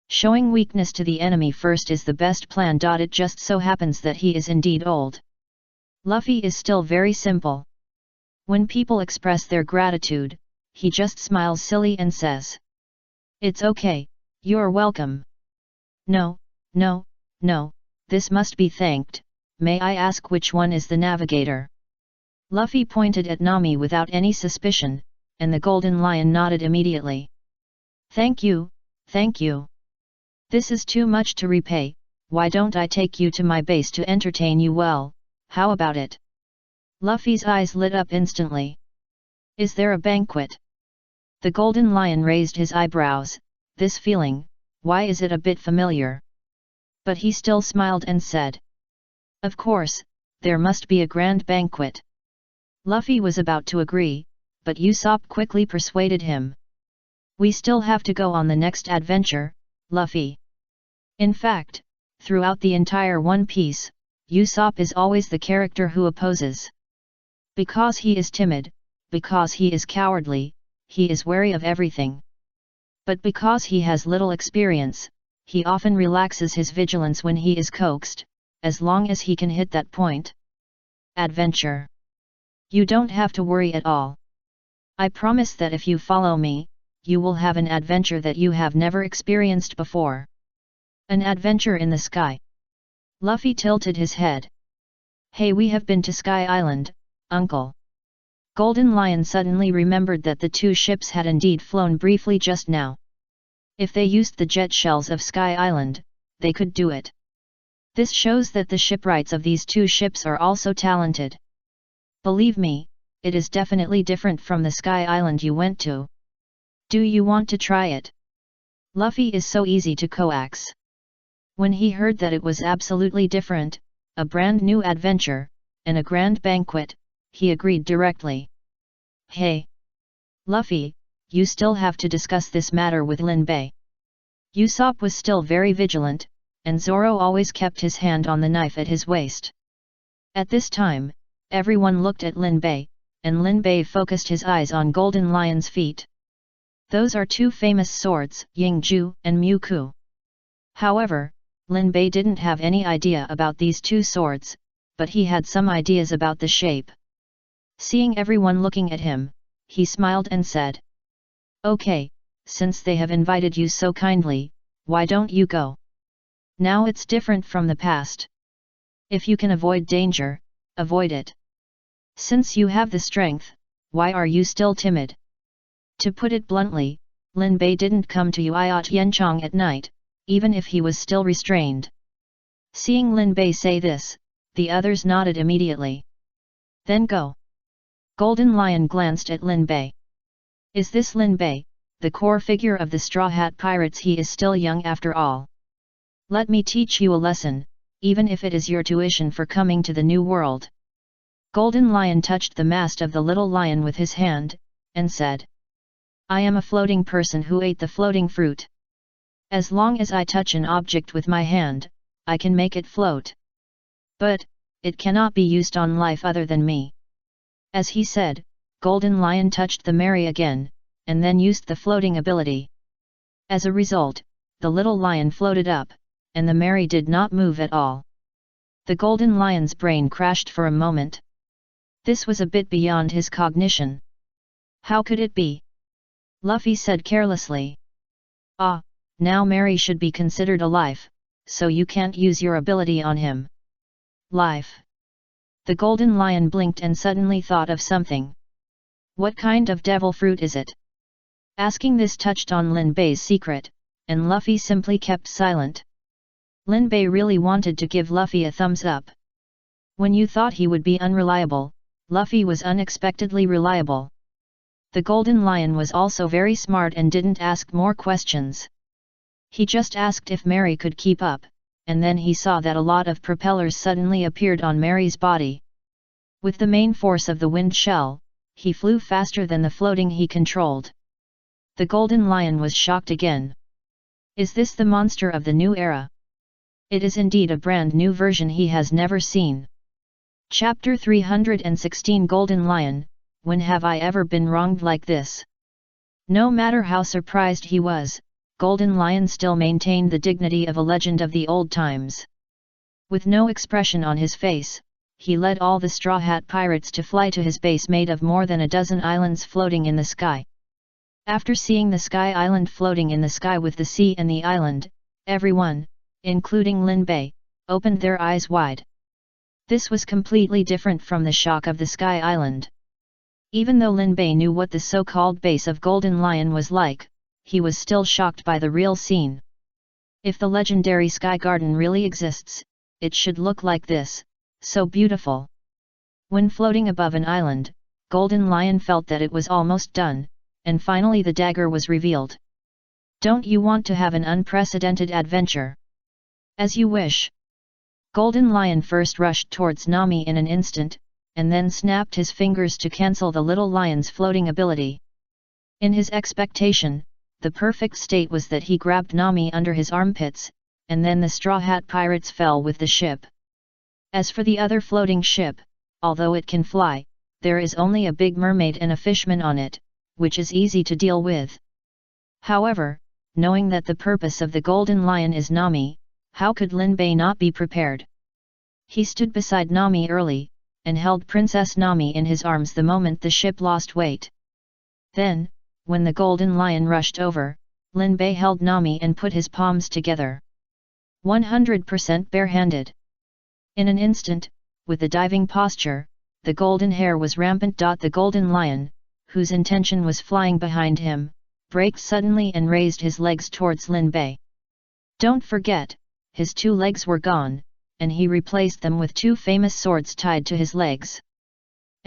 Showing weakness to the enemy first is the best plan. It just so happens that he is indeed old. Luffy is still very simple. When people express their gratitude, he just smiles silly and says, "It's okay, you're welcome." No, this must be thanked. May I ask which one is the navigator?" Luffy pointed at Nami without any suspicion, and the Golden Lion nodded immediately. Thank you. This is too much to repay. Why don't I take you to my base to entertain you well, how about it?" Luffy's eyes lit up instantly. "Is there a banquet?" The Golden Lion raised his eyebrows. This feeling, why is it a bit familiar? But he still smiled and said, "Of course, there must be a grand banquet." Luffy was about to agree, but Usopp quickly persuaded him. "We still have to go on the next adventure, Luffy." In fact, throughout the entire One Piece, Usopp is always the character who opposes. Because he is timid, because he is cowardly, he is wary of everything. But because he has little experience, he often relaxes his vigilance when he is coaxed, as long as he can hit that point. Adventure. You don't have to worry at all. I promise that if you follow me, you will have an adventure that you have never experienced before. An adventure in the sky. Luffy tilted his head. Hey, we have been to Sky Island, Uncle. Golden Lion suddenly remembered that the two ships had indeed flown briefly just now. If they used the jet shells of Sky Island, they could do it. This shows that the shipwrights of these two ships are also talented. Believe me, it is definitely different from the Sky Island you went to. Do you want to try it? Luffy is so easy to coax. When he heard that it was absolutely different, a brand new adventure, and a grand banquet, he agreed directly. Hey! Luffy, you still have to discuss this matter with Lin Bei. Usopp was still very vigilant, and Zoro always kept his hand on the knife at his waist. At this time, everyone looked at Lin Bei, and Lin Bei focused his eyes on Golden Lion's feet. Those are two famous swords, Yingju and Muku. However, Lin Bei didn't have any idea about these two swords, but he had some ideas about the shape. Seeing everyone looking at him, he smiled and said, "Okay, since they have invited you so kindly, why don't you go? Now it's different from the past. If you can avoid danger, avoid it. Since you have the strength, why are you still timid?" To put it bluntly, Lin Bei didn't come to Yueyat Yenchong at night, even if he was still restrained. Seeing Lin Bei say this, the others nodded immediately. Then go. Golden Lion glanced at Lin Bei. Is this Lin Bei, the core figure of the Straw Hat Pirates? He is still young after all. Let me teach you a lesson, even if it is your tuition for coming to the new world. Golden Lion touched the mast of the little lion with his hand, and said, I am a floating person who ate the floating fruit. As long as I touch an object with my hand, I can make it float. But, it cannot be used on life other than me. As he said, Golden Lion touched the Mary again, and then used the floating ability. As a result, the little lion floated up, and the Mary did not move at all. The Golden Lion's brain crashed for a moment. This was a bit beyond his cognition. How could it be? Luffy said carelessly. Ah, now Mary should be considered alive, so you can't use your ability on him. Life. The Golden Lion blinked and suddenly thought of something. What kind of devil fruit is it? Asking this touched on Lin Bei's secret, and Luffy simply kept silent. Lin Bei really wanted to give Luffy a thumbs up. When you thought he would be unreliable, Luffy was unexpectedly reliable. The Golden Lion was also very smart and didn't ask more questions. He just asked if Mary could keep up, and then he saw that a lot of propellers suddenly appeared on Mary's body. With the main force of the wind shell, he flew faster than the floating he controlled. The Golden Lion was shocked again. Is this the monster of the new era? It is indeed a brand new version he has never seen. Chapter 316 Golden Lion, when have I ever been wronged like this? No matter how surprised he was, Golden Lion still maintained the dignity of a legend of the old times. With no expression on his face, he led all the Straw Hat Pirates to fly to his base made of more than a dozen islands floating in the sky. After seeing the Sky Island floating in the sky with the sea and the island, everyone, including Lin Bei, opened their eyes wide. This was completely different from the shock of the Sky Island. Even though Lin Bei knew what the so-called base of Golden Lion was like, he was still shocked by the real scene. If the legendary Sky Garden really exists, it should look like this, so beautiful. When floating above an island, Golden Lion felt that it was almost done, and finally the dagger was revealed. Don't you want to have an unprecedented adventure? As you wish. Golden Lion first rushed towards Nami in an instant, and then snapped his fingers to cancel the little lion's floating ability. In his expectation, the perfect state was that he grabbed Nami under his armpits, and then the Straw Hat Pirates fell with the ship. As for the other floating ship, although it can fly, there is only a big mermaid and a fishman on it, which is easy to deal with. However, knowing that the purpose of the Golden Lion is Nami, how could Lin Bei not be prepared? He stood beside Nami early, and held Princess Nami in his arms the moment the ship lost weight. Then, when the Golden Lion rushed over, Lin Bei held Nami and put his palms together. 100% barehanded. In an instant, with the diving posture, the golden hair was rampant. The Golden Lion, whose intention was flying behind him, braked suddenly and raised his legs towards Lin Bei. Don't forget, his two legs were gone, and he replaced them with two famous swords tied to his legs.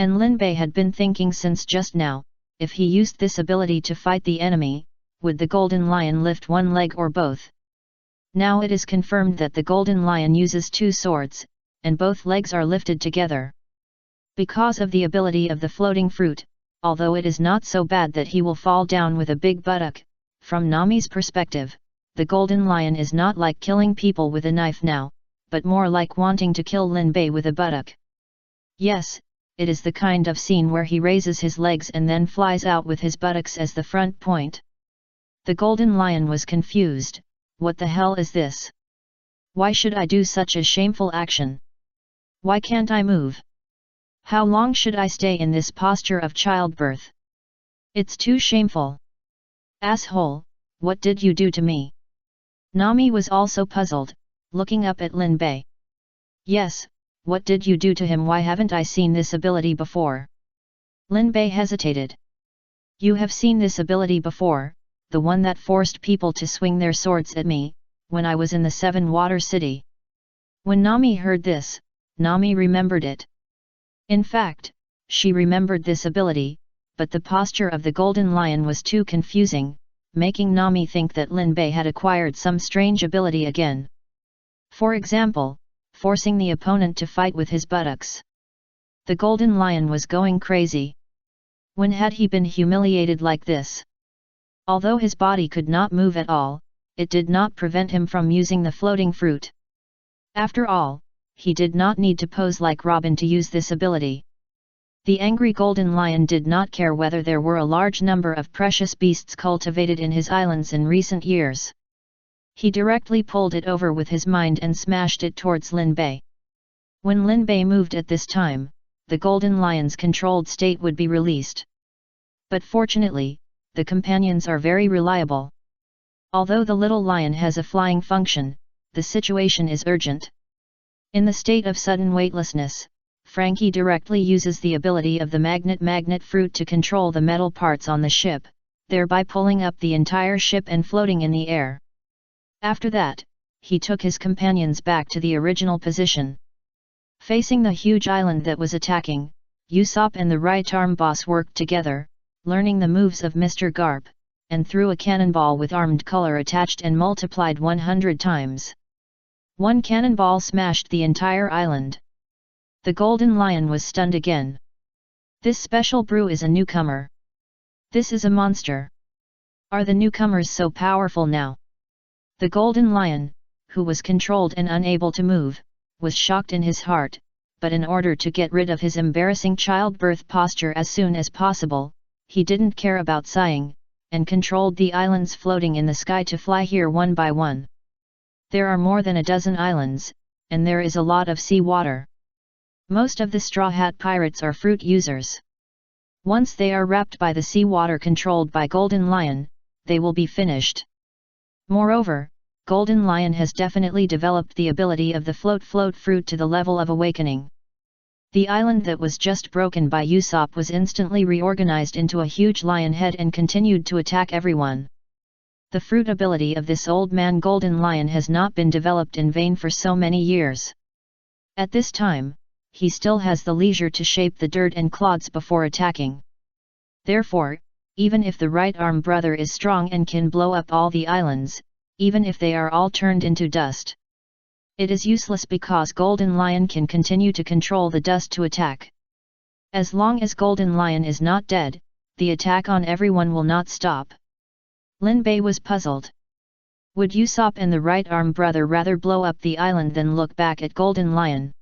And Lin Bei had been thinking since just now, if he used this ability to fight the enemy, would the golden lion lift one leg or both? Now it is confirmed that the golden lion uses two swords, and both legs are lifted together. Because of the ability of the floating fruit, although it is not so bad that he will fall down with a big buttock, from Nami's perspective, the golden lion is not like killing people with a knife now, but more like wanting to kill Lin Bei with a buttock. Yes, it is the kind of scene where he raises his legs and then flies out with his buttocks as the front point. The golden lion was confused. What the hell is this? Why should I do such a shameful action? Why can't I move? How long should I stay in this posture of childbirth? It's too shameful. Asshole, what did you do to me? Nami was also puzzled, looking up at Lin Bei. Yes, what did you do to him? Why haven't I seen this ability before? Lin Bei hesitated. You have seen this ability before, the one that forced people to swing their swords at me, when I was in the Seven Water City. When Nami heard this, Nami remembered it. In fact, she remembered this ability, but the posture of the golden lion was too confusing, making Nami think that Lin Bei had acquired some strange ability again. For example, forcing the opponent to fight with his buttocks. The golden lion was going crazy. When had he been humiliated like this? Although his body could not move at all, it did not prevent him from using the floating fruit. After all, he did not need to pose like Robin to use this ability. The angry golden lion did not care whether there were a large number of precious beasts cultivated in his islands in recent years. He directly pulled it over with his mind and smashed it towards Lin Bei. When Lin Bei moved at this time, the golden lion's controlled state would be released. But fortunately, the companions are very reliable. Although the little lion has a flying function, the situation is urgent. In the state of sudden weightlessness, Frankie directly uses the ability of the magnet fruit to control the metal parts on the ship, thereby pulling up the entire ship and floating in the air. After that, he took his companions back to the original position. Facing the huge island that was attacking, Usopp and the right-arm boss worked together, learning the moves of Mr. Garp, and threw a cannonball with armed color attached and multiplied 100 times. One cannonball smashed the entire island. The golden lion was stunned again. This special brew is a newcomer. This is a monster. Are the newcomers so powerful now? The golden lion, who was controlled and unable to move, was shocked in his heart, but in order to get rid of his embarrassing childbirth posture as soon as possible, he didn't care about sighing, and controlled the islands floating in the sky to fly here one by one. There are more than a dozen islands, and there is a lot of sea water. Most of the Straw Hat Pirates are fruit users. Once they are wrapped by the sea water controlled by Golden Lion, they will be finished. Moreover, Golden Lion has definitely developed the ability of the float fruit to the level of awakening. The island that was just broken by Usopp was instantly reorganized into a huge lion head and continued to attack everyone. The fruit ability of this old man Golden Lion has not been developed in vain for so many years. At this time, he still has the leisure to shape the dirt and clods before attacking. Therefore, even if the right arm brother is strong and can blow up all the islands, even if they are all turned into dust, it is useless because Golden Lion can continue to control the dust to attack. As long as Golden Lion is not dead, the attack on everyone will not stop. Lin Bei was puzzled. Would Usopp and the right arm brother rather blow up the island than look back at Golden Lion?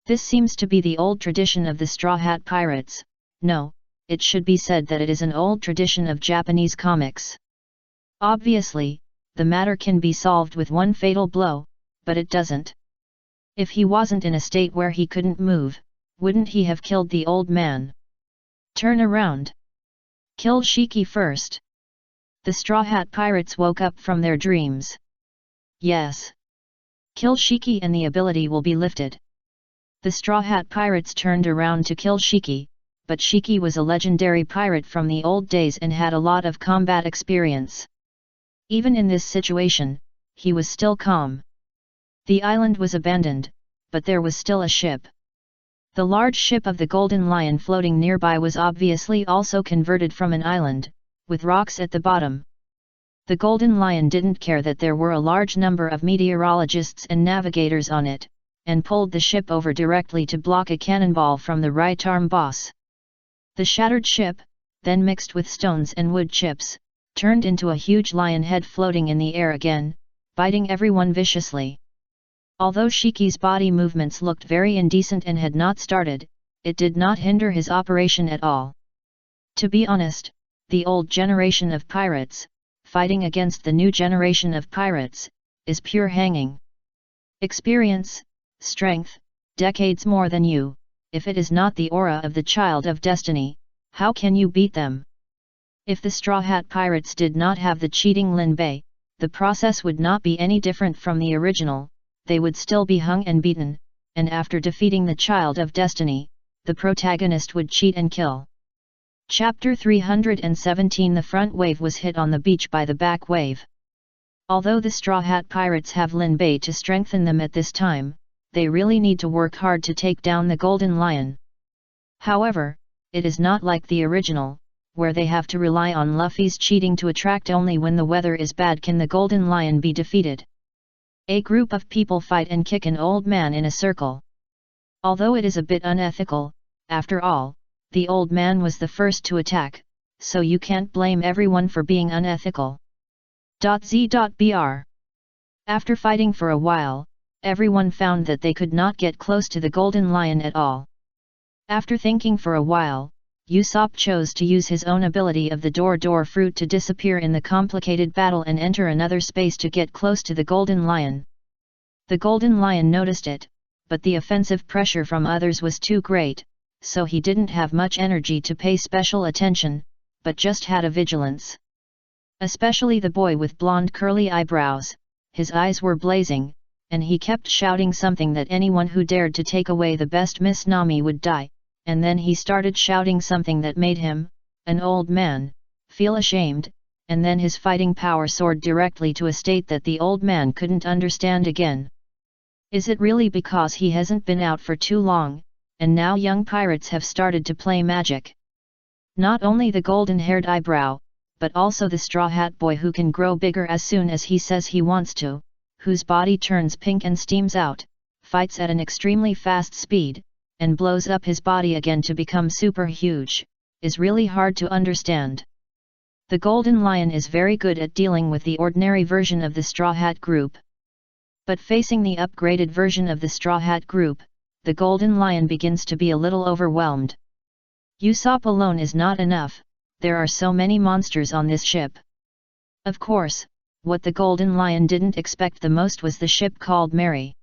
This seems to be the old tradition of the Straw Hat Pirates. No, it should be said that it is an old tradition of Japanese comics. Obviously, the matter can be solved with one fatal blow, but it doesn't. If he wasn't in a state where he couldn't move, wouldn't he have killed the old man? Turn around. Kill Shiki first. The Straw Hat Pirates woke up from their dreams. Yes. Kill Shiki and the ability will be lifted. The Straw Hat Pirates turned around to kill Shiki, but Shiki was a legendary pirate from the old days and had a lot of combat experience. Even in this situation, he was still calm. The island was abandoned, but there was still a ship. The large ship of the Golden Lion floating nearby was obviously also converted from an island, with rocks at the bottom. The Golden Lion didn't care that there were a large number of meteorologists and navigators on it, and pulled the ship over directly to block a cannonball from the right-arm boss. The shattered ship, then mixed with stones and wood chips, turned into a huge lion head floating in the air again, biting everyone viciously. Although Shiki's body movements looked very indecent and had not started, it did not hinder his operation at all. To be honest, the old generation of pirates, fighting against the new generation of pirates, is pure hanging. Experience, strength, decades more than you. If it is not the aura of the child of destiny, how can you beat them? If the Straw Hat Pirates did not have the cheating Lin Bei, the process would not be any different from the original. They would still be hung and beaten, and after defeating the child of destiny, the protagonist would cheat and kill. Chapter 317 The front wave was hit on the beach by the back wave. Although the Straw Hat Pirates have Lin Bei to strengthen them at this time, they really need to work hard to take down the Golden Lion. However, it is not like the original, where they have to rely on Luffy's cheating to attract. Only when the weather is bad can the Golden Lion be defeated. A group of people fight and kick an old man in a circle. Although it is a bit unethical, after all, the old man was the first to attack, so you can't blame everyone for being unethical. Z.Br. After fighting for a while, everyone found that they could not get close to the Golden Lion at all. After thinking for a while, Usopp chose to use his own ability of the door fruit to disappear in the complicated battle and enter another space to get close to the Golden Lion. The Golden Lion noticed it, but the offensive pressure from others was too great, so he didn't have much energy to pay special attention, but just had a vigilance. Especially the boy with blonde curly eyebrows, his eyes were blazing, and he kept shouting something that anyone who dared to take away the best Miss Nami would die, and then he started shouting something that made him, an old man, feel ashamed, and then his fighting power soared directly to a state that the old man couldn't understand again. Is it really because he hasn't been out for too long, and now young pirates have started to play magic? Not only the golden-haired eyebrow, but also the Straw Hat Boy who can grow bigger as soon as he says he wants to, whose body turns pink and steams out, fights at an extremely fast speed, and blows up his body again to become super huge, is really hard to understand. The Golden Lion is very good at dealing with the ordinary version of the Straw Hat group. But facing the upgraded version of the Straw Hat group, the Golden Lion begins to be a little overwhelmed. Usopp alone is not enough, there are so many monsters on this ship. Of course, what the Golden Lion didn't expect the most was the ship called Mary.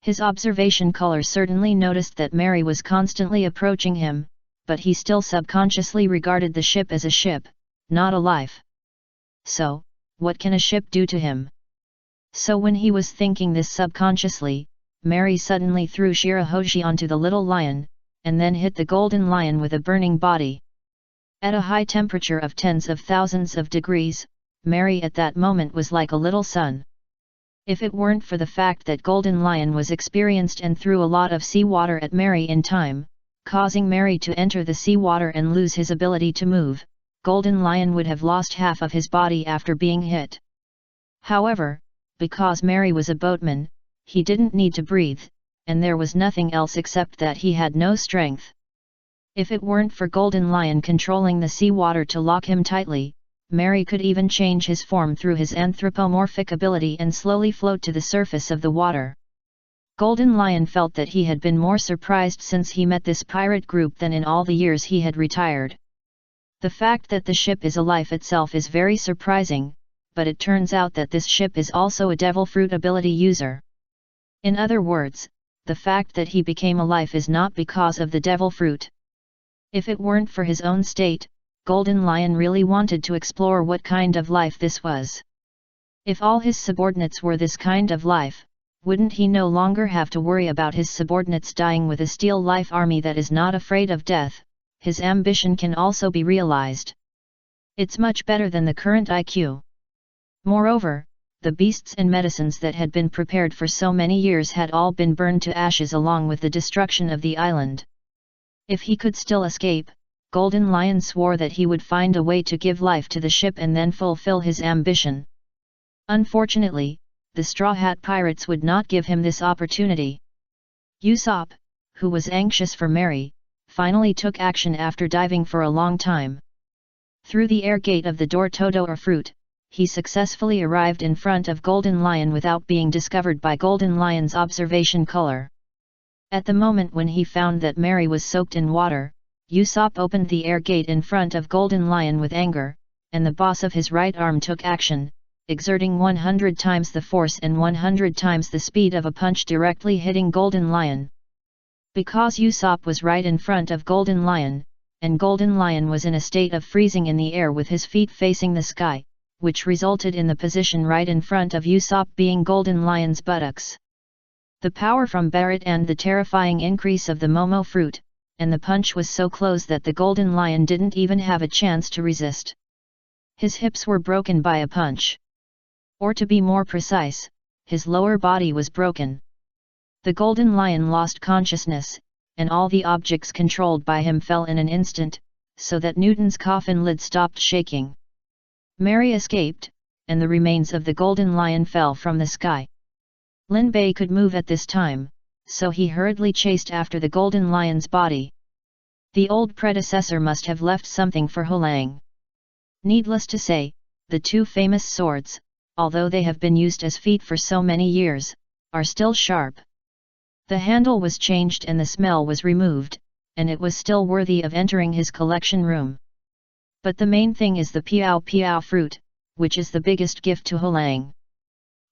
His observation color certainly noticed that Mary was constantly approaching him, but he still subconsciously regarded the ship as a ship, not a life. So, what can a ship do to him? So when he was thinking this subconsciously, Mary suddenly threw Shirahoshi onto the little lion, and then hit the Golden Lion with a burning body. At a high temperature of tens of thousands of degrees, Mary at that moment was like a little sun. If it weren't for the fact that Golden Lion was experienced and threw a lot of seawater at Mary in time, causing Mary to enter the seawater and lose his ability to move, Golden Lion would have lost half of his body after being hit. However, because Mary was a boatman, he didn't need to breathe, and there was nothing else except that he had no strength. If it weren't for Golden Lion controlling the seawater to lock him tightly, Mary could even change his form through his anthropomorphic ability and slowly float to the surface of the water. Golden Lion felt that he had been more surprised since he met this pirate group than in all the years he had retired. The fact that the ship is a life itself is very surprising, but it turns out that this ship is also a devil fruit ability user. In other words, the fact that he became a life is not because of the devil fruit. If it weren't for his own state, Golden Lion really wanted to explore what kind of life this was. If all his subordinates were this kind of life, wouldn't he no longer have to worry about his subordinates dying with a steel life army that is not afraid of death? His ambition can also be realized. It's much better than the current IQ. Moreover, the beasts and medicines that had been prepared for so many years had all been burned to ashes along with the destruction of the island. If he could still escape, Golden Lion swore that he would find a way to give life to the ship and then fulfill his ambition. Unfortunately, the Straw Hat Pirates would not give him this opportunity. Usopp, who was anxious for Mary, finally took action after diving for a long time. Through the air gate of the door Todo or Fruit, he successfully arrived in front of Golden Lion without being discovered by Golden Lion's observation color. At the moment when he found that Mary was soaked in water, Usopp opened the air gate in front of Golden Lion with anger, and the boss of his right arm took action, exerting 100 times the force and 100 times the speed of a punch directly hitting Golden Lion. Because Usopp was right in front of Golden Lion, and Golden Lion was in a state of freezing in the air with his feet facing the sky, which resulted in the position right in front of Usopp being Golden Lion's buttocks. The power from Barret and the terrifying increase of the Momo fruit, and the punch was so close that the Golden Lion didn't even have a chance to resist. His hips were broken by a punch. Or to be more precise, his lower body was broken. The Golden Lion lost consciousness, and all the objects controlled by him fell in an instant, so that Newton's coffin lid stopped shaking. Mary escaped, and the remains of the Golden Lion fell from the sky. Lin Bei could move at this time, so he hurriedly chased after the Golden Lion's body. The old predecessor must have left something for Hulang. Needless to say, the two famous swords, although they have been used as feet for so many years, are still sharp. The handle was changed and the smell was removed, and it was still worthy of entering his collection room. But the main thing is the Piao Piao fruit, which is the biggest gift to Hulang.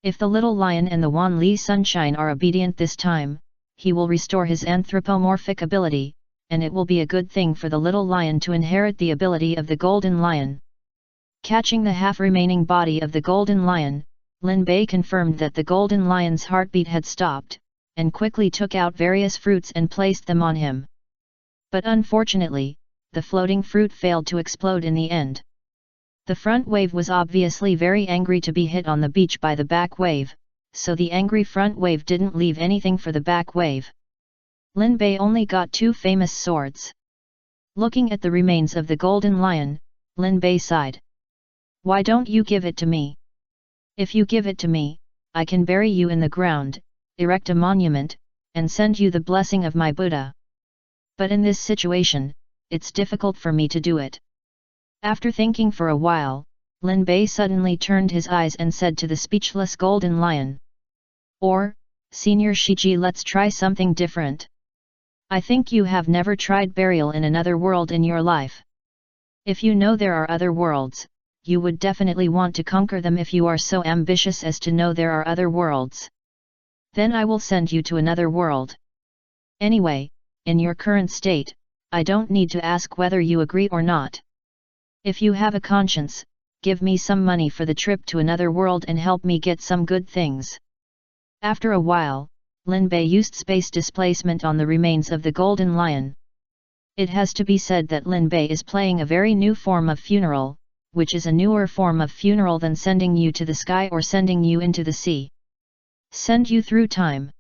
If the little lion and the Wan Li Sunshine are obedient this time, he will restore his anthropomorphic ability, and it will be a good thing for the little lion to inherit the ability of the Golden Lion. Catching the half-remaining body of the Golden Lion, Lin Bei confirmed that the Golden Lion's heartbeat had stopped, and quickly took out various fruits and placed them on him. But unfortunately, the floating fruit failed to explode in the end. The front wave was obviously very angry to be hit on the beach by the back wave, so the angry front wave didn't leave anything for the back wave. Lin Bei only got two famous swords. Looking at the remains of the Golden Lion, Lin Bei sighed. "Why don't you give it to me? If you give it to me, I can bury you in the ground, erect a monument, and send you the blessing of my Buddha. But in this situation, it's difficult for me to do it." After thinking for a while, Lin Bei suddenly turned his eyes and said to the speechless Golden Lion, "Or, Senior Shiji, let's try something different. I think you have never tried burial in another world in your life. If you know there are other worlds, you would definitely want to conquer them if you are so ambitious as to know there are other worlds. Then I will send you to another world. Anyway, in your current state, I don't need to ask whether you agree or not. If you have a conscience, give me some money for the trip to another world and help me get some good things." After a while, Lin Bei used space displacement on the remains of the Golden Lion. It has to be said that Lin Bei is playing a very new form of funeral, which is a newer form of funeral than sending you to the sky or sending you into the sea. Send you through time.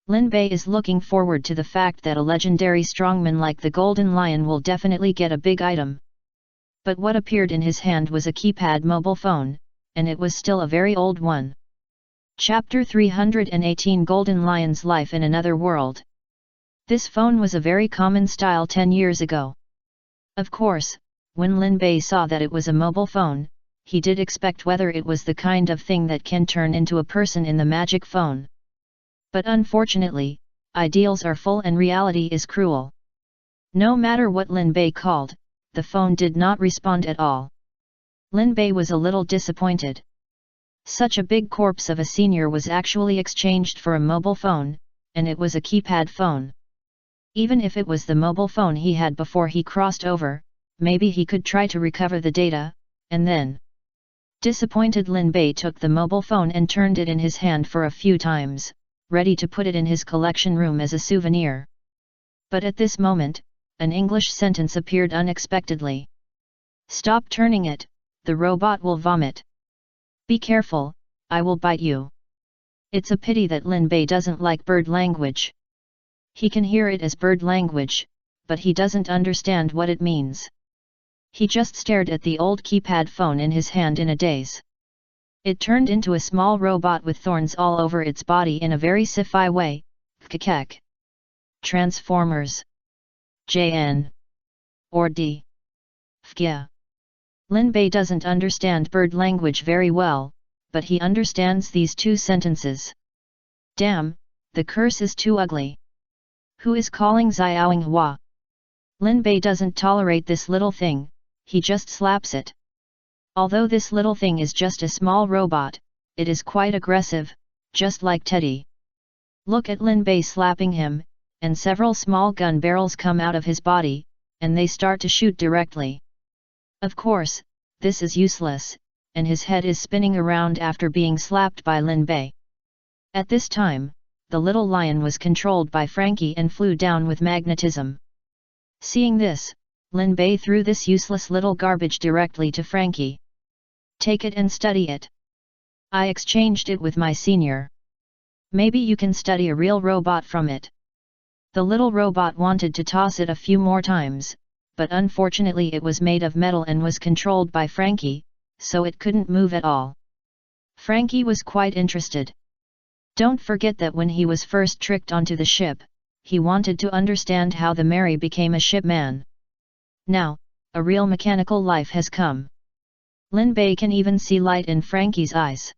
Lin Bei is looking forward to the fact that a legendary strongman like the Golden Lion will definitely get a big item. But what appeared in his hand was a keypad mobile phone, and it was still a very old one. Chapter 318 Golden Lion's Life in Another World. This phone was a very common style 10 years ago. Of course, when Lin Bei saw that it was a mobile phone, he did expect whether it was the kind of thing that can turn into a person in the magic phone. But unfortunately, ideals are full and reality is cruel. No matter what Lin Bei called, the phone did not respond at all. Lin Bei was a little disappointed. Such a big corpse of a senior was actually exchanged for a mobile phone, and it was a keypad phone. Even if it was the mobile phone he had before he crossed over, maybe he could try to recover the data, and then. Disappointed, Lin Bei took the mobile phone and turned it in his hand for a few times, ready to put it in his collection room as a souvenir. But at this moment, an English sentence appeared unexpectedly. "Stop turning it, the robot will vomit. Be careful, I will bite you. It's a pity that Lin Bei doesn't like bird language. He can hear it as bird language, but he doesn't understand what it means. He just stared at the old keypad phone in his hand in a daze. It turned into a small robot with thorns all over its body in a very sci-fi way. Kakek. Transformers. JN. Or D. Fgia. Lin Bei doesn't understand bird language very well, but he understands these two sentences. Damn, the curse is too ugly. Who is calling Xiaoing Hua? Lin Bei doesn't tolerate this little thing, he just slaps it. Although this little thing is just a small robot, it is quite aggressive, just like Teddy. Look at Lin Bei slapping him, and several small gun barrels come out of his body, and they start to shoot directly. Of course, this is useless, and his head is spinning around after being slapped by Lin Bei. At this time, the little lion was controlled by Frankie and flew down with magnetism. Seeing this, Lin Bei threw this useless little garbage directly to Frankie. Take it and study it. I exchanged it with my senior. Maybe you can study a real robot from it. The little robot wanted to toss it a few more times, but unfortunately it was made of metal and was controlled by Frankie, so it couldn't move at all. Frankie was quite interested. Don't forget that when he was first tricked onto the ship, he wanted to understand how the Mary became a shipman. Now, a real mechanical life has come. Lin Bei can even see light in Frankie's eyes.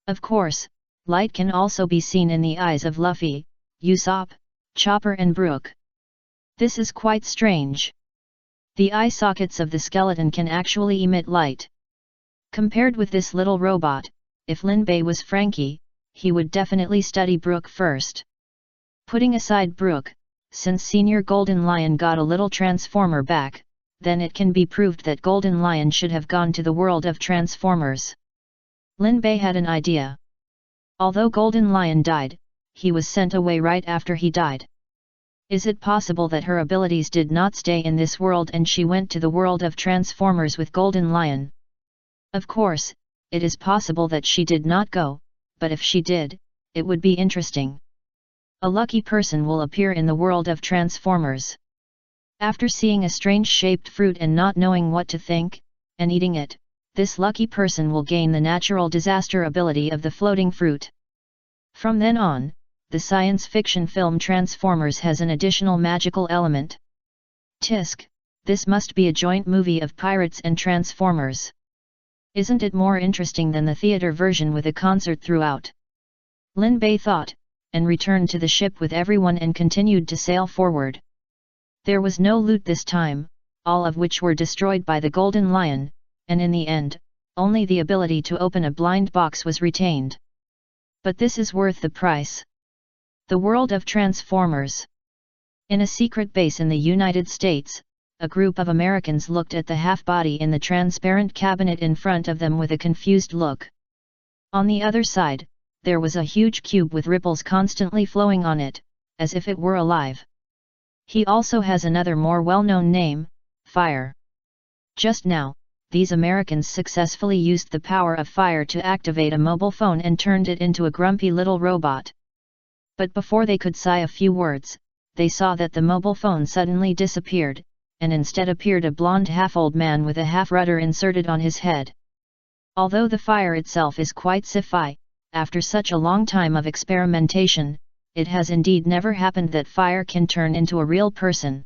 Of course, light can also be seen in the eyes of Luffy, Usopp, Chopper and Brook. This is quite strange. The eye sockets of the skeleton can actually emit light. Compared with this little robot, if Lin Bei was Frankie, he would definitely study Brook first. Putting aside Brook, since Senior Golden Lion got a little transformer back, then it can be proved that Golden Lion should have gone to the world of Transformers. Lin Bei had an idea. Although Golden Lion died, he was sent away right after he died. Is it possible that her abilities did not stay in this world and she went to the world of Transformers with Golden Lion? Of course, it is possible that she did not go, but if she did, it would be interesting. A lucky person will appear in the world of Transformers. After seeing a strange-shaped fruit and not knowing what to think, and eating it, this lucky person will gain the natural disaster ability of the floating fruit. From then on, the science fiction film Transformers has an additional magical element. Tisk, this must be a joint movie of pirates and Transformers. Isn't it more interesting than the theater version with a concert throughout? Lin Bei thought, and returned to the ship with everyone and continued to sail forward. There was no loot this time, all of which were destroyed by the Golden Lion, and in the end, only the ability to open a blind box was retained. But this is worth the price. The world of Transformers. In a secret base in the United States, a group of Americans looked at the half-body in the transparent cabinet in front of them with a confused look. On the other side, there was a huge cube with ripples constantly flowing on it, as if it were alive. He also has another more well-known name, Fire. Just now, these Americans successfully used the power of fire to activate a mobile phone and turned it into a grumpy little robot. But before they could say a few words, they saw that the mobile phone suddenly disappeared, and instead appeared a blonde half-old man with a half-rudder inserted on his head. Although the fire itself is quite sci-fi, after such a long time of experimentation, it has indeed never happened that fire can turn into a real person.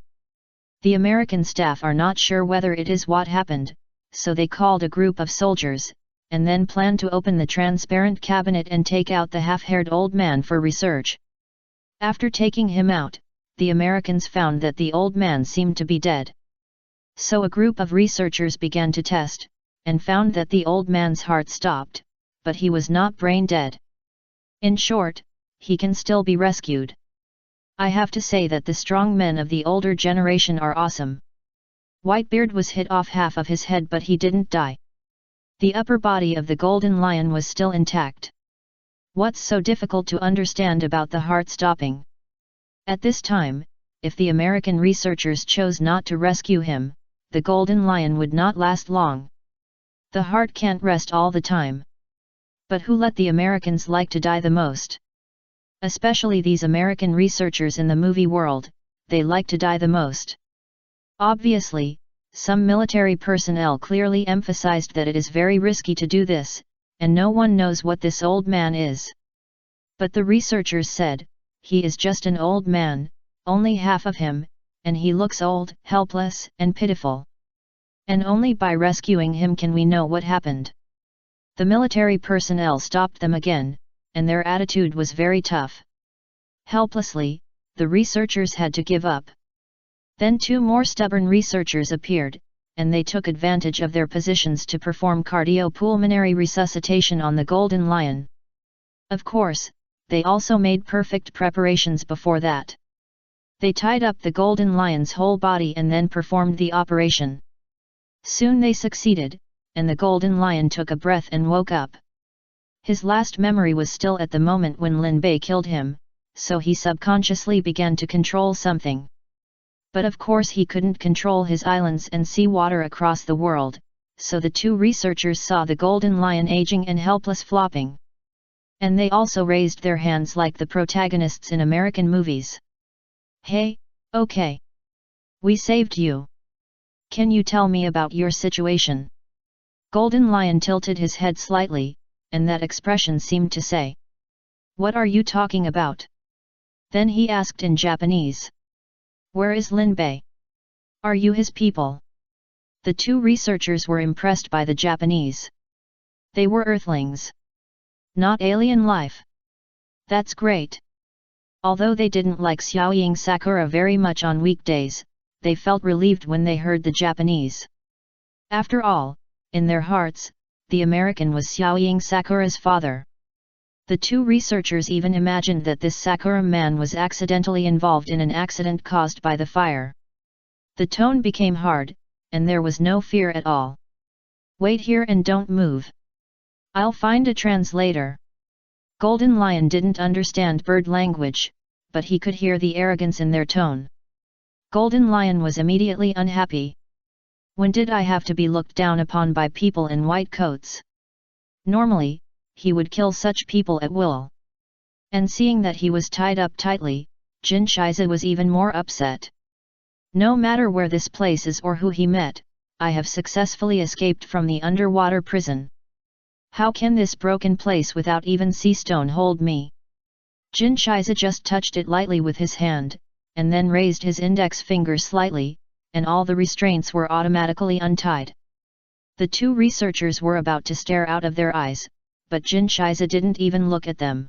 The American staff are not sure whether it is what happened, so they called a group of soldiers, and then planned to open the transparent cabinet and take out the half-haired old man for research. After taking him out, the Americans found that the old man seemed to be dead. So a group of researchers began to test, and found that the old man's heart stopped, but he was not brain dead. In short, he can still be rescued. I have to say that the strong men of the older generation are awesome. Whitebeard was hit off half of his head but he didn't die. The upper body of the Golden Lion was still intact. What's so difficult to understand about the heart stopping? At this time, if the American researchers chose not to rescue him, the Golden Lion would not last long. The heart can't rest all the time. But who let the Americans like to die the most? Especially these American researchers in the movie world, they like to die the most. Obviously, some military personnel clearly emphasized that it is very risky to do this, and no one knows what this old man is. But the researchers said, he is just an old man, only half of him, and he looks old, helpless, and pitiful. And only by rescuing him can we know what happened. The military personnel stopped them again, and their attitude was very tough. Helplessly, the researchers had to give up. Then 2 more stubborn researchers appeared, and they took advantage of their positions to perform cardiopulmonary resuscitation on the Golden Lion. Of course, they also made perfect preparations before that. They tied up the Golden Lion's whole body and then performed the operation. Soon they succeeded, and the Golden Lion took a breath and woke up. His last memory was still at the moment when Lin Bei killed him, so he subconsciously began to control something. But of course he couldn't control his islands and sea water across the world, so the 2 researchers saw the Golden Lion aging and helpless flopping. And they also raised their hands like the protagonists in American movies. Hey, okay. We saved you. Can you tell me about your situation? Golden Lion tilted his head slightly, and that expression seemed to say, "What are you talking about?" Then he asked in Japanese, "Where is Lin Bei? Are you his people?" The 2 researchers were impressed by the Japanese. They were Earthlings. Not alien life. That's great. Although they didn't like Xiaoying Sakura very much on weekdays, they felt relieved when they heard the Japanese. After all, in their hearts, the American was Xiaoying Sakura's father. The 2 researchers even imagined that this Sakura man was accidentally involved in an accident caused by the fire. The tone became hard, and there was no fear at all. "Wait here and don't move. I'll find a translator." Golden Lion didn't understand bird language, but he could hear the arrogance in their tone. Golden Lion was immediately unhappy. When did I have to be looked down upon by people in white coats? Normally, he would kill such people at will. And seeing that he was tied up tightly, Jin Shiza was even more upset. No matter where this place is or who he met, I have successfully escaped from the underwater prison. How can this broken place without even sea stone hold me? Jin Shiza just touched it lightly with his hand, and then raised his index finger slightly, and all the restraints were automatically untied. The 2 researchers were about to stare out of their eyes, but Jin Shiza didn't even look at them.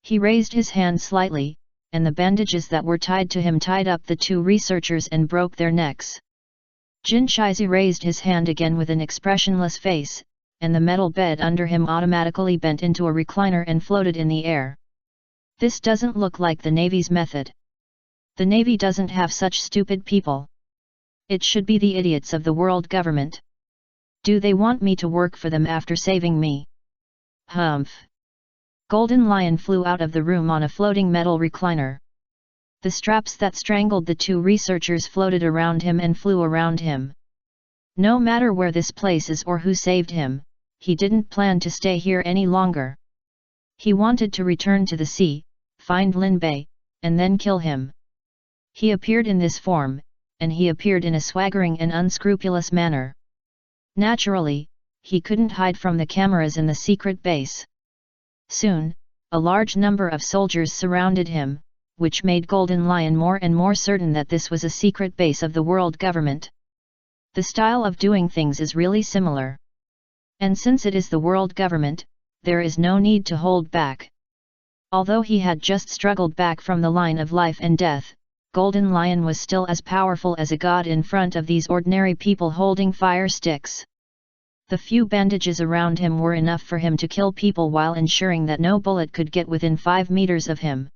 He raised his hand slightly, and the bandages that were tied to him tied up the 2 researchers and broke their necks. Jin Shiza raised his hand again with an expressionless face, and the metal bed under him automatically bent into a recliner and floated in the air. This doesn't look like the Navy's method. The Navy doesn't have such stupid people. It should be the idiots of the world government. Do they want me to work for them after saving me? Humph! Golden Lion flew out of the room on a floating metal recliner. The straps that strangled the 2 researchers floated around him and flew around him. No matter where this place is or who saved him, he didn't plan to stay here any longer. He wanted to return to the sea, find Lin Bei, and then kill him. He appeared in this form, and he appeared in a swaggering and unscrupulous manner. Naturally, he couldn't hide from the cameras in the secret base. Soon, a large number of soldiers surrounded him, which made Golden Lion more and more certain that this was a secret base of the world government. The style of doing things is really similar. And since it is the world government, there is no need to hold back. Although he had just struggled back from the line of life and death, Golden Lion was still as powerful as a god in front of these ordinary people holding fire sticks. The few bandages around him were enough for him to kill people while ensuring that no bullet could get within 5 meters of him.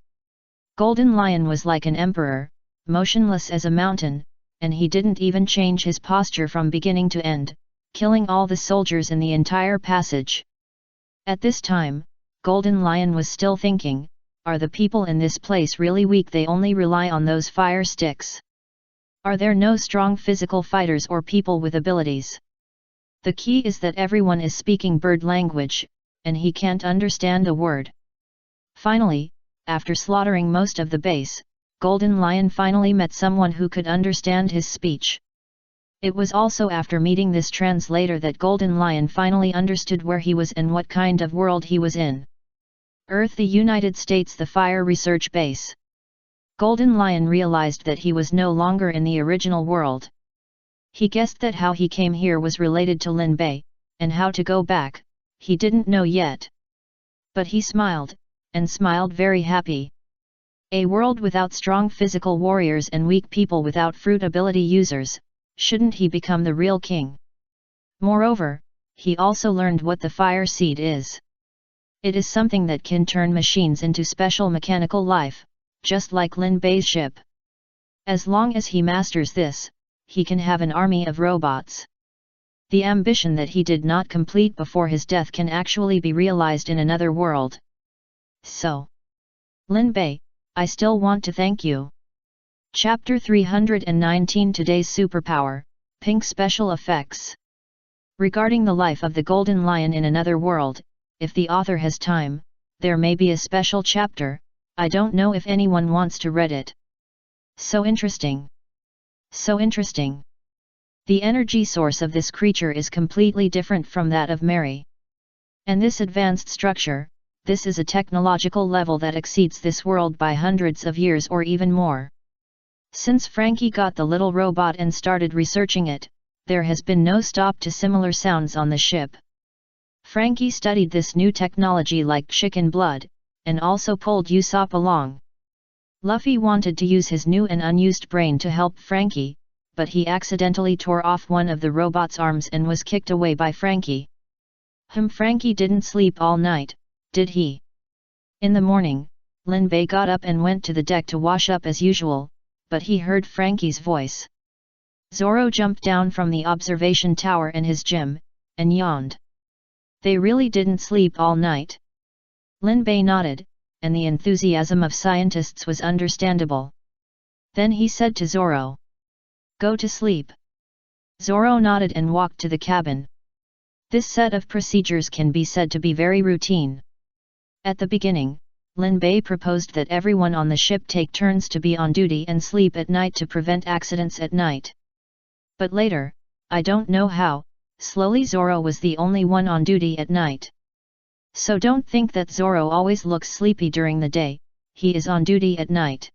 Golden Lion was like an emperor, motionless as a mountain, and he didn't even change his posture from beginning to end, killing all the soldiers in the entire passage. At this time, Golden Lion was still thinking, are the people in this place really weak? They only rely on those fire sticks. Are there no strong physical fighters or people with abilities? The key is that everyone is speaking bird language, and he can't understand a word. Finally, after slaughtering most of the base, Golden Lion finally met someone who could understand his speech. It was also after meeting this translator that Golden Lion finally understood where he was and what kind of world he was in. Earth, the United States, the Fire Research Base. Golden Lion realized that he was no longer in the original world. He guessed that how he came here was related to Lin Bei, and how to go back, he didn't know yet. But he smiled, and smiled very happy. A world without strong physical warriors and weak people without fruit ability users, shouldn't he become the real king? Moreover, he also learned what the fire seed is. It is something that can turn machines into special mechanical life, just like Lin Bei's ship. As long as he masters this, he can have an army of robots. The ambition that he did not complete before his death can actually be realized in another world. So, Lin Bei, I still want to thank you. Chapter 319, Today's Superpower, Pink Special Effects. Regarding the life of the Golden Lion in another world, if the author has time, there may be a special chapter. I don't know if anyone wants to read it. So interesting. So interesting. The energy source of this creature is completely different from that of Mary. And this advanced structure, this is a technological level that exceeds this world by hundreds of years or even more. Since Frankie got the little robot and started researching it, there has been no stop to similar sounds on the ship. Frankie studied this new technology like chicken blood, and also pulled Usopp along. Luffy wanted to use his new and unused brain to help Frankie, but he accidentally tore off one of the robot's arms and was kicked away by Frankie. Frankie didn't sleep all night, did he? In the morning, Lin Bei got up and went to the deck to wash up as usual, but he heard Frankie's voice. Zoro jumped down from the observation tower in his gym, and yawned. They really didn't sleep all night. Lin Bei nodded, and the enthusiasm of scientists was understandable. Then he said to Zoro, "Go to sleep." Zoro nodded and walked to the cabin. This set of procedures can be said to be very routine. At the beginning, Lin Bei proposed that everyone on the ship take turns to be on duty and sleep at night to prevent accidents at night. But later, I don't know how, slowly Zoro was the only one on duty at night. So don't think that Zoro always looks sleepy during the day, he is on duty at night.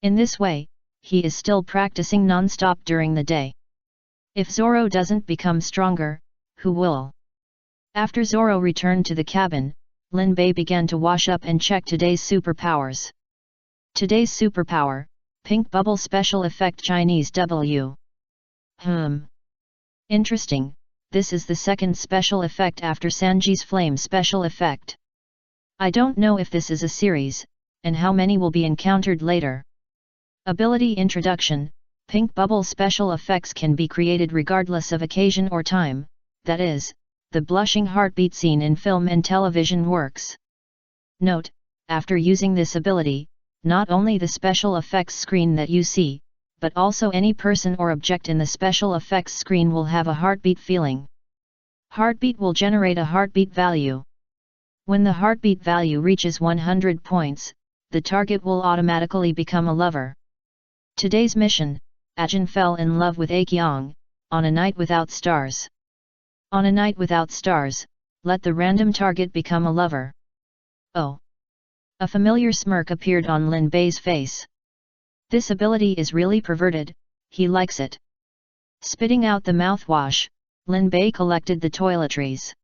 In this way, he is still practicing non-stop during the day. If Zoro doesn't become stronger, who will? After Zoro returned to the cabin, Lin Bei began to wash up and check today's superpowers. Today's superpower, Pink Bubble Special Effect Chinese W. Interesting, this is the second special effect after Sanji's Flame special effect. I don't know if this is a series, and how many will be encountered later. Ability Introduction, Pink Bubble Special Effects can be created regardless of occasion or time, that is, the blushing heartbeat scene in film and television works. Note, after using this ability, not only the special effects screen that you see, but also any person or object in the special effects screen will have a heartbeat feeling. Heartbeat will generate a heartbeat value. When the heartbeat value reaches 100 points, the target will automatically become a lover. Today's mission, Ajin fell in love with Akyong, on a night without stars. On a night without stars, let the random target become a lover. Oh! A familiar smirk appeared on Lin Bei's face. This ability is really perverted, he likes it. Spitting out the mouthwash, Lin Bei collected the toiletries.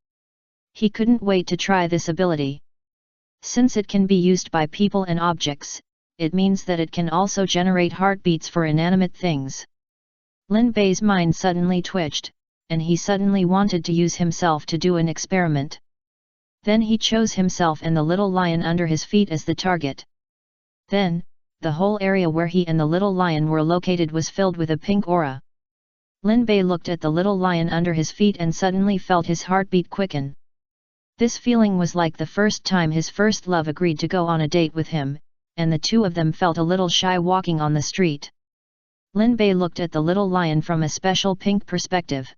He couldn't wait to try this ability. Since it can be used by people and objects, it means that it can also generate heartbeats for inanimate things. Lin Bei's mind suddenly twitched, and he suddenly wanted to use himself to do an experiment. Then he chose himself and the little lion under his feet as the target. Then, the whole area where he and the little lion were located was filled with a pink aura. Lin Bei looked at the little lion under his feet and suddenly felt his heartbeat quicken. This feeling was like the first time his first love agreed to go on a date with him, and the two of them felt a little shy walking on the street. Lin Bei looked at the little lion from a special pink perspective.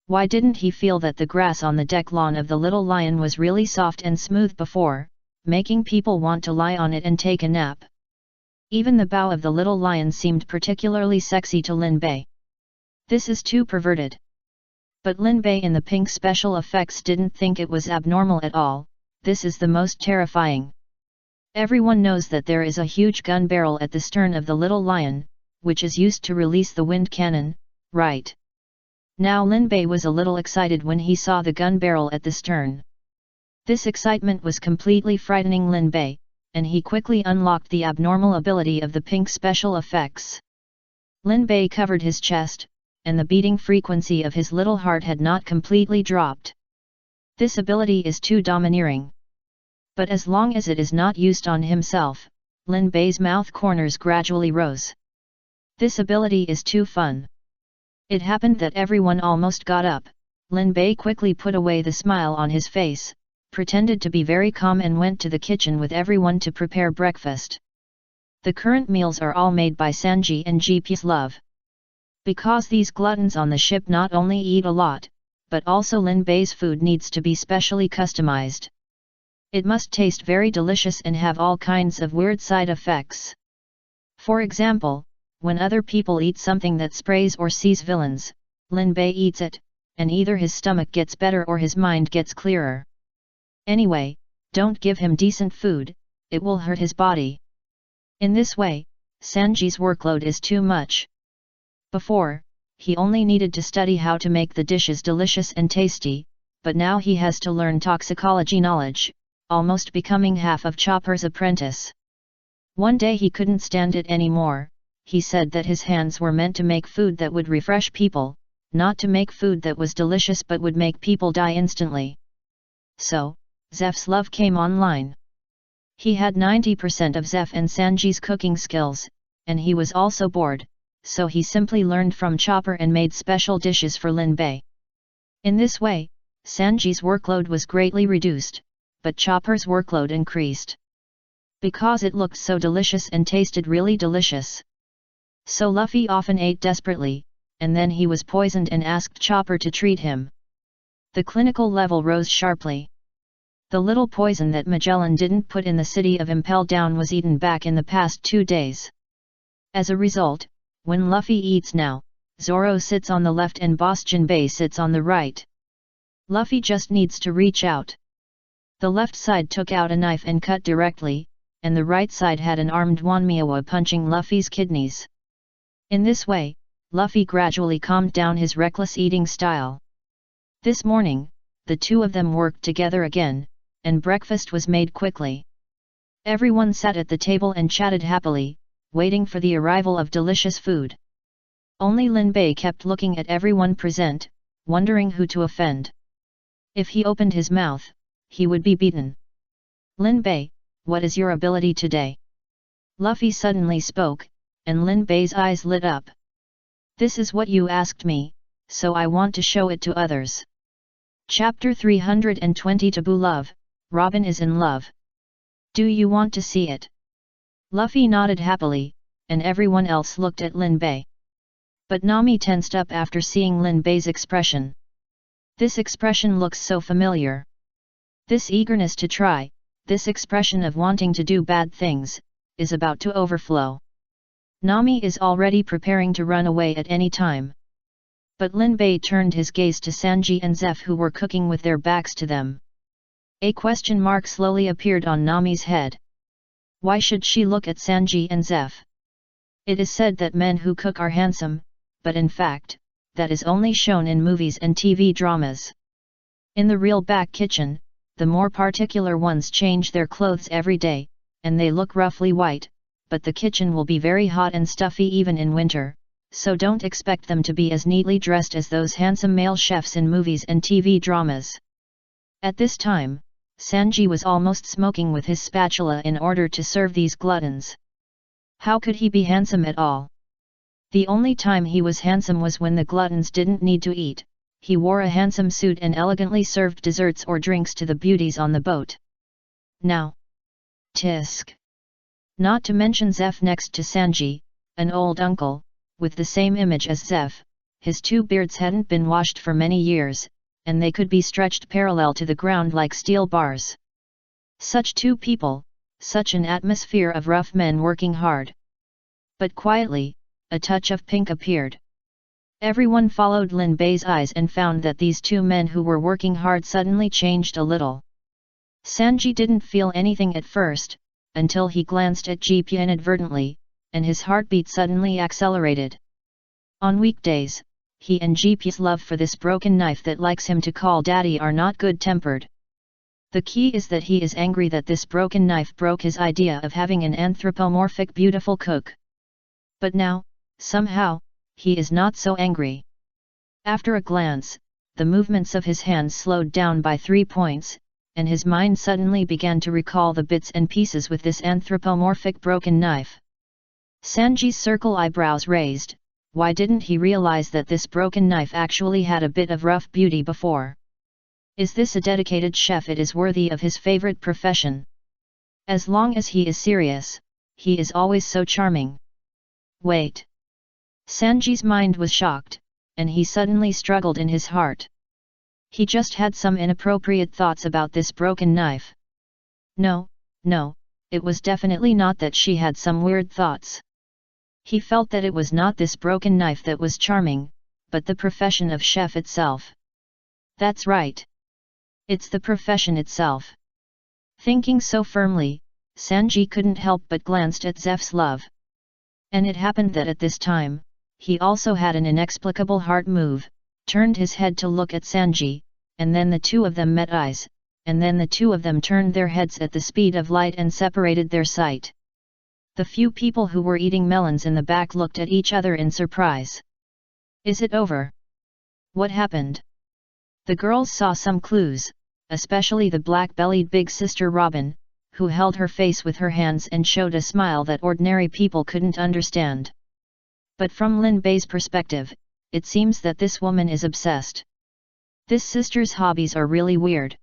Why didn't he feel that the grass on the deck lawn of the little lion was really soft and smooth before, making people want to lie on it and take a nap? Even the bow of the little lion seemed particularly sexy to Lin Bei. This is too perverted. But Lin Bei in the pink special effects didn't think it was abnormal at all. This is the most terrifying. Everyone knows that there is a huge gun barrel at the stern of the little lion, which is used to release the wind cannon, right? Now Lin Bei was a little excited when he saw the gun barrel at the stern. This excitement was completely frightening Lin Bei, and he quickly unlocked the abnormal ability of the pink special effects. Lin Bei covered his chest, and the beating frequency of his little heart had not completely dropped. This ability is too domineering. But as long as it is not used on himself, Lin Bei's mouth corners gradually rose. This ability is too fun. It happened that everyone almost got up. Lin Bei quickly put away the smile on his face, pretended to be very calm and went to the kitchen with everyone to prepare breakfast. The current meals are all made by Sanji and GP's love. Because these gluttons on the ship not only eat a lot, but also Lin Bei's food needs to be specially customized. It must taste very delicious and have all kinds of weird side effects. For example, when other people eat something that sprays or sees villains, Lin Bei eats it, and either his stomach gets better or his mind gets clearer. Anyway, don't give him decent food, it will hurt his body. In this way, Sanji's workload is too much. Before, he only needed to study how to make the dishes delicious and tasty, but now he has to learn toxicology knowledge, almost becoming half of Chopper's apprentice. One day he couldn't stand it anymore. He said that his hands were meant to make food that would refresh people, not to make food that was delicious but would make people die instantly. So, Zeph's love came online. He had 90% of Zeph and Sanji's cooking skills, and he was also bored, so he simply learned from Chopper and made special dishes for Lin Bei. In this way, Sanji's workload was greatly reduced, but Chopper's workload increased. Because it looked so delicious and tasted really delicious. So Luffy often ate desperately, and then he was poisoned and asked Chopper to treat him. The clinical level rose sharply. The little poison that Magellan didn't put in the city of Impel Down was eaten back in the past 2 days. As a result, when Luffy eats now, Zoro sits on the left and Boss Jinbei sits on the right. Luffy just needs to reach out. The left side took out a knife and cut directly, and the right side had an armed Wanmiawa punching Luffy's kidneys. In this way, Luffy gradually calmed down his reckless eating style. This morning, the two of them worked together again, and breakfast was made quickly. Everyone sat at the table and chatted happily, waiting for the arrival of delicious food. Only Lin Bei kept looking at everyone present, wondering who to offend. If he opened his mouth, he would be beaten. Lin Bei, what is your ability today? Luffy suddenly spoke, and Lin Bei's eyes lit up. This is what you asked me, so I want to show it to others. Chapter 320 Taboo Love, Robin is in love. Do you want to see it? Luffy nodded happily, and everyone else looked at Lin Bei. But Nami tensed up after seeing Lin Bei's expression. This expression looks so familiar. This eagerness to try, this expression of wanting to do bad things, is about to overflow. Nami is already preparing to run away at any time. But Lin Bei turned his gaze to Sanji and Zeph who were cooking with their backs to them. A question mark slowly appeared on Nami's head. Why should she look at Sanji and Zeph? It is said that men who cook are handsome, but in fact, that is only shown in movies and TV dramas. In the real back kitchen, the more particular ones change their clothes every day, and they look roughly white, but the kitchen will be very hot and stuffy even in winter, so don't expect them to be as neatly dressed as those handsome male chefs in movies and TV dramas. At this time, Sanji was almost smoking with his spatula in order to serve these gluttons. How could he be handsome at all? The only time he was handsome was when the gluttons didn't need to eat. He wore a handsome suit and elegantly served desserts or drinks to the beauties on the boat. Now, tisk. Not to mention Zeph next to Sanji, an old uncle, with the same image as Zeph, his two beards hadn't been washed for many years, and they could be stretched parallel to the ground like steel bars. Such two people, such an atmosphere of rough men working hard. But quietly, a touch of pink appeared. Everyone followed Lin Bei's eyes and found that these two men who were working hard suddenly changed a little. Sanji didn't feel anything at first, until he glanced at Ji Pia inadvertently, and his heartbeat suddenly accelerated. On weekdays, he and Ji Pia's love for this broken knife that likes him to call daddy are not good-tempered. The key is that he is angry that this broken knife broke his idea of having an anthropomorphic beautiful cook. But now, somehow, he is not so angry. After a glance, the movements of his hands slowed down by 3 points, and his mind suddenly began to recall the bits and pieces with this anthropomorphic broken knife. Sanji's circle eyebrows raised. Why didn't he realize that this broken knife actually had a bit of rough beauty before? Is this a dedicated chef? It is worthy of his favorite profession. As long as he is serious, he is always so charming. Wait. Sanji's mind was shocked, and he suddenly struggled in his heart. He just had some inappropriate thoughts about this broken knife. No, it was definitely not that she had some weird thoughts. He felt that it was not this broken knife that was charming, but the profession of chef itself. That's right. It's the profession itself. Thinking so firmly, Sanji couldn't help but glanced at Zeph's love. And it happened that at this time, he also had an inexplicable heart move, turned his head to look at Sanji, and then the two of them met eyes, and then the two of them turned their heads at the speed of light and separated their sight. The few people who were eating melons in the back looked at each other in surprise. Is it over? What happened? The girls saw some clues, especially the black-bellied big sister Robin, who held her face with her hands and showed a smile that ordinary people couldn't understand. But from Lin Bei's perspective, it seems that this woman is obsessed. This sister's hobbies are really weird.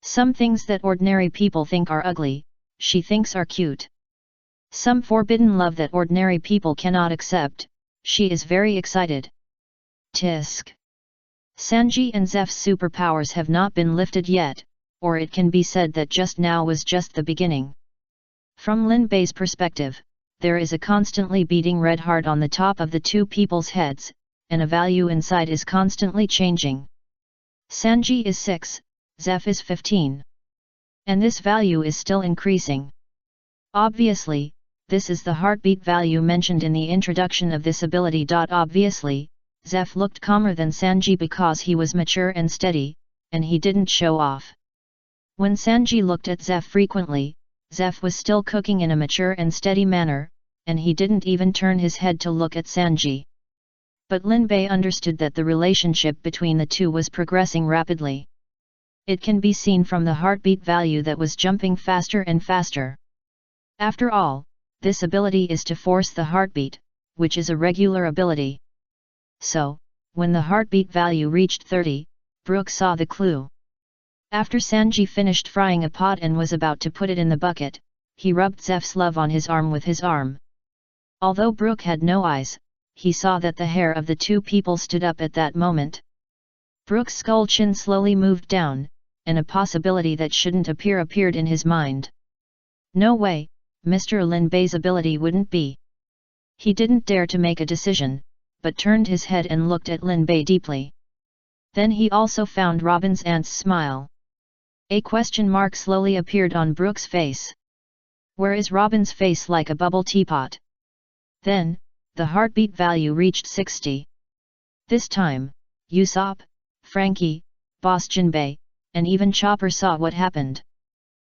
Some things that ordinary people think are ugly, she thinks are cute. Some forbidden love that ordinary people cannot accept, she is very excited. Tisk. Sanji and Zeph's superpowers have not been lifted yet, or it can be said that just now was just the beginning. From Lin Bei's perspective, there is a constantly beating red heart on the top of the two people's heads, and a value inside is constantly changing. Sanji is 6, Zeph is 15. And this value is still increasing. Obviously, this is the heartbeat value mentioned in the introduction of this ability. Obviously, Zeph looked calmer than Sanji because he was mature and steady, and he didn't show off. When Sanji looked at Zeph frequently, Zeph was still cooking in a mature and steady manner, and he didn't even turn his head to look at Sanji. But Lin Bei understood that the relationship between the two was progressing rapidly. It can be seen from the heartbeat value that was jumping faster and faster. After all, this ability is to force the heartbeat, which is a regular ability. So, when the heartbeat value reached 30, Brook saw the clue. After Sanji finished frying a pot and was about to put it in the bucket, he rubbed Zeph's love on his arm with his arm. Although Brook had no eyes, he saw that the hair of the two people stood up at that moment. Brook's skull chin slowly moved down, and a possibility that shouldn't appear appeared in his mind. No way, Mr. Lin Bei's ability wouldn't be. He didn't dare to make a decision, but turned his head and looked at Lin Bei deeply. Then he also found Robin's aunt's smile. A question mark slowly appeared on Brook's face. Where is Robin's face like a bubble teapot? Then, the heartbeat value reached 60. This time, Usopp, Frankie, Boss Jinbei, and even Chopper saw what happened.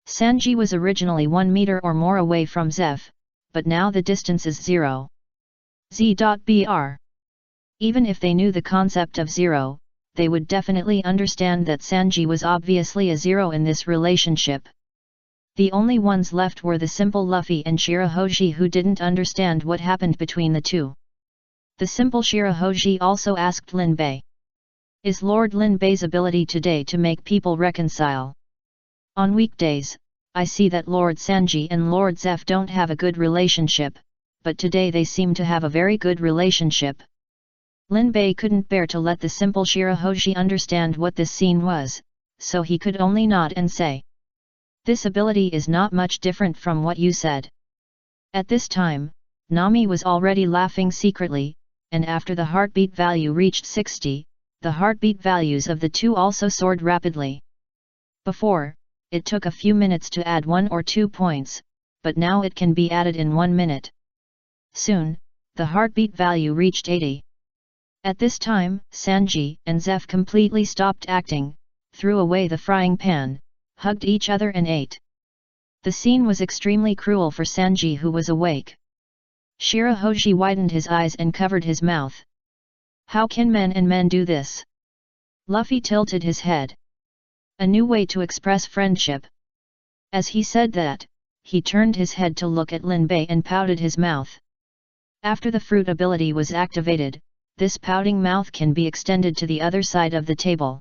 Sanji was originally 1 meter or more away from Zeph, but now the distance is 0. Z.Br. Even if they knew the concept of 0, they would definitely understand that Sanji was obviously a 0 in this relationship. The only ones left were the simple Luffy and Shirahoshi, who didn't understand what happened between the two. The simple Shirahoshi also asked Lin Bei. Is Lord Lin Bei's ability today to make people reconcile? On weekdays, I see that Lord Sanji and Lord Zeph don't have a good relationship, but today they seem to have a very good relationship. Lin Bei couldn't bear to let the simple Shirahoshi understand what this scene was, so he could only nod and say, "This ability is not much different from what you said." At this time, Nami was already laughing secretly, and after the heartbeat value reached 60, the heartbeat values of the two also soared rapidly. Before, it took a few minutes to add 1 or 2 points, but now it can be added in 1 minute. Soon, the heartbeat value reached 80. At this time, Sanji and Zeph completely stopped acting, threw away the frying pan, hugged each other and ate. The scene was extremely cruel for Sanji, who was awake. Shirahoshi widened his eyes and covered his mouth. How can men and men do this? Luffy tilted his head. A new way to express friendship. As he said that, he turned his head to look at Lin Bei and pouted his mouth. After the fruit ability was activated, this pouting mouth can be extended to the other side of the table.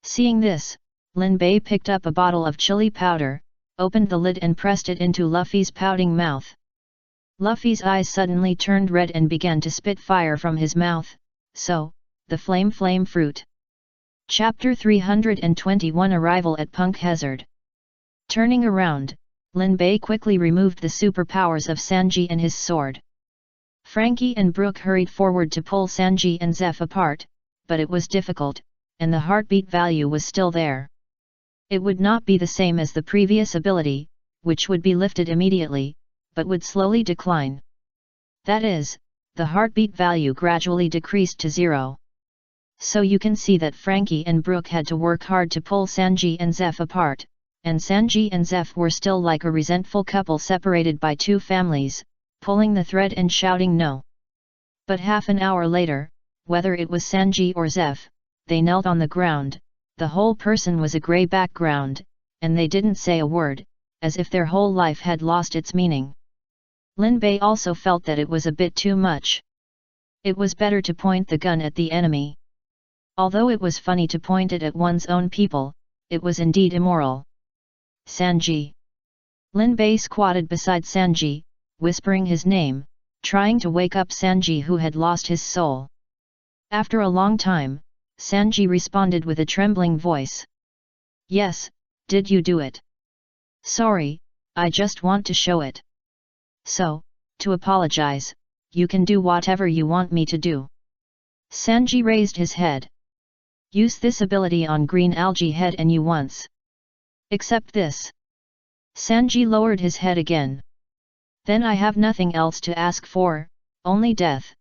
Seeing this, Lin Bei picked up a bottle of chili powder, opened the lid and pressed it into Luffy's pouting mouth. Luffy's eyes suddenly turned red and began to spit fire from his mouth, so, the flame fruit. Chapter 321 Arrival at Punk Hazard. Turning around, Lin Bei quickly removed the superpowers of Sanji and his sword. Frankie and Brook hurried forward to pull Sanji and Zeph apart, but it was difficult, and the heartbeat value was still there. It would not be the same as the previous ability, which would be lifted immediately, but would slowly decline. That is, the heartbeat value gradually decreased to 0. So you can see that Frankie and Brook had to work hard to pull Sanji and Zeph apart, and Sanji and Zeph were still like a resentful couple separated by two families, pulling the thread and shouting no. But half an hour later, whether it was Sanji or Zeph, they knelt on the ground, the whole person was a grey background, and they didn't say a word, as if their whole life had lost its meaning. Lin Bei also felt that it was a bit too much. It was better to point the gun at the enemy. Although it was funny to point it at one's own people, it was indeed immoral. Sanji. Lin Bei squatted beside Sanji, whispering his name, trying to wake up Sanji, who had lost his soul. After a long time, Sanji responded with a trembling voice. Yes, did you do it? Sorry, I just want to show it. So, to apologize, you can do whatever you want me to do. Sanji raised his head. Use this ability on green algae head and you once. Accept this. Sanji lowered his head again. Then I have nothing else to ask for, only death.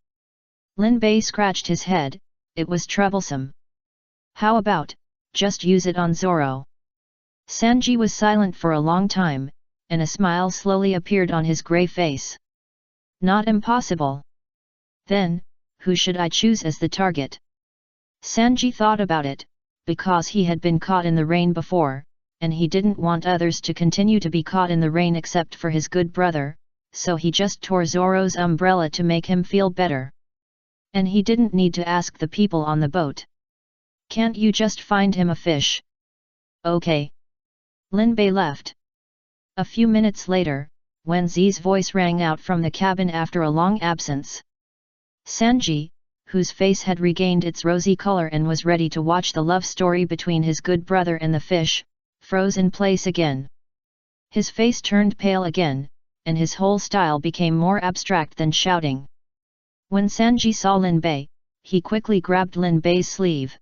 Lin Bei scratched his head, it was troublesome. How about, just use it on Zoro? Sanji was silent for a long time, and a smile slowly appeared on his grey face. Not impossible. Then, who should I choose as the target? Sanji thought about it, because he had been caught in the rain before, and he didn't want others to continue to be caught in the rain except for his good brother, so he just tore Zoro's umbrella to make him feel better. And he didn't need to ask the people on the boat. Can't you just find him a fish? Okay. Lin Bei left. A few minutes later, Wen Zi's voice rang out from the cabin after a long absence. Sanji, whose face had regained its rosy color and was ready to watch the love story between his good brother and the fish, froze in place again. His face turned pale again, and his whole style became more abstract than shouting. When Sanji saw Lin Bei, he quickly grabbed Lin Bei's sleeve.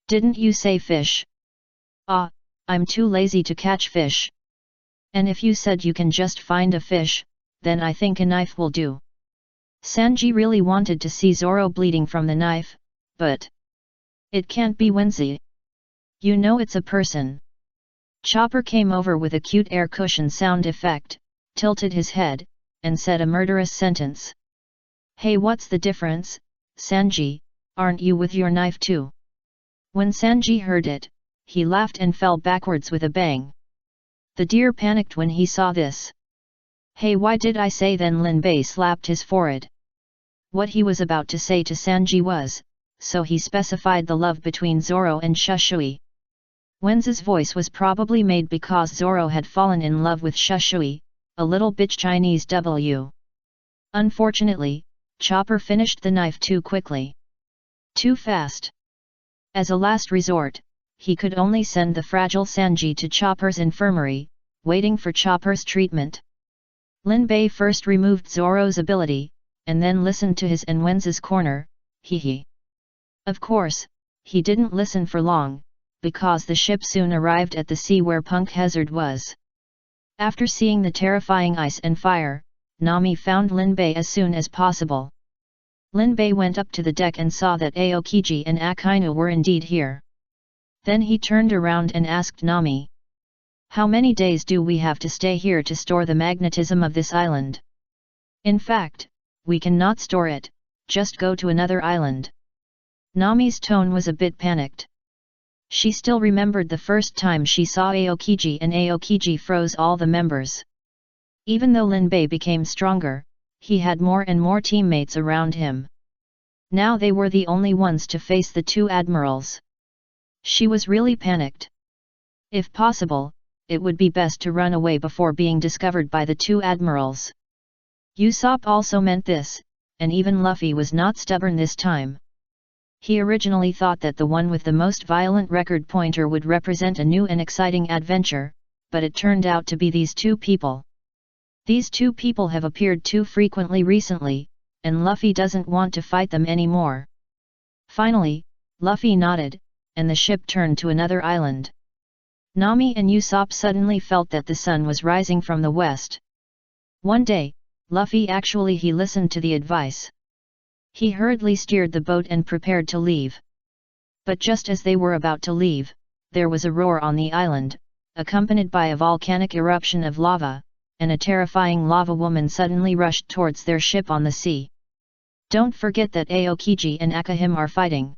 Didn't you say fish? Ah, I'm too lazy to catch fish. And if you said you can just find a fish, then I think a knife will do. Sanji really wanted to see Zoro bleeding from the knife, but it can't be Wenzi. You know it's a person. Chopper came over with a cute air cushion sound effect, tilted his head, and said a murderous sentence. Hey, what's the difference, Sanji, aren't you with your knife too? When Sanji heard it, he laughed and fell backwards with a bang. The deer panicked when he saw this. Hey, why did I say then? Lin Bei slapped his forehead. What he was about to say to Sanji was, so he specified the love between Zoro and Shushui. Wenzi's voice was probably made because Zoro had fallen in love with Shushui, a little bitch Chinese W. Unfortunately, Chopper finished the knife too quickly. Too fast. As a last resort, he could only send the fragile Sanji to Chopper's infirmary, waiting for Chopper's treatment. Lin Bei first removed Zoro's ability, and then listened to his and Wen's corner, hee. Of course, he didn't listen for long, because the ship soon arrived at the sea where Punk Hazard was. After seeing the terrifying ice and fire, Nami found Lin Bei as soon as possible. Lin Bei went up to the deck and saw that Aokiji and Akainu were indeed here. Then he turned around and asked Nami, "How many days do we have to stay here to store the magnetism of this island? In fact, we cannot store it, just go to another island." Nami's tone was a bit panicked. She still remembered the first time she saw Aokiji, and Aokiji froze all the members. Even though Lin Bei became stronger, he had more and more teammates around him. Now they were the only ones to face the two admirals. She was really panicked. If possible, it would be best to run away before being discovered by the two admirals. Usopp also meant this, and even Luffy was not stubborn this time. He originally thought that the one with the most violent record pointer would represent a new and exciting adventure, but it turned out to be these two people. These two people have appeared too frequently recently, and Luffy doesn't want to fight them anymore. Finally, Luffy nodded, and the ship turned to another island. Nami and Usopp suddenly felt that the sun was rising from the west. One day, Luffy he listened to the advice. He hurriedly steered the boat and prepared to leave. But just as they were about to leave, there was a roar on the island, accompanied by a volcanic eruption of lava, and a terrifying lava woman suddenly rushed towards their ship on the sea. Don't forget that Aokiji and Akahim are fighting.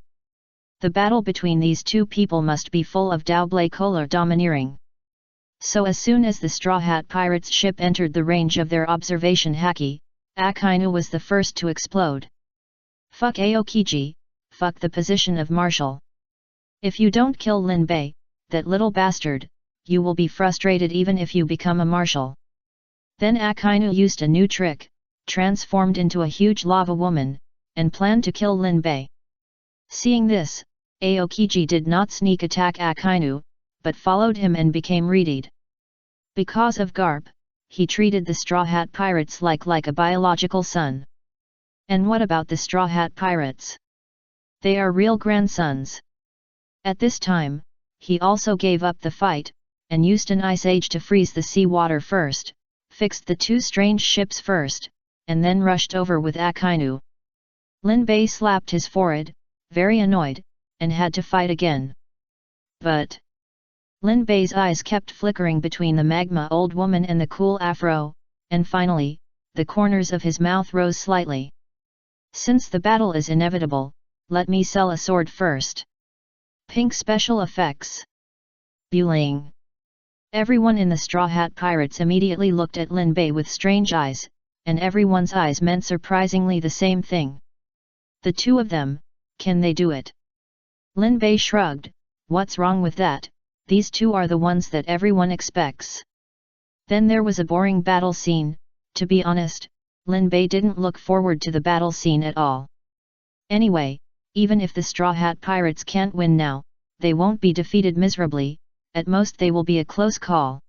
The battle between these two people must be full of double color domineering. So as soon as the Straw Hat Pirates' ship entered the range of their observation haki, Akainu was the first to explode. Fuck Aokiji, fuck the position of Marshal. If you don't kill Lin Bei, that little bastard, you will be frustrated even if you become a Marshal. Then Akainu used a new trick, transformed into a huge lava woman, and planned to kill Lin Bei. Seeing this, Aokiji did not sneak attack Akainu, but followed him and became readied. Because of Garp, he treated the Straw Hat Pirates like a biological son. And what about the Straw Hat Pirates? They are real grandsons. At this time, he also gave up the fight, and used an ice age to freeze the sea water first, fixed the two strange ships first, and then rushed over with Akainu. Lin Bei slapped his forehead, very annoyed, and had to fight again. But Lin Bei's eyes kept flickering between the magma old woman and the cool afro, and finally, the corners of his mouth rose slightly. Since the battle is inevitable, let me sell a sword first. Pink special effects. Buling. Everyone in the Straw Hat Pirates immediately looked at Lin Bei with strange eyes, and everyone's eyes meant surprisingly the same thing. The two of them, can they do it? Lin Bei shrugged, what's wrong with that, these two are the ones that everyone expects. Then there was a boring battle scene. To be honest, Lin Bei didn't look forward to the battle scene at all. Anyway, even if the Straw Hat Pirates can't win now, they won't be defeated miserably, at most they will be a close call.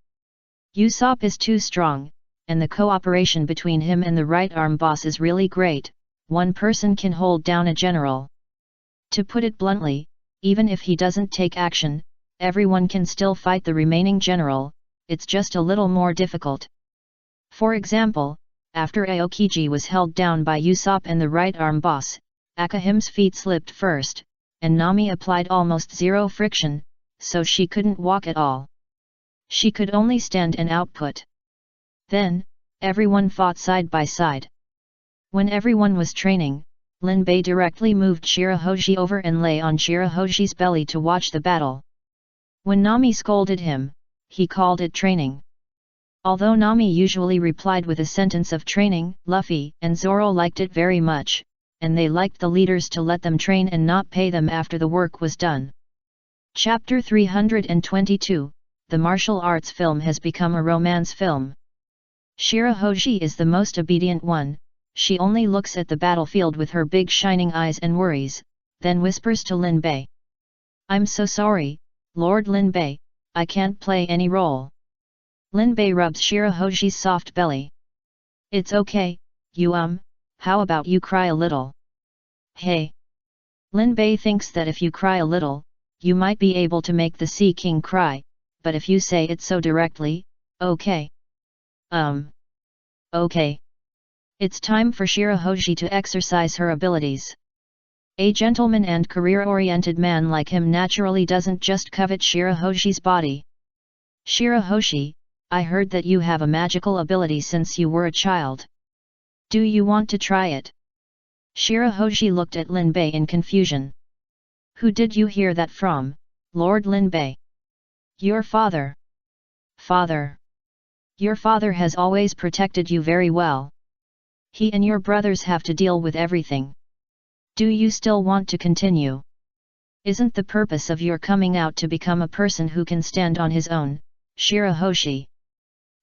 Usopp is too strong, and the cooperation between him and the right arm boss is really great. One person can hold down a general. To put it bluntly, even if he doesn't take action, everyone can still fight the remaining general, it's just a little more difficult. For example, after Aokiji was held down by Usopp and the right arm boss, Akahim's feet slipped first, and Nami applied almost zero friction, so she couldn't walk at all. She could only stand and output. Then, everyone fought side by side. When everyone was training, Lin Bei directly moved Shirahoshi over and lay on Shirahoshi's belly to watch the battle. When Nami scolded him, he called it training. Although Nami usually replied with a sentence of training, Luffy and Zoro liked it very much, and they liked the leaders to let them train and not pay them after the work was done. Chapter 322, The martial arts film has become a romance film. Shirahoshi is the most obedient one. She only looks at the battlefield with her big shining eyes and worries, then whispers to Lin Bei. I'm so sorry, Lord Lin Bei, I can't play any role. Lin Bei rubs Shirahoji's soft belly. It's okay, you how about you cry a little? Hey! Lin Bei thinks that if you cry a little, you might be able to make the Sea King cry, but if you say it so directly, okay. Okay. It's time for Shirahoji to exercise her abilities. A gentleman and career-oriented man like him naturally doesn't just covet Shirahoji's body. Shirahoji, I heard that you have a magical ability since you were a child. Do you want to try it? Shirahoji looked at Lin Bei in confusion. Who did you hear that from, Lord Lin Bei? Your father. Father. Your father has always protected you very well. He and your brothers have to deal with everything. Do you still want to continue? Isn't the purpose of your coming out to become a person who can stand on his own, Shirahoji?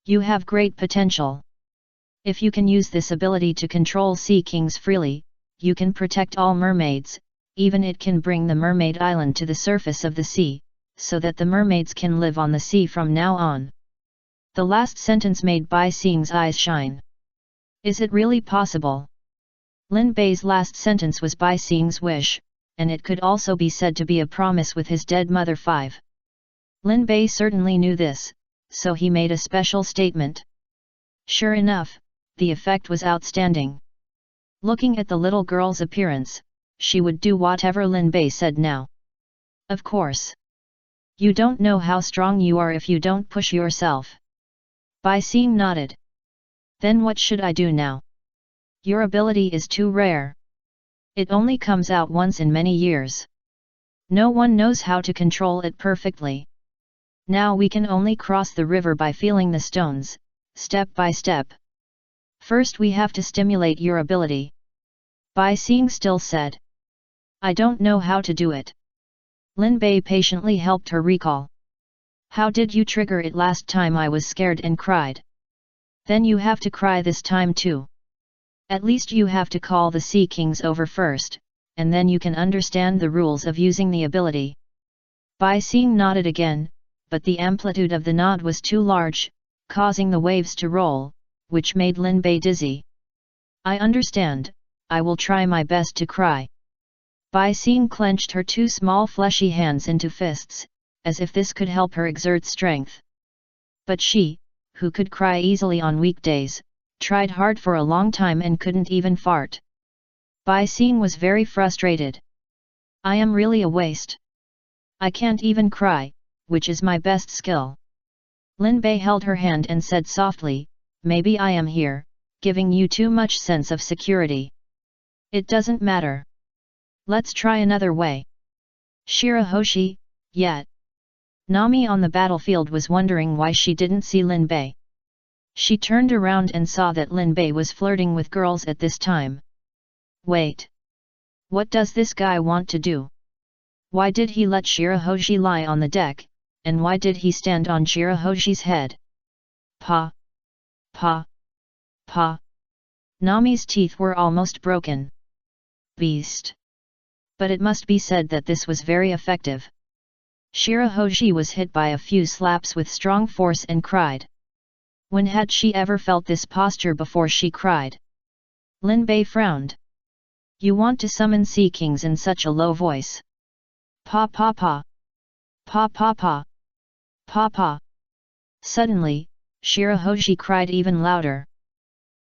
You have great potential. If you can use this ability to control sea kings freely, you can protect all mermaids, even it can bring the mermaid island to the surface of the sea, so that the mermaids can live on the sea from now on. The last sentence made Bai Xing's eyes shine. Is it really possible? Lin Bei's last sentence was Bai Xing's wish, and it could also be said to be a promise with his dead mother. 5. Lin Bei certainly knew this, so he made a special statement. Sure enough, the effect was outstanding. Looking at the little girl's appearance, she would do whatever Lin Bei said now. Of course. You don't know how strong you are if you don't push yourself. Bai Xing nodded. Then what should I do now? Your ability is too rare. It only comes out once in many years. No one knows how to control it perfectly. Now we can only cross the river by feeling the stones, step by step. First we have to stimulate your ability. Bai Xing still said. I don't know how to do it. Lin Bei patiently helped her recall. How did you trigger it last time? I was scared and cried. Then you have to cry this time too. At least you have to call the Sea Kings over first, and then you can understand the rules of using the ability. Bai Xing nodded again, but the amplitude of the nod was too large, causing the waves to roll, which made Lin Bei dizzy. I understand, I will try my best to cry. Bai Xing clenched her two small fleshy hands into fists, as if this could help her exert strength. But she, who could cry easily on weekdays, tried hard for a long time and couldn't even fart. Bai Xing was very frustrated. I am really a waste. I can't even cry, which is my best skill. Lin Bei held her hand and said softly, maybe I am here, giving you too much sense of security. It doesn't matter. Let's try another way. Shirahoji, yet. Nami on the battlefield was wondering why she didn't see Lin Bei. She turned around and saw that Lin Bei was flirting with girls at this time. Wait. What does this guy want to do? Why did he let Shirahoji lie on the deck, and why did he stand on Shirahoji's head? Pa. Pa. Pa. Nami's teeth were almost broken. Beast. But it must be said that this was very effective. Shirahoji was hit by a few slaps with strong force and cried. When had she ever felt this posture before she cried? Lin Bei frowned. You want to summon Sea Kings in such a low voice? Pa pa pa. Pa pa pa. Pa pa. Suddenly, Shirahoji cried even louder.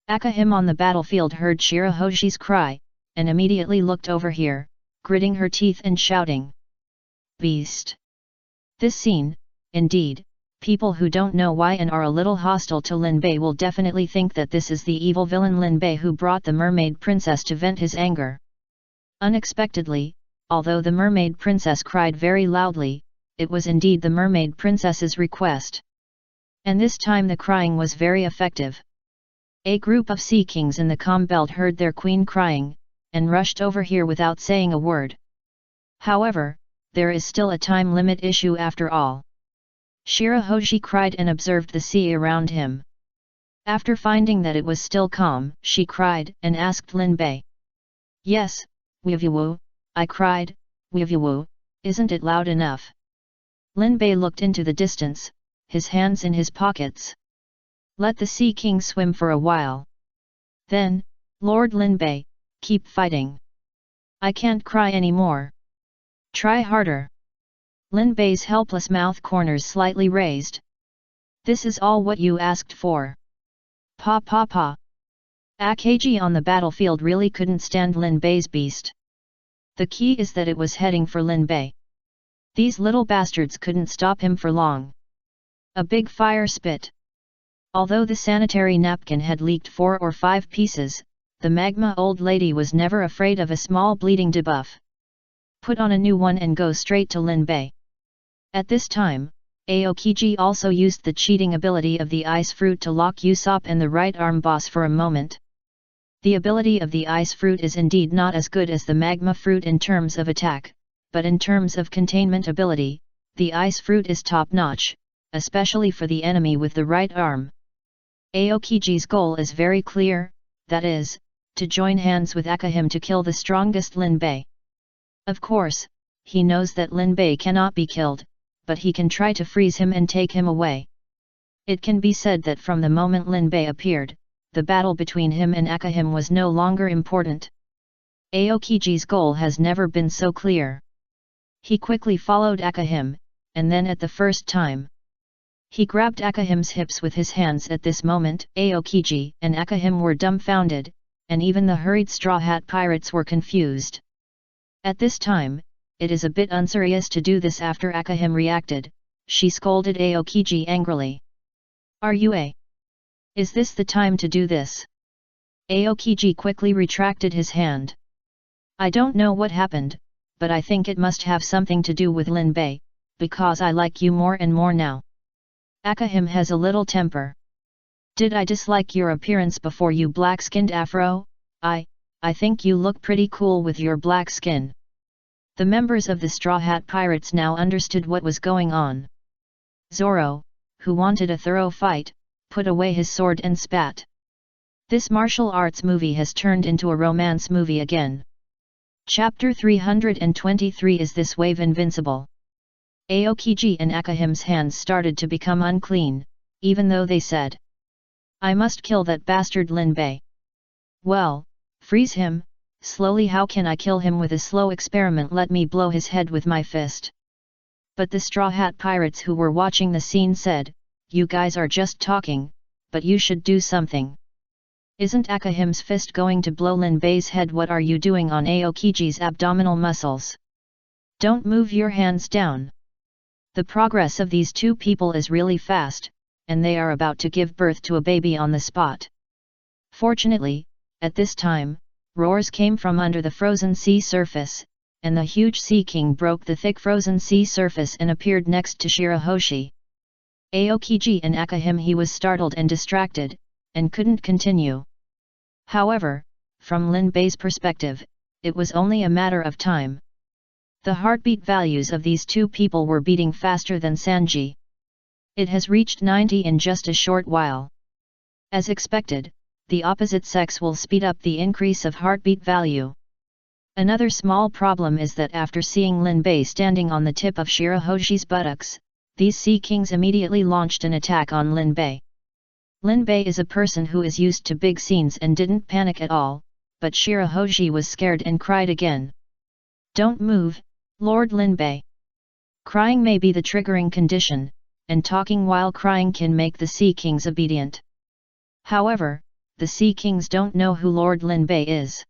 Akahim on the battlefield heard Shirahoji's cry, and immediately looked over here, gritting her teeth and shouting. Beast! This scene, indeed, people who don't know why and are a little hostile to Lin Bei will definitely think that this is the evil villain Lin Bei who brought the mermaid princess to vent his anger. Unexpectedly, although the mermaid princess cried very loudly, it was indeed the mermaid princess's request. And this time the crying was very effective. A group of Sea Kings in the calm belt heard their queen crying, and rushed over here without saying a word. However, there is still a time limit issue after all. Shirahoji cried and observed the sea around him. After finding that it was still calm, she cried and asked Lin Bei. Yes, Wivuwu, I cried, "Wivu, isn't it loud enough?" Lin Bei looked into the distance, his hands in his pockets. Let the Sea King swim for a while. Then, Lord Lin Bei, keep fighting. I can't cry anymore. Try harder. Lin Bei's helpless mouth corners slightly raised. This is all what you asked for. Pa pa pa. Akaji on the battlefield really couldn't stand Lin Bei's beast. The key is that it was heading for Lin Bei. These little bastards couldn't stop him for long. A big fire spit. Although the sanitary napkin had leaked 4 or 5 pieces, the magma old lady was never afraid of a small bleeding debuff. Put on a new one and go straight to Lin Bei. At this time, Aokiji also used the cheating ability of the ice fruit to lock Usopp and the right arm boss for a moment. The ability of the ice fruit is indeed not as good as the magma fruit in terms of attack, but in terms of containment ability, the ice fruit is top-notch, especially for the enemy with the right arm. Aokiji's goal is very clear, that is, to join hands with Akahim to kill the strongest Lin Bei. Of course, he knows that Lin Bei cannot be killed, but he can try to freeze him and take him away. It can be said that from the moment Lin Bei appeared, the battle between him and Akahim was no longer important. Aokiji's goal has never been so clear. He quickly followed Akahim, and then at the first time, he grabbed Akahim's hips with his hands. At this moment, Aokiji and Akahim were dumbfounded, and even the hurried Straw Hat Pirates were confused. At this time, it is a bit unserious to do this. After Akahim reacted, she scolded Aokiji angrily. Are you a? Is this the time to do this? Aokiji quickly retracted his hand. I don't know what happened, but I think it must have something to do with Lin Bei, because I like you more and more now. Akahim has a little temper. Did I dislike your appearance before, you black-skinned afro? I think you look pretty cool with your black skin. The members of the Straw Hat Pirates now understood what was going on. Zoro, who wanted a thorough fight, put away his sword and spat. This martial arts movie has turned into a romance movie again. Chapter 323 Is This Wave Invincible? Aokiji and Akahim's hands started to become unclean, even though they said, I must kill that bastard Lin Bei. Well, freeze him, slowly. How can I kill him with a slow experiment? Let me blow his head with my fist. But the Straw Hat Pirates who were watching the scene said, you guys are just talking, but you should do something. Isn't Akahim's fist going to blow Lin Bei's head? What are you doing on Aokiji's abdominal muscles? Don't move your hands down. The progress of these two people is really fast, and they are about to give birth to a baby on the spot. Fortunately, at this time, roars came from under the frozen sea surface, and the huge Sea King broke the thick frozen sea surface and appeared next to Shirahoshi. Aokiji and Akahim. He was startled and distracted, and couldn't continue. However, from Lin Bei's perspective, it was only a matter of time. The heartbeat values of these two people were beating faster than Sanji. It has reached 90 in just a short while. As expected, the opposite sex will speed up the increase of heartbeat value. Another small problem is that after seeing Lin Bei standing on the tip of Shirahoshi's buttocks, these Sea Kings immediately launched an attack on Lin Bei. Lin Bei is a person who is used to big scenes and didn't panic at all, but Shirahoshi was scared and cried again. Don't move, Lord Lin Bei. Crying may be the triggering condition, and talking while crying can make the Sea Kings obedient. However, the Sea Kings don't know who Lord Lin Bei is.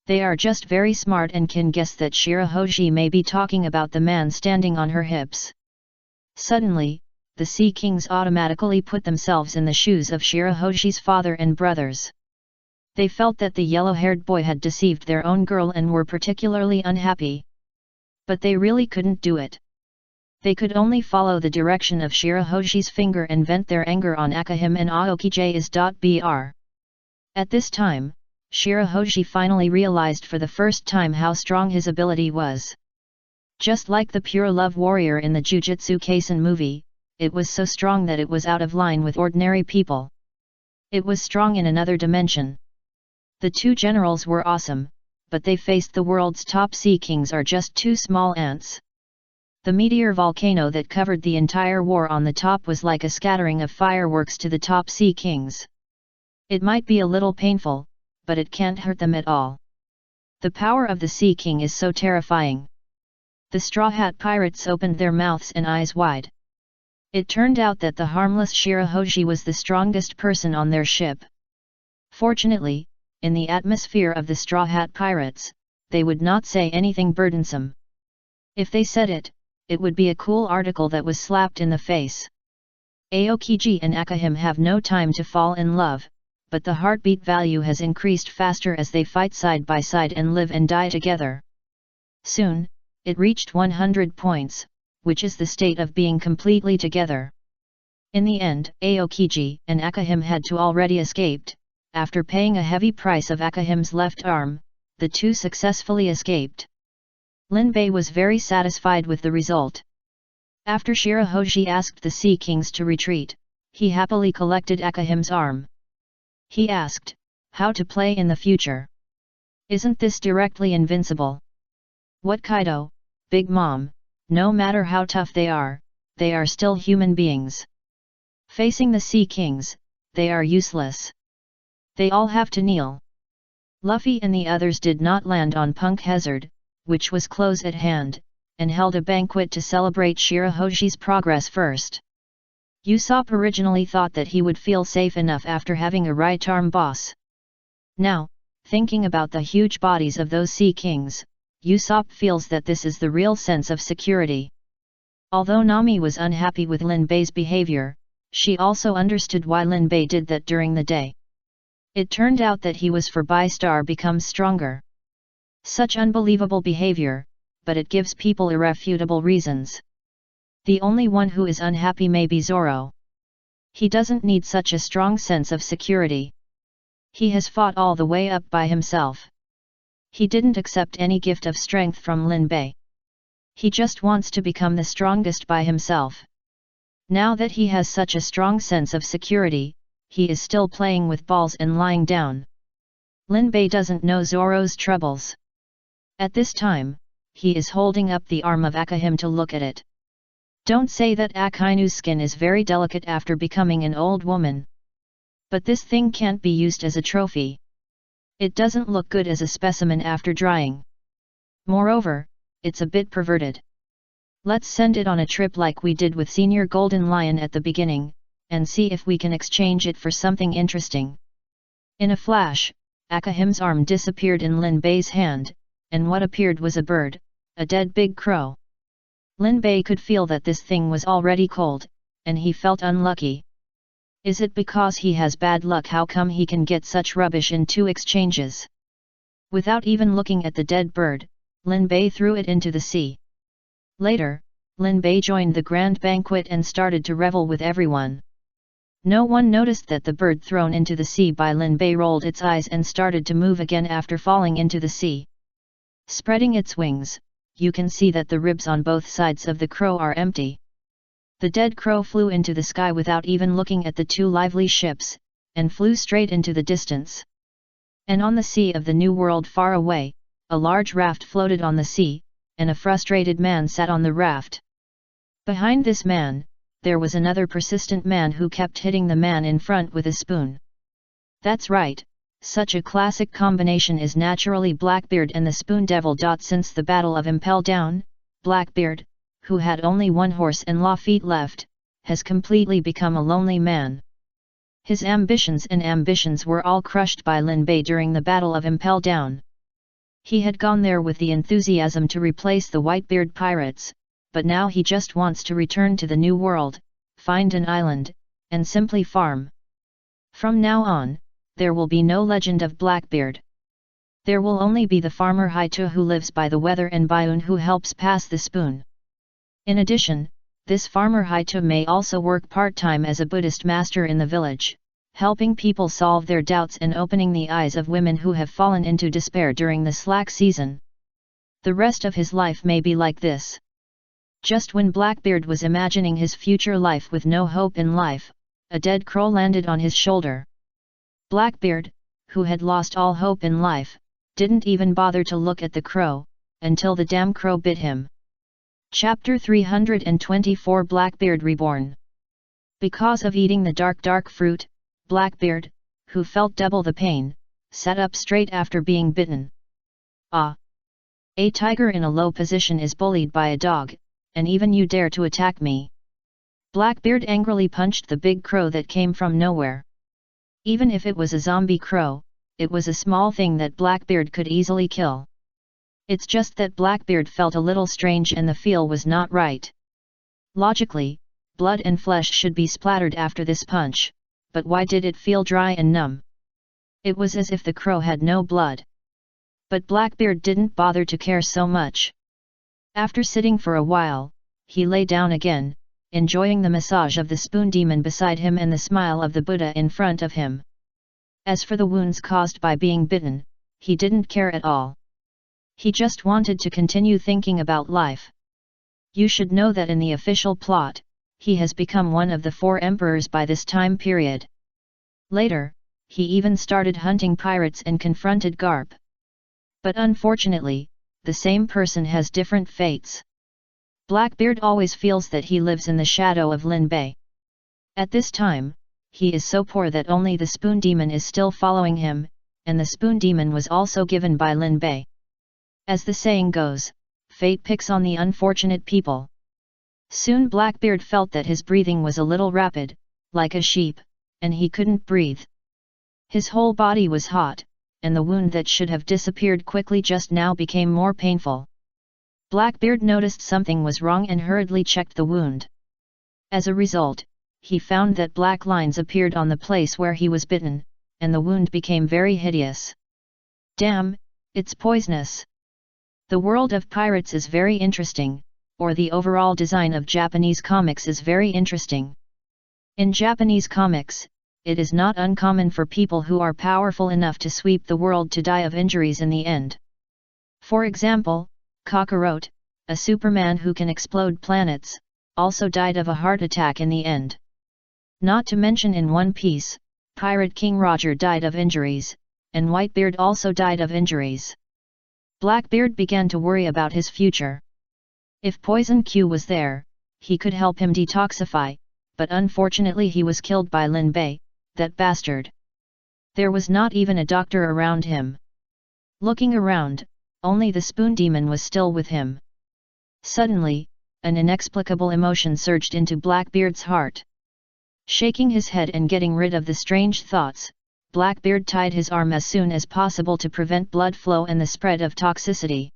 They are just very smart and can guess that Shirahoshi may be talking about the man standing on her hips. Suddenly, the Sea Kings automatically put themselves in the shoes of Shirahoshi's father and brothers. They felt that the yellow-haired boy had deceived their own girl and were particularly unhappy. But they really couldn't do it. They could only follow the direction of Shirahoshi's finger and vent their anger on Akahim and Aokiji.br. At this time, Shirahoshi finally realized for the first time how strong his ability was. Just like the pure love warrior in the Jujutsu Kaisen movie, it was so strong that it was out of line with ordinary people. It was strong in another dimension. The two generals were awesome, but they faced the world's top sea kings are just two small ants. The meteor volcano that covered the entire war on the top was like a scattering of fireworks to the top sea kings. It might be a little painful, but it can't hurt them at all. The power of the Sea King is so terrifying. The Straw Hat Pirates opened their mouths and eyes wide. It turned out that the harmless Shirahoshi was the strongest person on their ship. Fortunately, in the atmosphere of the Straw Hat Pirates, they would not say anything burdensome. If they said it, it would be a cool article that was slapped in the face. Aokiji and Akahim have no time to fall in love, but the heartbeat value has increased faster as they fight side by side and live and die together. Soon, it reached 100 points, which is the state of being completely together. In the end, Aokiji and Akahim had to already escaped. After paying a heavy price of Akahim's left arm, the two successfully escaped. Linbei was very satisfied with the result. After Shirahoshi asked the Sea Kings to retreat, he happily collected Akahim's arm. He asked, "How to play in the future? Isn't this directly invincible?" "What, Kaido, Big Mom, no matter how tough they are still human beings. Facing the Sea Kings, they are useless. They all have to kneel." Luffy and the others did not land on Punk Hazard, which was close at hand, and held a banquet to celebrate Shirahoshi's progress first. Usopp originally thought that he would feel safe enough after having a right-arm boss. Now, thinking about the huge bodies of those Sea Kings, Usopp feels that this is the real sense of security. Although Nami was unhappy with Linbei's behavior, she also understood why Linbei did that during the day. It turned out that he was for Bi-Star becomes stronger. Such unbelievable behavior, but it gives people irrefutable reasons. The only one who is unhappy may be Zoro. He doesn't need such a strong sense of security. He has fought all the way up by himself. He didn't accept any gift of strength from Linbei. He just wants to become the strongest by himself. Now that he has such a strong sense of security, he is still playing with balls and lying down. Linbei doesn't know Zoro's troubles. At this time, he is holding up the arm of Akahim to look at it. Don't say that Akainu's skin is very delicate after becoming an old woman. But this thing can't be used as a trophy. It doesn't look good as a specimen after drying. Moreover, it's a bit perverted. Let's send it on a trip like we did with Senior Golden Lion at the beginning, and see if we can exchange it for something interesting. In a flash, Akahim's arm disappeared in Linbei's hand, and what appeared was a bird, a dead big crow. Linbei could feel that this thing was already cold, and he felt unlucky. Is it because he has bad luck? How come he can get such rubbish in 2 exchanges? Without even looking at the dead bird, Linbei threw it into the sea. Later, Linbei joined the grand banquet and started to revel with everyone. No one noticed that the bird thrown into the sea by Linbei rolled its eyes and started to move again after falling into the sea. Spreading its wings, you can see that the ribs on both sides of the crow are empty. The dead crow flew into the sky without even looking at the 2 lively ships, and flew straight into the distance. And on the sea of the New World far away, a large raft floated on the sea, and a frustrated man sat on the raft. Behind this man, there was another persistent man who kept hitting the man in front with a spoon. That's right. Such a classic combination is naturally Blackbeard and the Spoon Devil. Since the Battle of Impel Down, Blackbeard, who had only 1 horse and Lafitte left, has completely become a lonely man. His ambitions were all crushed by Linbei during the Battle of Impel Down. He had gone there with the enthusiasm to replace the Whitebeard pirates, but now he just wants to return to the New World, find an island, and simply farm. From now on, there will be no legend of Blackbeard. There will only be the farmer Haito who lives by the weather and Bayun who helps pass the spoon. In addition, this farmer Haito may also work part-time as a Buddhist master in the village, helping people solve their doubts and opening the eyes of women who have fallen into despair during the slack season. The rest of his life may be like this. Just when Blackbeard was imagining his future life with no hope in life, a dead crow landed on his shoulder. Blackbeard, who had lost all hope in life, didn't even bother to look at the crow, until the damn crow bit him. Chapter 324 Blackbeard Reborn. Because of eating the dark fruit, Blackbeard, who felt double the pain, sat up straight after being bitten. Ah! A tiger in a low position is bullied by a dog, and even you dare to attack me. Blackbeard angrily punched the big crow that came from nowhere. Even if it was a zombie crow, it was a small thing that Blackbeard could easily kill. It's just that Blackbeard felt a little strange and the feel was not right. Logically, blood and flesh should be splattered after this punch, but why did it feel dry and numb? It was as if the crow had no blood. But Blackbeard didn't bother to care so much. After sitting for a while, he lay down again, enjoying the massage of the spoon demon beside him and the smile of the Buddha in front of him. As for the wounds caused by being bitten, he didn't care at all. He just wanted to continue thinking about life. You should know that in the official plot, he has become one of the 4 emperors by this time period. Later, he even started hunting pirates and confronted Garp. But unfortunately, the same person has different fates. Blackbeard always feels that he lives in the shadow of Lin Bei. At this time, he is so poor that only the spoon demon is still following him, and the spoon demon was also given by Lin Bei. As the saying goes, fate picks on the unfortunate people. Soon Blackbeard felt that his breathing was a little rapid, like a sheep, and he couldn't breathe. His whole body was hot, and the wound that should have disappeared quickly just now became more painful. Blackbeard noticed something was wrong and hurriedly checked the wound. As a result, he found that black lines appeared on the place where he was bitten, and the wound became very hideous. Damn, it's poisonous. The world of pirates is very interesting, or the overall design of Japanese comics is very interesting. In Japanese comics, it is not uncommon for people who are powerful enough to sweep the world to die of injuries in the end. For example, Kakarot, a Superman who can explode planets, also died of a heart attack in the end. Not to mention in One Piece, Pirate King Roger died of injuries, and Whitebeard also died of injuries. Blackbeard began to worry about his future. If Poison Q was there, he could help him detoxify, but unfortunately he was killed by Lin Bei, that bastard. There was not even a doctor around him. Looking around, only the spoon demon was still with him. Suddenly, an inexplicable emotion surged into Blackbeard's heart. Shaking his head and getting rid of the strange thoughts, Blackbeard tied his arm as soon as possible to prevent blood flow and the spread of toxicity.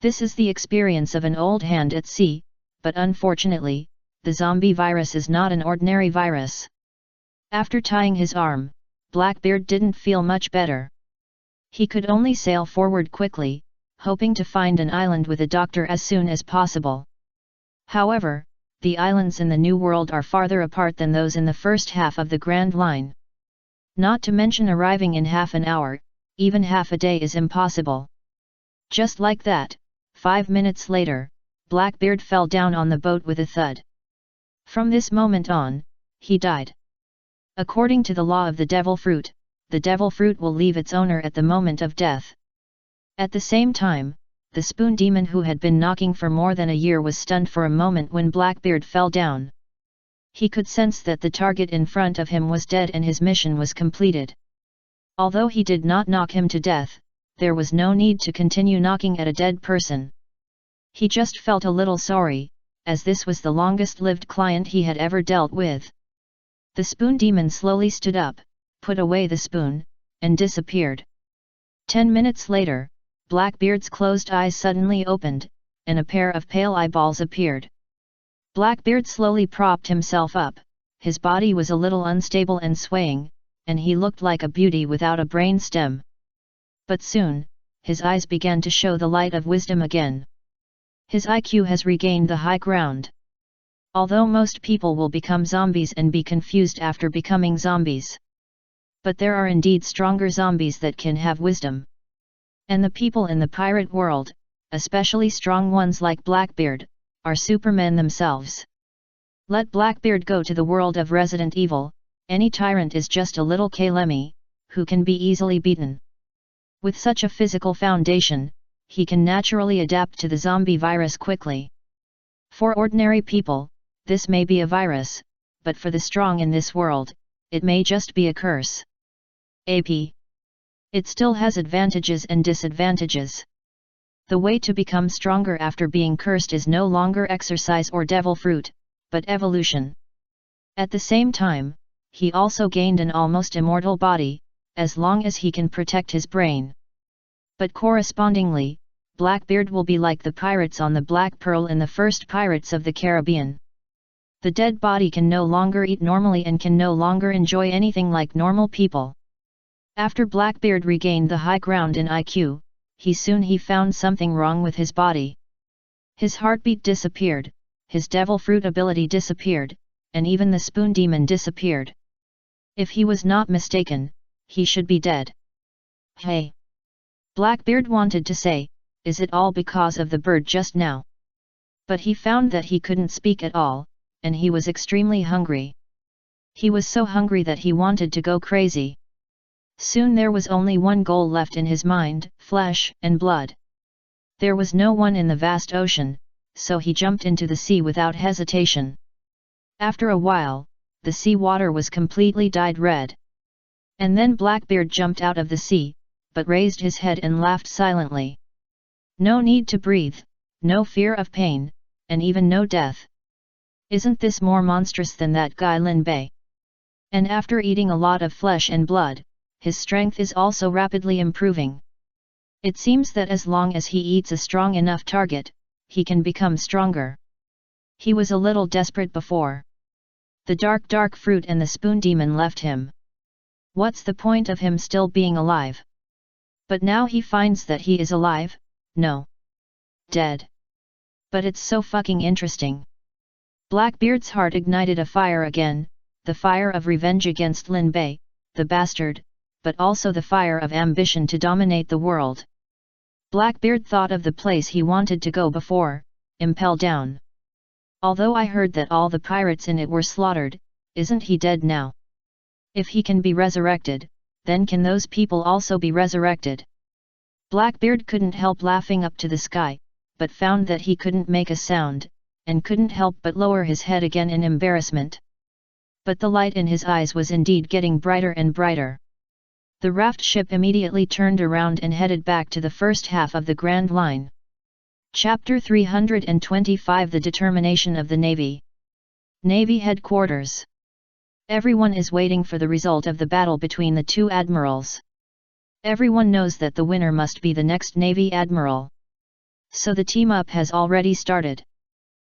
This is the experience of an old hand at sea, but unfortunately, the zombie virus is not an ordinary virus. After tying his arm, Blackbeard didn't feel much better. He could only sail forward quickly, hoping to find an island with a doctor as soon as possible. However, the islands in the New World are farther apart than those in the first half of the Grand Line. Not to mention arriving in half an hour, even half a day is impossible. Just like that, 5 minutes later, Blackbeard fell down on the boat with a thud. From this moment on, he died. According to the law of the devil fruit, the devil fruit will leave its owner at the moment of death. At the same time, the spoon demon who had been knocking for more than a year was stunned for a moment when Blackbeard fell down. He could sense that the target in front of him was dead and his mission was completed. Although he did not knock him to death, there was no need to continue knocking at a dead person. He just felt a little sorry, as this was the longest-lived client he had ever dealt with. The spoon demon slowly stood up, put away the spoon, and disappeared. 10 minutes later, Blackbeard's closed eyes suddenly opened, and a pair of pale eyeballs appeared. Blackbeard slowly propped himself up, his body was a little unstable and swaying, and he looked like a beauty without a brain stem. But soon, his eyes began to show the light of wisdom again. His IQ has regained the high ground. Although most people will become zombies and be confused after becoming zombies. But there are indeed stronger zombies that can have wisdom. And the people in the pirate world, especially strong ones like Blackbeard, are supermen themselves. Let Blackbeard go to the world of Resident Evil, any tyrant is just a little K-Lemmy, who can be easily beaten. With such a physical foundation, he can naturally adapt to the zombie virus quickly. For ordinary people, this may be a virus, but for the strong in this world, it may just be a curse. AP. It still has advantages and disadvantages. The way to become stronger after being cursed is no longer exercise or devil fruit, but evolution. At the same time, he also gained an almost immortal body, as long as he can protect his brain. But correspondingly, Blackbeard will be like the pirates on the Black Pearl in the first Pirates of the Caribbean. The dead body can no longer eat normally and can no longer enjoy anything like normal people. After Blackbeard regained the high ground in IQ, he found something wrong with his body. His heartbeat disappeared, his devil fruit ability disappeared, and even the spoon demon disappeared. If he was not mistaken, he should be dead. Hey! Blackbeard wanted to say, is it all because of the bird just now? But he found that he couldn't speak at all, and he was extremely hungry. He was so hungry that he wanted to go crazy. Soon there was only one goal left in his mind, flesh and blood. There was no one in the vast ocean, so he jumped into the sea without hesitation. After a while, the sea water was completely dyed red. And then Blackbeard jumped out of the sea, but raised his head and laughed silently. No need to breathe, no fear of pain, and even no death. Isn't this more monstrous than that guy Lin Bei? And after eating a lot of flesh and blood, his strength is also rapidly improving. It seems that as long as he eats a strong enough target, he can become stronger. He was a little desperate before. The dark fruit and the spoon demon left him. What's the point of him still being alive? But now he finds that he is alive, no. Dead. But it's so fucking interesting. Blackbeard's heart ignited a fire again, the fire of revenge against Lin Bei, the bastard, but also the fire of ambition to dominate the world. Blackbeard thought of the place he wanted to go before, Impel Down. Although I heard that all the pirates in it were slaughtered, isn't he dead now? If he can be resurrected, then can those people also be resurrected? Blackbeard couldn't help laughing up to the sky, but found that he couldn't make a sound, and couldn't help but lower his head again in embarrassment. But the light in his eyes was indeed getting brighter and brighter. The raft ship immediately turned around and headed back to the first half of the Grand Line. Chapter 325 The Determination of the Navy. Navy Headquarters. Everyone is waiting for the result of the battle between the two admirals. Everyone knows that the winner must be the next Navy Admiral. So the team-up has already started.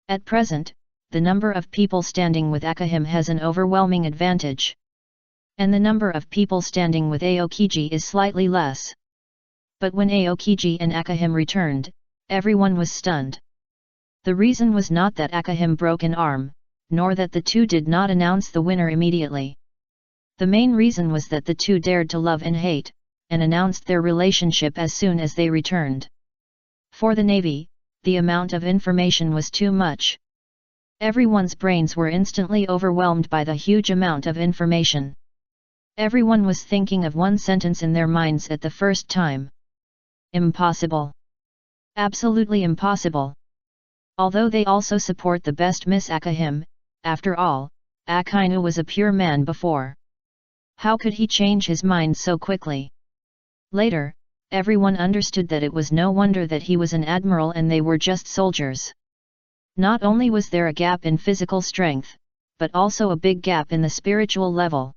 At present, the number of people standing with Akahim has an overwhelming advantage. And the number of people standing with Aokiji is slightly less. But when Aokiji and Akahim returned, everyone was stunned. The reason was not that Akahim broke an arm, nor that the two did not announce the winner immediately. The main reason was that the two dared to love and hate, and announced their relationship as soon as they returned. For the Navy, the amount of information was too much. Everyone's brains were instantly overwhelmed by the huge amount of information. Everyone was thinking of one sentence in their minds at the first time. Impossible. Absolutely impossible. Although they also support the best Miss Akahim, after all, Akainu was a pure man before. How could he change his mind so quickly? Later, everyone understood that it was no wonder that he was an admiral and they were just soldiers. Not only was there a gap in physical strength, but also a big gap in the spiritual level.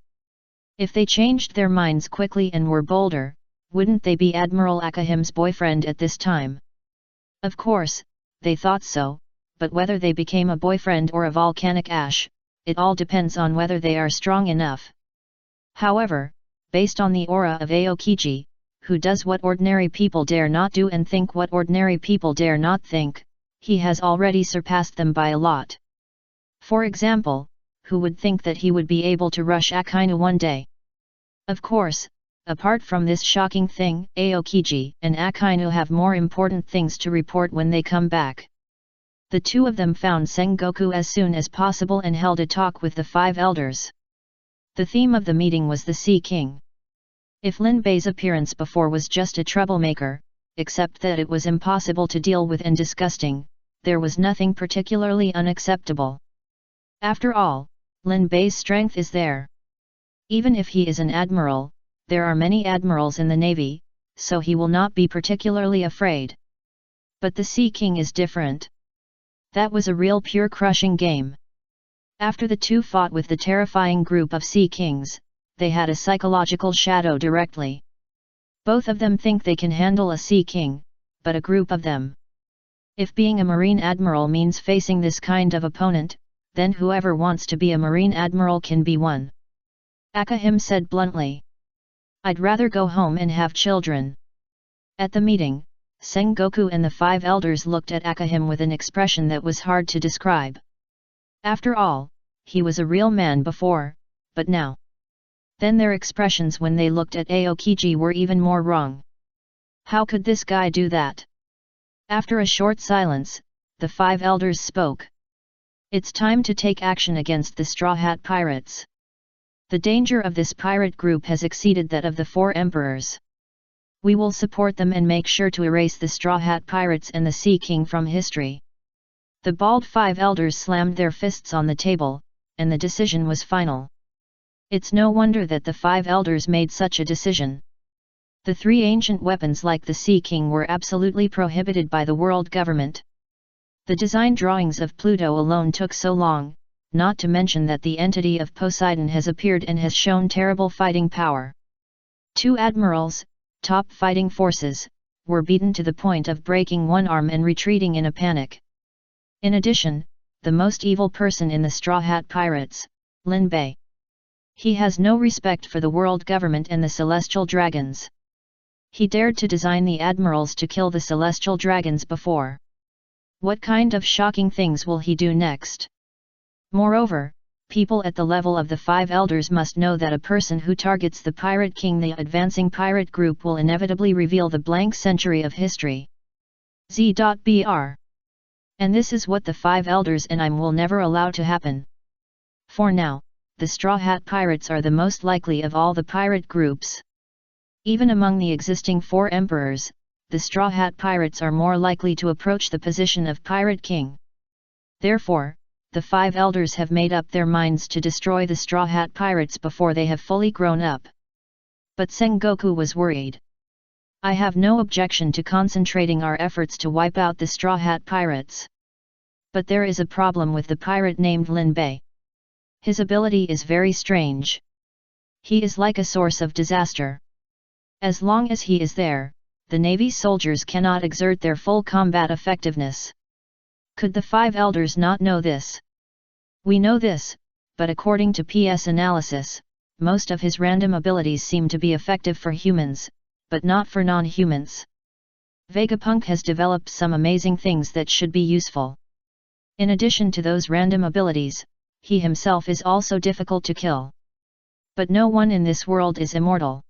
If they changed their minds quickly and were bolder, wouldn't they be Admiral Akahim's boyfriend at this time? Of course, they thought so, but whether they became a boyfriend or a volcanic ash, it all depends on whether they are strong enough. However, based on the aura of Aokiji, who does what ordinary people dare not do and think what ordinary people dare not think, he has already surpassed them by a lot. For example, who would think that he would be able to rush Akainu one day? Of course, apart from this shocking thing, Aokiji and Akainu have more important things to report when they come back. The two of them found Sengoku as soon as possible and held a talk with the 5 elders. The theme of the meeting was the Sea King. If Lin Bei's appearance before was just a troublemaker, except that it was impossible to deal with and disgusting, there was nothing particularly unacceptable. After all, Lin Bei's strength is there. Even if he is an admiral, there are many admirals in the navy, so he will not be particularly afraid. But the Sea King is different. That was a real pure crushing game. After the two fought with the terrifying group of Sea Kings, they had a psychological shadow directly. Both of them think they can handle a Sea King, but a group of them. If being a Marine Admiral means facing this kind of opponent, then whoever wants to be a Marine Admiral can be one. Akahim said bluntly. I'd rather go home and have children. At the meeting, Sengoku and the 5 elders looked at Akahim with an expression that was hard to describe. After all, he was a real man before, but now. Then their expressions when they looked at Aokiji were even more wrong. How could this guy do that? After a short silence, the 5 elders spoke. It's time to take action against the Straw Hat Pirates. The danger of this pirate group has exceeded that of the 4 emperors. We will support them and make sure to erase the Straw Hat Pirates and the Sea King from history. The bald 5 elders slammed their fists on the table, and the decision was final. It's no wonder that the 5 elders made such a decision. The 3 ancient weapons like the Sea King were absolutely prohibited by the world government. The design drawings of Pluto alone took so long, not to mention that the entity of Poseidon has appeared and has shown terrible fighting power. 2 admirals, top fighting forces, were beaten to the point of breaking one arm and retreating in a panic. In addition, the most evil person in the Straw Hat Pirates, Lin Bei. He has no respect for the world government and the celestial dragons. He dared to design the admirals to kill the celestial dragons before. What kind of shocking things will he do next? Moreover, people at the level of the 5 elders must know that a person who targets the Pirate King, the advancing pirate group, will inevitably reveal the blank century of history. Z.Br. And this is what the 5 elders and I will never allow to happen. For now, the Straw Hat Pirates are the most likely of all the pirate groups. Even among the existing 4 emperors, the Straw Hat Pirates are more likely to approach the position of Pirate King. Therefore, the 5 elders have made up their minds to destroy the Straw Hat Pirates before they have fully grown up. But Sengoku was worried. I have no objection to concentrating our efforts to wipe out the Straw Hat Pirates. But there is a problem with the pirate named Lin Bei. His ability is very strange. He is like a source of disaster. As long as he is there, the Navy soldiers cannot exert their full combat effectiveness. Could the 5 elders not know this? We know this, but according to PS analysis, most of his random abilities seem to be effective for humans, but not for non-humans. Vegapunk has developed some amazing things that should be useful. In addition to those random abilities, he himself is also difficult to kill. But no one in this world is immortal.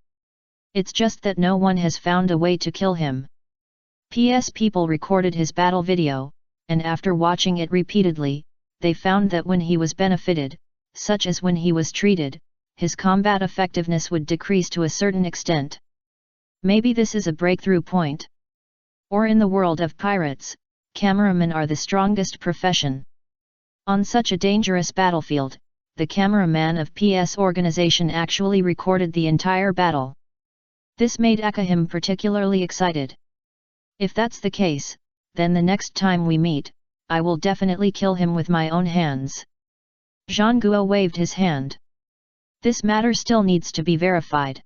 It's just that no one has found a way to kill him. PS people recorded his battle video, and after watching it repeatedly, they found that when he was benefited, such as when he was treated, his combat effectiveness would decrease to a certain extent. Maybe this is a breakthrough point. Or in the world of pirates, cameramen are the strongest profession. On such a dangerous battlefield, the cameraman of PS organization actually recorded the entire battle. This made Akahim particularly excited. If that's the case, then the next time we meet, I will definitely kill him with my own hands. Zhangguo waved his hand. This matter still needs to be verified.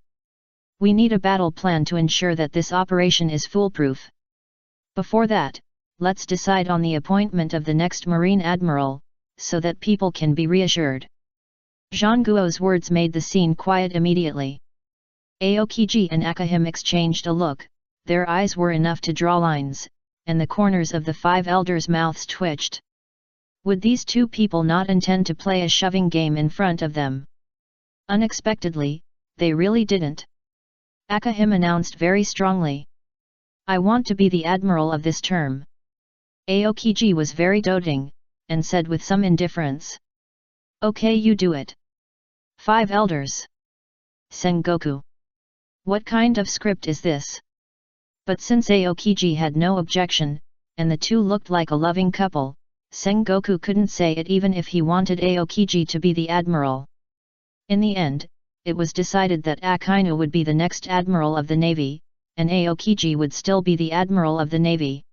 We need a battle plan to ensure that this operation is foolproof. Before that, let's decide on the appointment of the next Marine Admiral, so that people can be reassured. Zhangguo's words made the scene quiet immediately. Aokiji and Akahim exchanged a look, their eyes were enough to draw lines, and the corners of the 5 elders' mouths twitched. Would these 2 people not intend to play a shoving game in front of them? Unexpectedly, they really didn't. Akahim announced very strongly. I want to be the admiral of this term. Aokiji was very doting, and said with some indifference. Okay, you do it. 5 elders. Sengoku. What kind of script is this? But since Aokiji had no objection, and the two looked like a loving couple, Sengoku couldn't say it even if he wanted Aokiji to be the admiral. In the end, it was decided that Akainu would be the next admiral of the navy, and Aokiji would still be the admiral of the navy.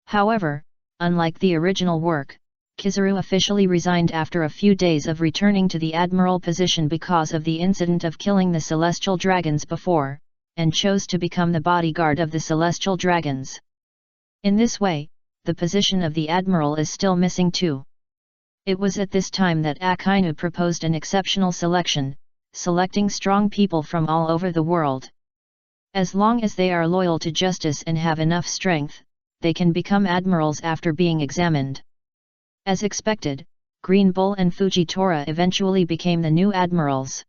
However, unlike the original work, Kizaru officially resigned after a few days of returning to the admiral position because of the incident of killing the celestial dragons before, and chose to become the bodyguard of the celestial dragons. In this way, the position of the admiral is still missing too. It was at this time that Akainu proposed an exceptional selection, selecting strong people from all over the world. As long as they are loyal to justice and have enough strength, they can become admirals after being examined. As expected, Green Bull and Fujitora eventually became the new admirals.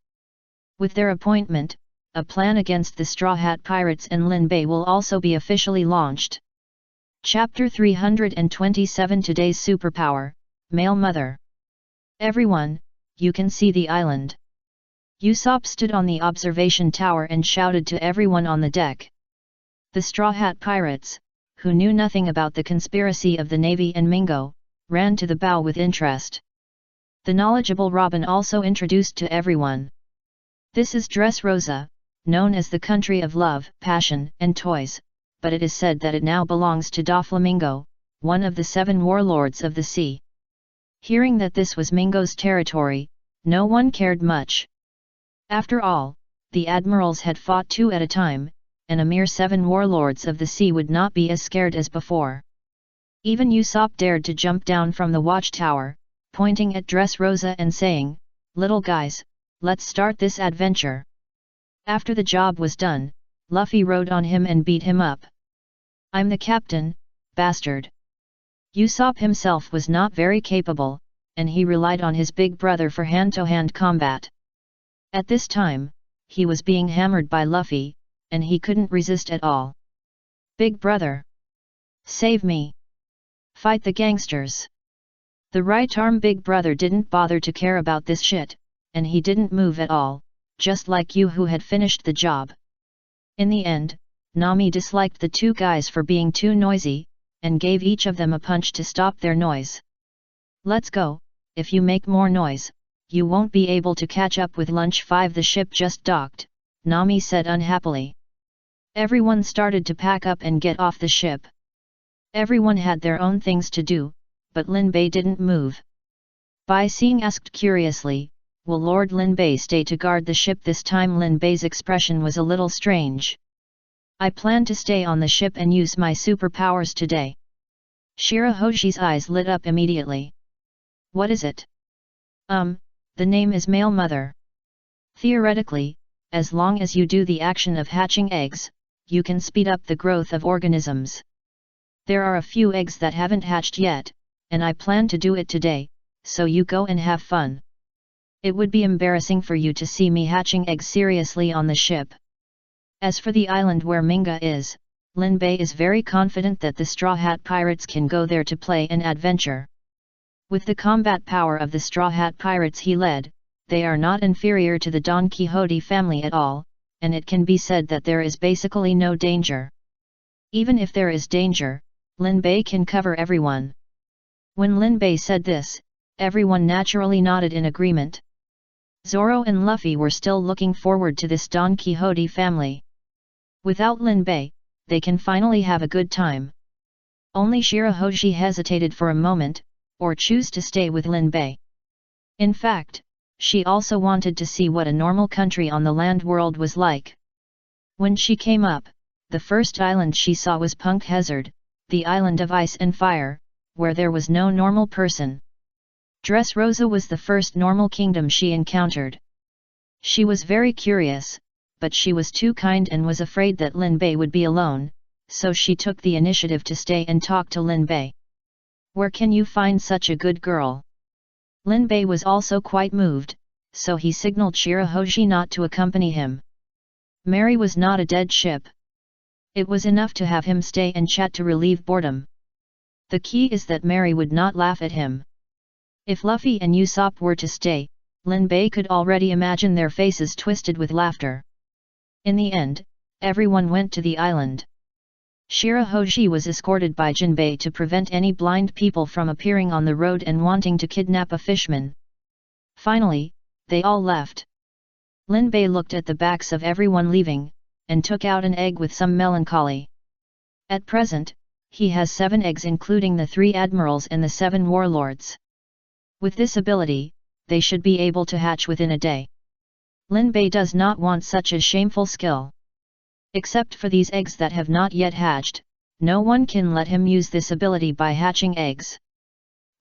With their appointment, a plan against the Straw Hat Pirates and Lin Bei will also be officially launched. Chapter 327 Today's Superpower, Male Mother. Everyone, you can see the island. Usopp stood on the observation tower and shouted to everyone on the deck. The Straw Hat Pirates, who knew nothing about the conspiracy of the Navy and Mingo, ran to the bow with interest. The knowledgeable Robin also introduced to everyone. This is Dressrosa, known as the country of love, passion, and toys, but it is said that it now belongs to Doflamingo, one of the 7 warlords of the sea. Hearing that this was Mingo's territory, no one cared much. After all, the admirals had fought 2 at a time, and a mere 7 warlords of the sea would not be as scared as before. Even Usopp dared to jump down from the watchtower, pointing at Dressrosa and saying, "Little guys, let's start this adventure." After the job was done, Luffy rode on him and beat him up. "I'm the captain, bastard." Usopp himself was not very capable, and he relied on his big brother for hand-to-hand combat. At this time, he was being hammered by Luffy, and he couldn't resist at all. "Big brother! Save me! Fight the gangsters!" The right arm big brother didn't bother to care about this shit, and he didn't move at all, just like you who had finished the job. In the end, Nami disliked the 2 guys for being too noisy, and gave each of them a punch to stop their noise. "Let's go, if you make more noise, you won't be able to catch up with Lunch 5. The ship just docked," Nami said unhappily. Everyone started to pack up and get off the ship. Everyone had their own things to do, but Lin Bei didn't move. Bai Xing asked curiously, "Will Lord Lin Bei stay to guard the ship this time?" Lin Bei's expression was a little strange. "I plan to stay on the ship and use my superpowers today." Shirahoshi's eyes lit up immediately. "What is it?" The name is Male Mother. Theoretically, as long as you do the action of hatching eggs, you can speed up the growth of organisms. There are a few eggs that haven't hatched yet, and I plan to do it today, so you go and have fun. It would be embarrassing for you to see me hatching eggs seriously on the ship. As for the island where Minga is, Lin Bei is very confident that the Straw Hat Pirates can go there to play an adventure. With the combat power of the Straw Hat Pirates he led, they are not inferior to the Don Quixote family at all, and it can be said that there is basically no danger. Even if there is danger, Lin Bei can cover everyone. When Lin Bei said this, everyone naturally nodded in agreement. Zoro and Luffy were still looking forward to this Don Quixote family. Without Lin Bei, they can finally have a good time. Only Shirahoshi hesitated for a moment, or choose to stay with Lin Bei. In fact, she also wanted to see what a normal country on the land world was like. When she came up, the first island she saw was Punk Hazard, the island of ice and fire, where there was no normal person. Dressrosa was the first normal kingdom she encountered. She was very curious, but she was too kind and was afraid that Lin Bei would be alone, so she took the initiative to stay and talk to Lin Bei. "Where can you find such a good girl?" Lin Bei was also quite moved, so he signaled Shirahoshi not to accompany him. Mary was not a dead ship. It was enough to have him stay and chat to relieve boredom. The key is that Mary would not laugh at him. If Luffy and Usopp were to stay, Lin Bei could already imagine their faces twisted with laughter. In the end, everyone went to the island. Shirahoji was escorted by Jinbei to prevent any blind people from appearing on the road and wanting to kidnap a fishman. Finally, they all left. Linbei looked at the backs of everyone leaving, and took out an egg with some melancholy. At present, he has 7 eggs including the 3 admirals and the 7 warlords. With this ability, they should be able to hatch within a day. Linbei does not want such a shameful skill. Except for these eggs that have not yet hatched, no one can let him use this ability by hatching eggs.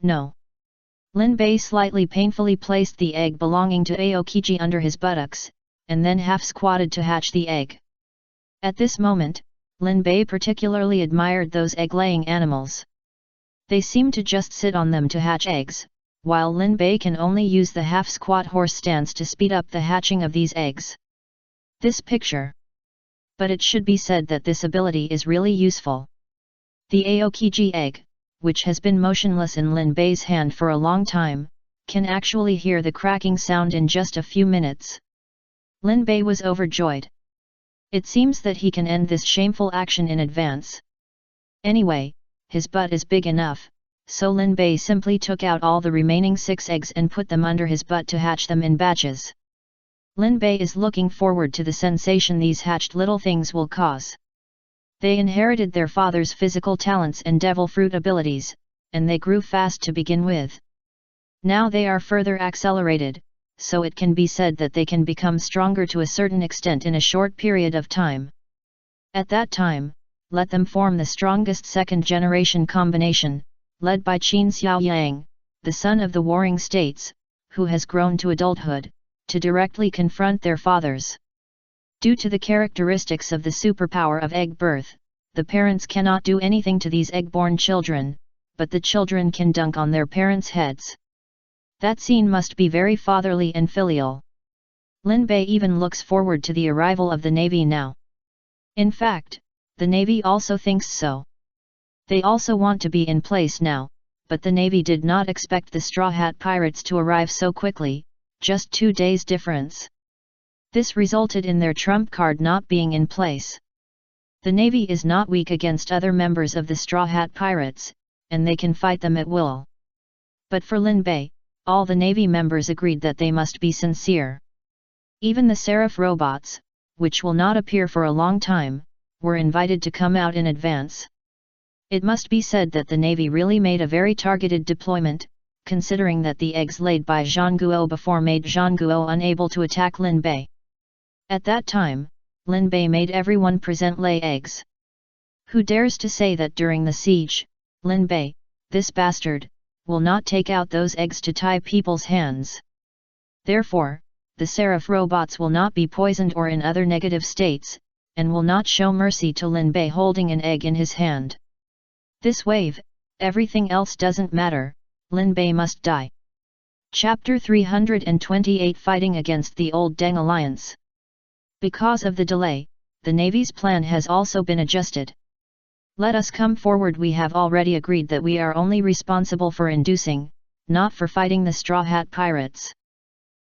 No. Linbei slightly painfully placed the egg belonging to Aokiji under his buttocks, and then half-squatted to hatch the egg. At this moment, Linbei particularly admired those egg-laying animals. They seem to just sit on them to hatch eggs, while Linbei can only use the half-squat horse stance to speed up the hatching of these eggs. This picture. But it should be said that this ability is really useful. The Aokiji egg, which has been motionless in Linbei's hand for a long time, can actually hear the cracking sound in just a few minutes. Linbei was overjoyed. It seems that he can end this shameful action in advance. Anyway, his butt is big enough, so Linbei simply took out all the remaining 6 eggs and put them under his butt to hatch them in batches. Linbei is looking forward to the sensation these hatched little things will cause. They inherited their father's physical talents and devil fruit abilities, and they grew fast to begin with. Now they are further accelerated, so it can be said that they can become stronger to a certain extent in a short period of time. At that time, let them form the strongest second-generation combination, led by Qin Xiaoyang, the son of the warring states, who has grown to adulthood, to directly confront their fathers. Due to the characteristics of the superpower of egg birth, the parents cannot do anything to these egg-born children, but the children can dunk on their parents' heads. That scene must be very fatherly and filial. Linbei even looks forward to the arrival of the Navy now. In fact, the Navy also thinks so. They also want to be in place now, but the Navy did not expect the Straw Hat Pirates to arrive so quickly, just 2 days difference. This resulted in their trump card not being in place. The Navy is not weak against other members of the Straw Hat Pirates, and they can fight them at will. But for Linbei, all the Navy members agreed that they must be sincere. Even the Seraph robots, which will not appear for a long time, were invited to come out in advance. It must be said that the Navy really made a very targeted deployment, considering that the eggs laid by Zhang Guo before made Zhang Guo unable to attack Linbei. At that time, Linbei made everyone present lay eggs. Who dares to say that during the siege, Linbei, this bastard, will not take out those eggs to tie people's hands? Therefore, the Seraph robots will not be poisoned or in other negative states, and will not show mercy to Linbei holding an egg in his hand. This wave, everything else doesn't matter, Linbei must die. Chapter 328 Fighting against the Old Deng Alliance. Because of the delay, the Navy's plan has also been adjusted. Let us come forward. We have already agreed that we are only responsible for inducing, not for fighting the Straw Hat Pirates.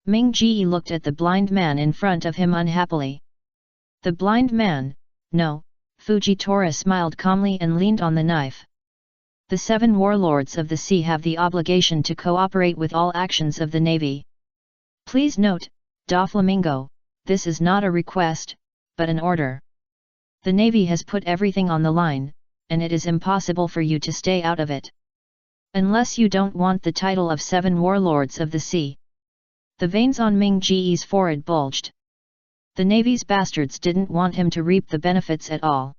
Ming Ji looked at the blind man in front of him unhappily. The blind man? No, Fujitora smiled calmly and leaned on the knife. The 7 warlords of the sea have the obligation to cooperate with all actions of the Navy. Please note, Doflamingo, this is not a request, but an order. The Navy has put everything on the line, and it is impossible for you to stay out of it. Unless you don't want the title of 7 warlords of the sea. The veins on Ming Ji's forehead bulged. The Navy's bastards didn't want him to reap the benefits at all.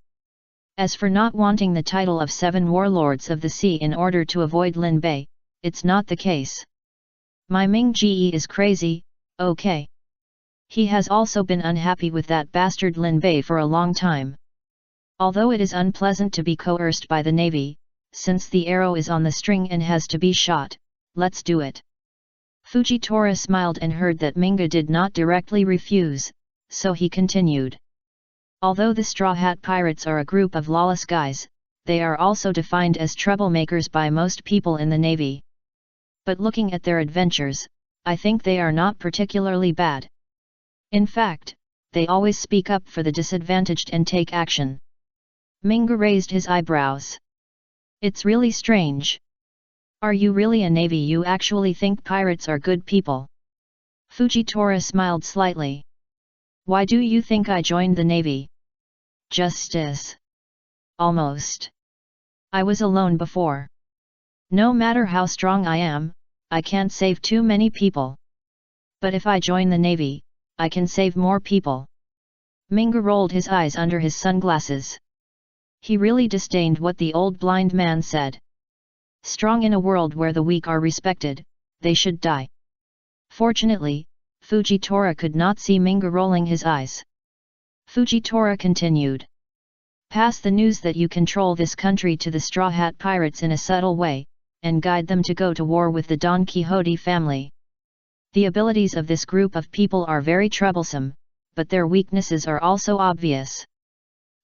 As for not wanting the title of 7 warlords of the sea in order to avoid Linbei, it's not the case. My Ming Ji is crazy, okay. He has also been unhappy with that bastard Linbei for a long time. Although it is unpleasant to be coerced by the Navy, since the arrow is on the string and has to be shot, let's do it. Fujitora smiled and heard that Minga did not directly refuse, so he continued. Although the Straw Hat Pirates are a group of lawless guys, they are also defined as troublemakers by most people in the Navy. But looking at their adventures, I think they are not particularly bad. In fact, they always speak up for the disadvantaged and take action. Minga raised his eyebrows. It's really strange. Are you really a navy? You actually think pirates are good people? Fujitora smiled slightly. Why do you think I joined the navy? Justice. Almost. I was alone before. No matter how strong I am, I can't save too many people. But if I join the navy, I can save more people. Minga rolled his eyes under his sunglasses. He really disdained what the old blind man said. Strong in a world where the weak are respected, they should die. Fortunately, Fujitora could not see Minga rolling his eyes. Fujitora continued. Pass the news that you control this country to the Straw Hat Pirates in a subtle way, and guide them to go to war with the Don Quixote family. The abilities of this group of people are very troublesome, but their weaknesses are also obvious.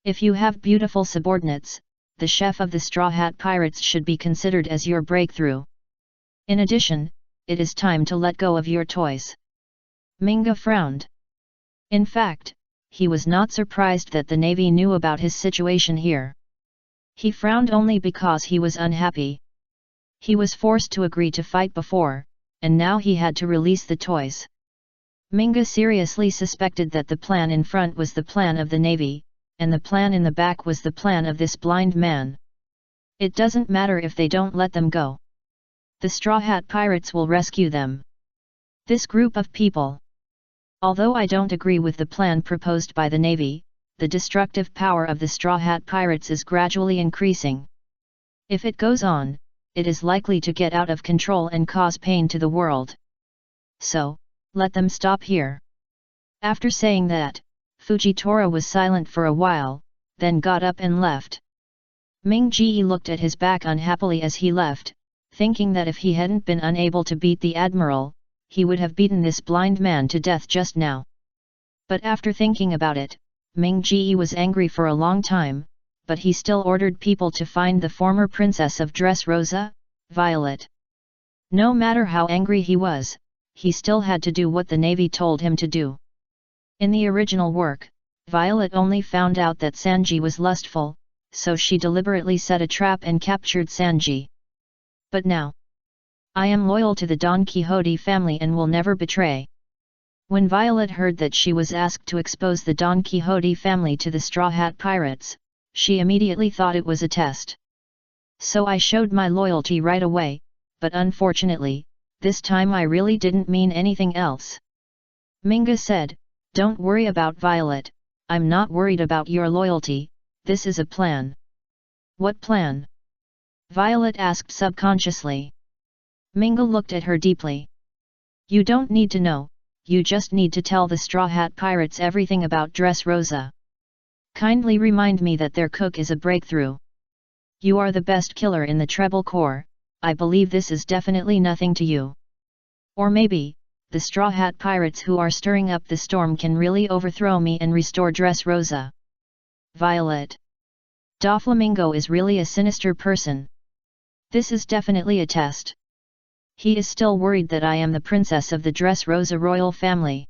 If you have beautiful subordinates, the chef of the Straw Hat Pirates should be considered as your breakthrough. In addition, it is time to let go of your toys. Minga frowned. In fact, he was not surprised that the navy knew about his situation here. He frowned only because he was unhappy. He was forced to agree to fight before, and now he had to release the toys. Minga seriously suspected that the plan in front was the plan of the navy, and the plan in the back was the plan of this blind man. It doesn't matter if they don't let them go. The Straw Hat Pirates will rescue them. This group of people. Although I don't agree with the plan proposed by the navy, the destructive power of the Straw Hat Pirates is gradually increasing. If it goes on, it is likely to get out of control and cause pain to the world. So, let them stop here. After saying that, Fujitora was silent for a while, then got up and left. Ming Ji looked at his back unhappily as he left, thinking that if he hadn't been unable to beat the admiral, he would have beaten this blind man to death just now. But after thinking about it, Ming Ji was angry for a long time, but he still ordered people to find the former princess of Dressrosa, Violet. No matter how angry he was, he still had to do what the navy told him to do. In the original work, Violet only found out that Sanji was lustful, so she deliberately set a trap and captured Sanji. But now, I am loyal to the Don Quixote family and will never betray. When Violet heard that she was asked to expose the Don Quixote family to the Straw Hat Pirates, she immediately thought it was a test. So I showed my loyalty right away, but unfortunately, this time I really didn't mean anything else. Minga said, don't worry about Violet, I'm not worried about your loyalty, this is a plan. What plan? Violet asked subconsciously. Minga looked at her deeply. You don't need to know, you just need to tell the Straw Hat Pirates everything about Dressrosa. Kindly remind me that their cook is a breakthrough. You are the best killer in the Treble Corps, I believe this is definitely nothing to you. Or maybe, the Straw Hat Pirates who are stirring up the storm can really overthrow me and restore Dressrosa. Violet. Doflamingo is really a sinister person. This is definitely a test. He is still worried that I am the princess of the Dressrosa royal family.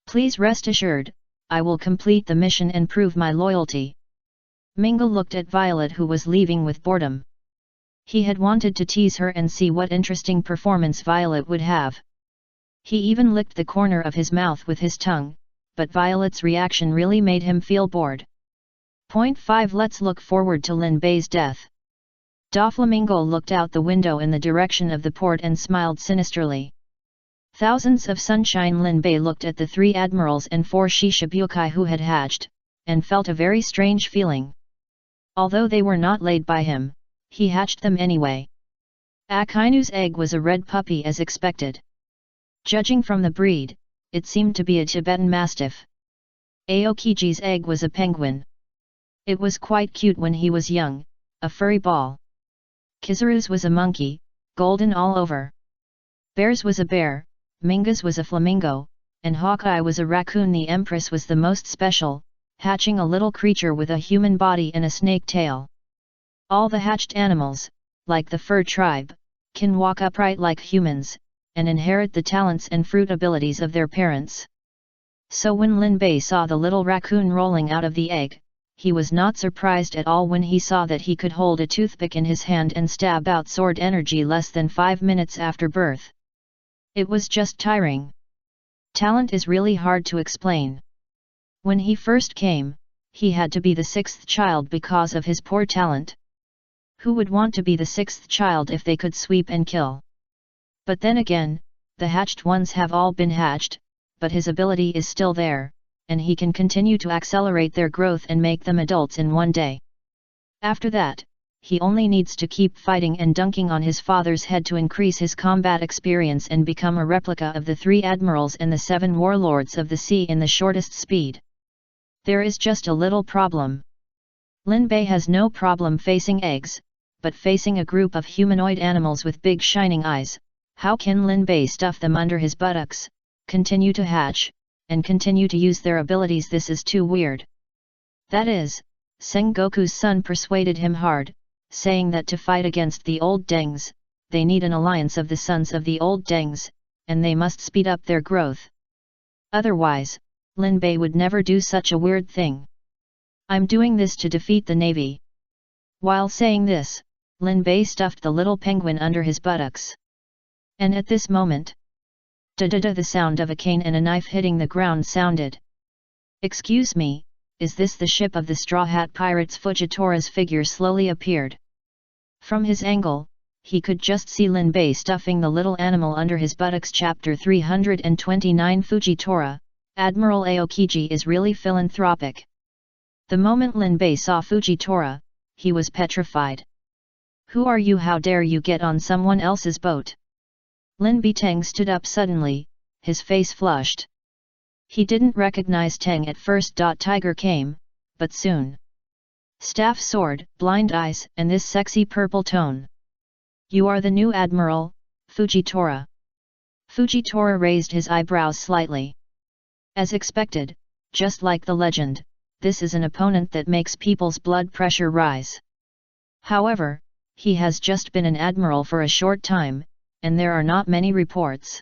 Please rest assured, I will complete the mission and prove my loyalty. Minga looked at Violet who was leaving with boredom. He had wanted to tease her and see what interesting performance Violet would have. He even licked the corner of his mouth with his tongue, but Violet's reaction really made him feel bored. Point 5 Let's look forward to Lin Bei's death. Doflamingo looked out the window in the direction of the port and smiled sinisterly. Thousands of sunshine. Lin Bei looked at the 3 admirals and 4 Shishibukai who had hatched, and felt a very strange feeling. Although they were not laid by him, he hatched them anyway. Akainu's egg was a red puppy as expected. Judging from the breed, it seemed to be a Tibetan Mastiff. Aokiji's egg was a penguin. It was quite cute when he was young, a furry ball. Kizaru's was a monkey, golden all over. Bear's was a bear, Minga's was a flamingo, and Hawkeye was a raccoon. The Empress was the most special, hatching a little creature with a human body and a snake tail. All the hatched animals, like the fur tribe, can walk upright like humans, and inherit the talents and fruit abilities of their parents. So when Lin Bei saw the little raccoon rolling out of the egg, he was not surprised at all when he saw that he could hold a toothpick in his hand and stab out sword energy less than 5 minutes after birth. It was just tiring. Talent is really hard to explain. When he first came, he had to be the 6th child because of his poor talent. Who would want to be the 6th child if they could sweep and kill? But then again, the hatched ones have all been hatched, but his ability is still there, and he can continue to accelerate their growth and make them adults in one day. After that, he only needs to keep fighting and dunking on his father's head to increase his combat experience and become a replica of the 3 admirals and the 7 warlords of the sea in the shortest speed. There is just a little problem. Lin Bei has no problem facing eggs, but facing a group of humanoid animals with big shining eyes, how can Lin Bei stuff them under his buttocks, continue to hatch, and continue to use their abilities? This is too weird. That is, Sengoku's son persuaded him hard, saying that to fight against the old Dengs, they need an alliance of the sons of the old Dengs, and they must speed up their growth. Otherwise, Lin Bei would never do such a weird thing. I'm doing this to defeat the navy. While saying this, Lin Bei stuffed the little penguin under his buttocks. And at this moment, da-da-da, the sound of a cane and a knife hitting the ground sounded. Excuse me, is this the ship of the Straw Hat Pirates? Fujitora's figure slowly appeared. From his angle, he could just see Lin Bei stuffing the little animal under his buttocks. Chapter 329 Fujitora, Admiral Aokiji is really philanthropic. The moment Lin Bei saw Fujitora, he was petrified. Who are you? How dare you get on someone else's boat? Lin Beiteng stood up suddenly, his face flushed. He didn't recognize Teng at first. Tiger came, but soon. Staff sword, blind eyes, and this sexy purple tone. You are the new admiral, Fujitora. Fujitora raised his eyebrows slightly. As expected, just like the legend, this is an opponent that makes people's blood pressure rise. However, he has just been an admiral for a short time, and there are not many reports.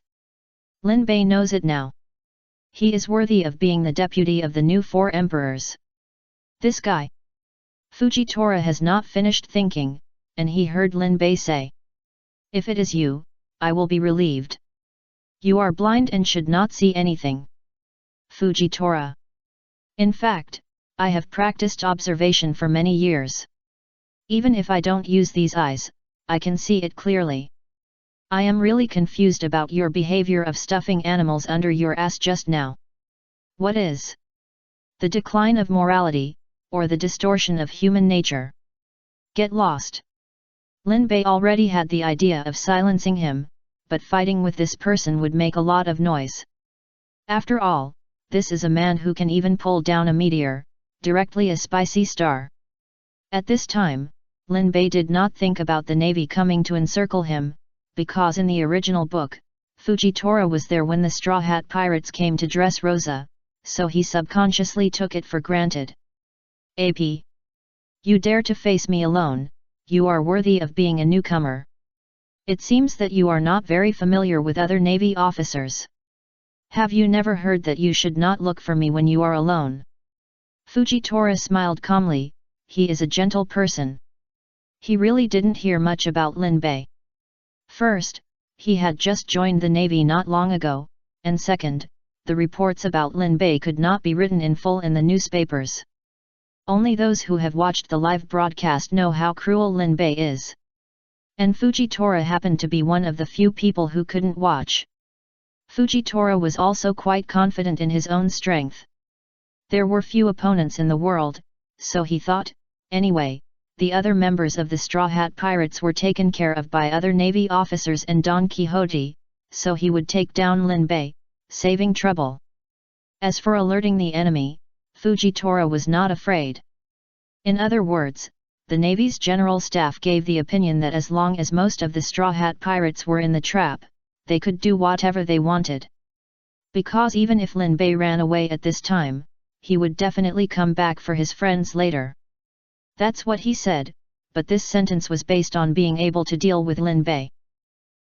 Lin Bei knows it now. He is worthy of being the deputy of the new 4 emperors. This guy. Fujitora has not finished thinking, and he heard Lin Bei say, "If it is you, I will be relieved. You are blind and should not see anything." Fujitora. In fact, I have practiced observation for many years. Even if I don't use these eyes, I can see it clearly. I am really confused about your behavior of stuffing animals under your ass just now. What is the decline of morality, or the distortion of human nature? Get lost. Lin Bei already had the idea of silencing him, but fighting with this person would make a lot of noise. After all, this is a man who can even pull down a meteor, directly a spicy star. At this time, Lin Bei did not think about the navy coming to encircle him, because in the original book, Fujitora was there when the Straw Hat Pirates came to Dressrosa, so he subconsciously took it for granted. AP. You dare to face me alone, you are worthy of being a newcomer. It seems that you are not very familiar with other navy officers. Have you never heard that you should not look for me when you are alone? Fujitora smiled calmly, he is a gentle person. He really didn't hear much about Lin Bei. First, he had just joined the navy not long ago, and second, the reports about Lin Bei could not be written in full in the newspapers. Only those who have watched the live broadcast know how cruel Lin Bei is. And Fujitora happened to be one of the few people who couldn't watch. Fujitora was also quite confident in his own strength. There were few opponents in the world, so he thought, anyway. The other members of the Straw Hat Pirates were taken care of by other navy officers and Don Quixote, so he would take down Lin Bei, saving trouble. As for alerting the enemy, Fujitora was not afraid. In other words, the Navy's general staff gave the opinion that as long as most of the Straw Hat Pirates were in the trap, they could do whatever they wanted. Because even if Lin Bei ran away at this time, he would definitely come back for his friends later. That's what he said, but this sentence was based on being able to deal with Lin Bei.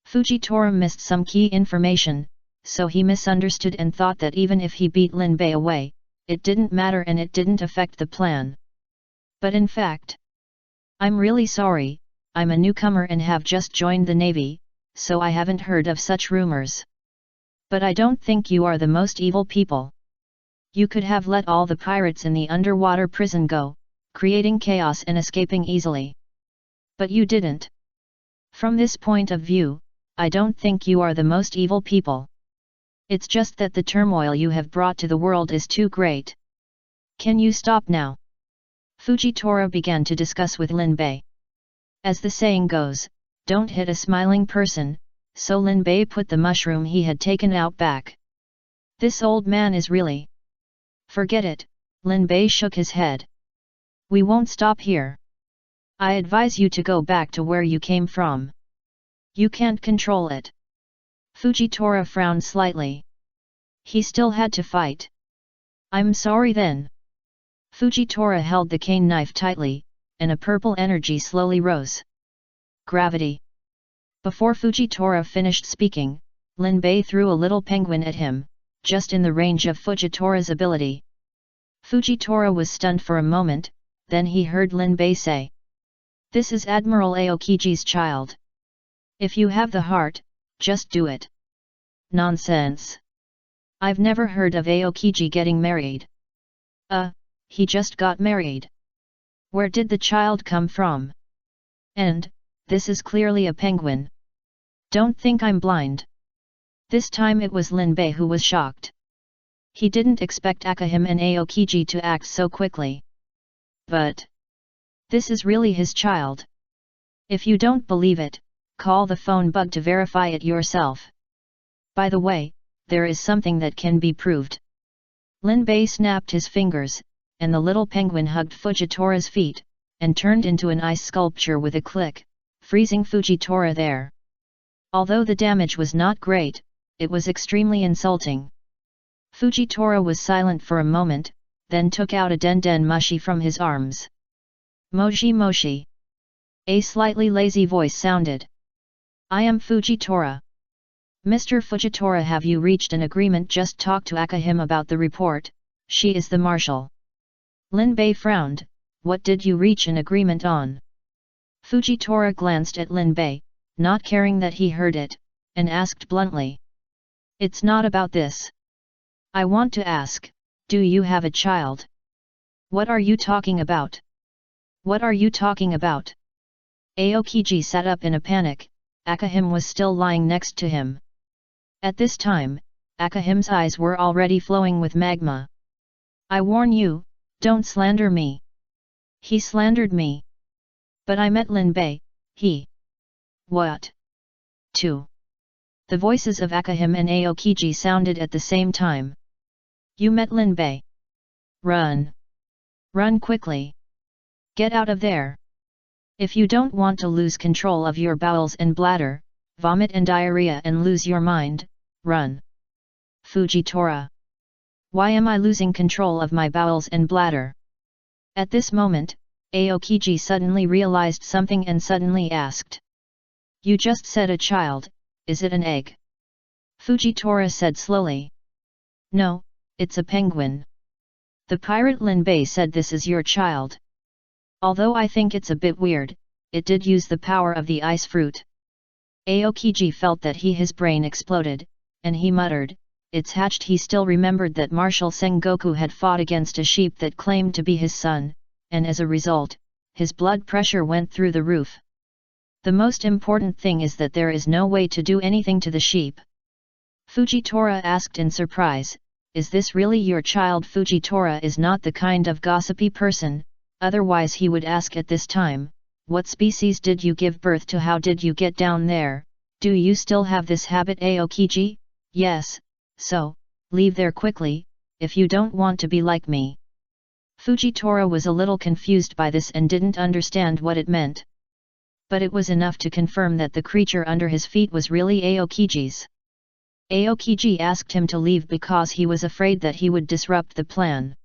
Fujitora missed some key information, so he misunderstood and thought that even if he beat Lin Bei away, it didn't matter and it didn't affect the plan. But in fact, I'm really sorry, I'm a newcomer and have just joined the Navy, so I haven't heard of such rumors. But I don't think you are the most evil people. You could have let all the pirates in the underwater prison go, creating chaos and escaping easily. But you didn't. From this point of view, I don't think you are the most evil people. It's just that the turmoil you have brought to the world is too great. Can you stop now? Fujitora began to discuss with Lin Bei. As the saying goes, don't hit a smiling person, so Lin Bei put the mushroom he had taken out back. This old man is really... Forget it, Lin Bei shook his head. We won't stop here. I advise you to go back to where you came from. You can't control it. Fujitora frowned slightly. He still had to fight. I'm sorry then. Fujitora held the cane knife tightly, and a purple energy slowly rose. Gravity. Before Fujitora finished speaking, Lin Bei threw a little penguin at him, just in the range of Fujitora's ability. Fujitora was stunned for a moment, then he heard Lin Bei say. This is Admiral Aokiji's child. If you have the heart, just do it. Nonsense. I've never heard of Aokiji getting married. He just got married. Where did the child come from? And, this is clearly a penguin. Don't think I'm blind. This time it was Lin Bei who was shocked. He didn't expect Akahim and Aokiji to act so quickly. But... this is really his child. If you don't believe it, call the phone bug to verify it yourself. By the way, there is something that can be proved. Lin Bei snapped his fingers, and the little penguin hugged Fujitora's feet, and turned into an ice sculpture with a click, freezing Fujitora there. Although the damage was not great, it was extremely insulting. Fujitora was silent for a moment, then took out a den mushi from his arms. Moshi moshi. A slightly lazy voice sounded. I am Fujitora. Mr. Fujitora, have you reached an agreement? Just talk to Akahim about the report, she is the marshal. Lin Bei frowned, what did you reach an agreement on? Fujitora glanced at Lin Bei, not caring that he heard it, and asked bluntly. It's not about this. I want to ask, do you have a child? What are you talking about? What are you talking about? Aokiji sat up in a panic, Akahim was still lying next to him. At this time, Akahim's eyes were already flowing with magma. I warn you, don't slander me. He slandered me. But I met Lin Bei, he... What? 2. The voices of Akahim and Aokiji sounded at the same time. You met Lin Bei. Run. Run quickly. Get out of there. If you don't want to lose control of your bowels and bladder, vomit and diarrhea and lose your mind, run. Fujitora. Why am I losing control of my bowels and bladder? At this moment, Aokiji suddenly realized something and suddenly asked. You just said a child, is it an egg? Fujitora said slowly. No, it's a penguin. The pirate Lin Bei said this is your child. Although I think it's a bit weird, it did use the power of the ice fruit. Aokiji felt that his brain exploded, and he muttered, it's hatched. He still remembered that Marshal Sengoku had fought against a sheep that claimed to be his son, and as a result, his blood pressure went through the roof. The most important thing is that there is no way to do anything to the sheep. Fujitora asked in surprise, is this really your child? Fujitora is not the kind of gossipy person, otherwise he would ask at this time, what species did you give birth to? How did you get down there? Do you still have this habit? Aokiji? Yes, so, leave there quickly, if you don't want to be like me. Fujitora was a little confused by this and didn't understand what it meant. But it was enough to confirm that the creature under his feet was really Aokiji's. Aokiji asked him to leave because he was afraid that he would disrupt the plan.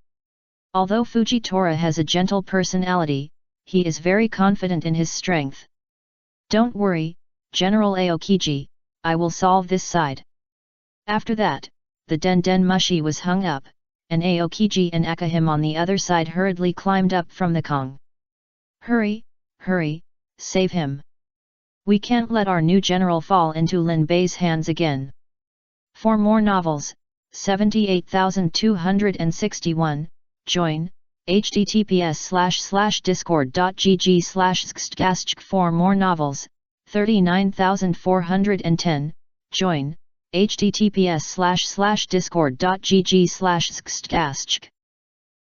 Although Fujitora has a gentle personality, he is very confident in his strength. Don't worry, General Aokiji, I will solve this side. After that, the Den Den Mushi was hung up, and Aokiji and Akahim on the other side hurriedly climbed up from the Kong. Hurry, hurry, save him. We can't let our new general fall into Lin Bei's hands again. For more novels, 78261, join, https://discord.gg/xtcastch. For more novels, 39410, join, https://discord.gg/xtcastch.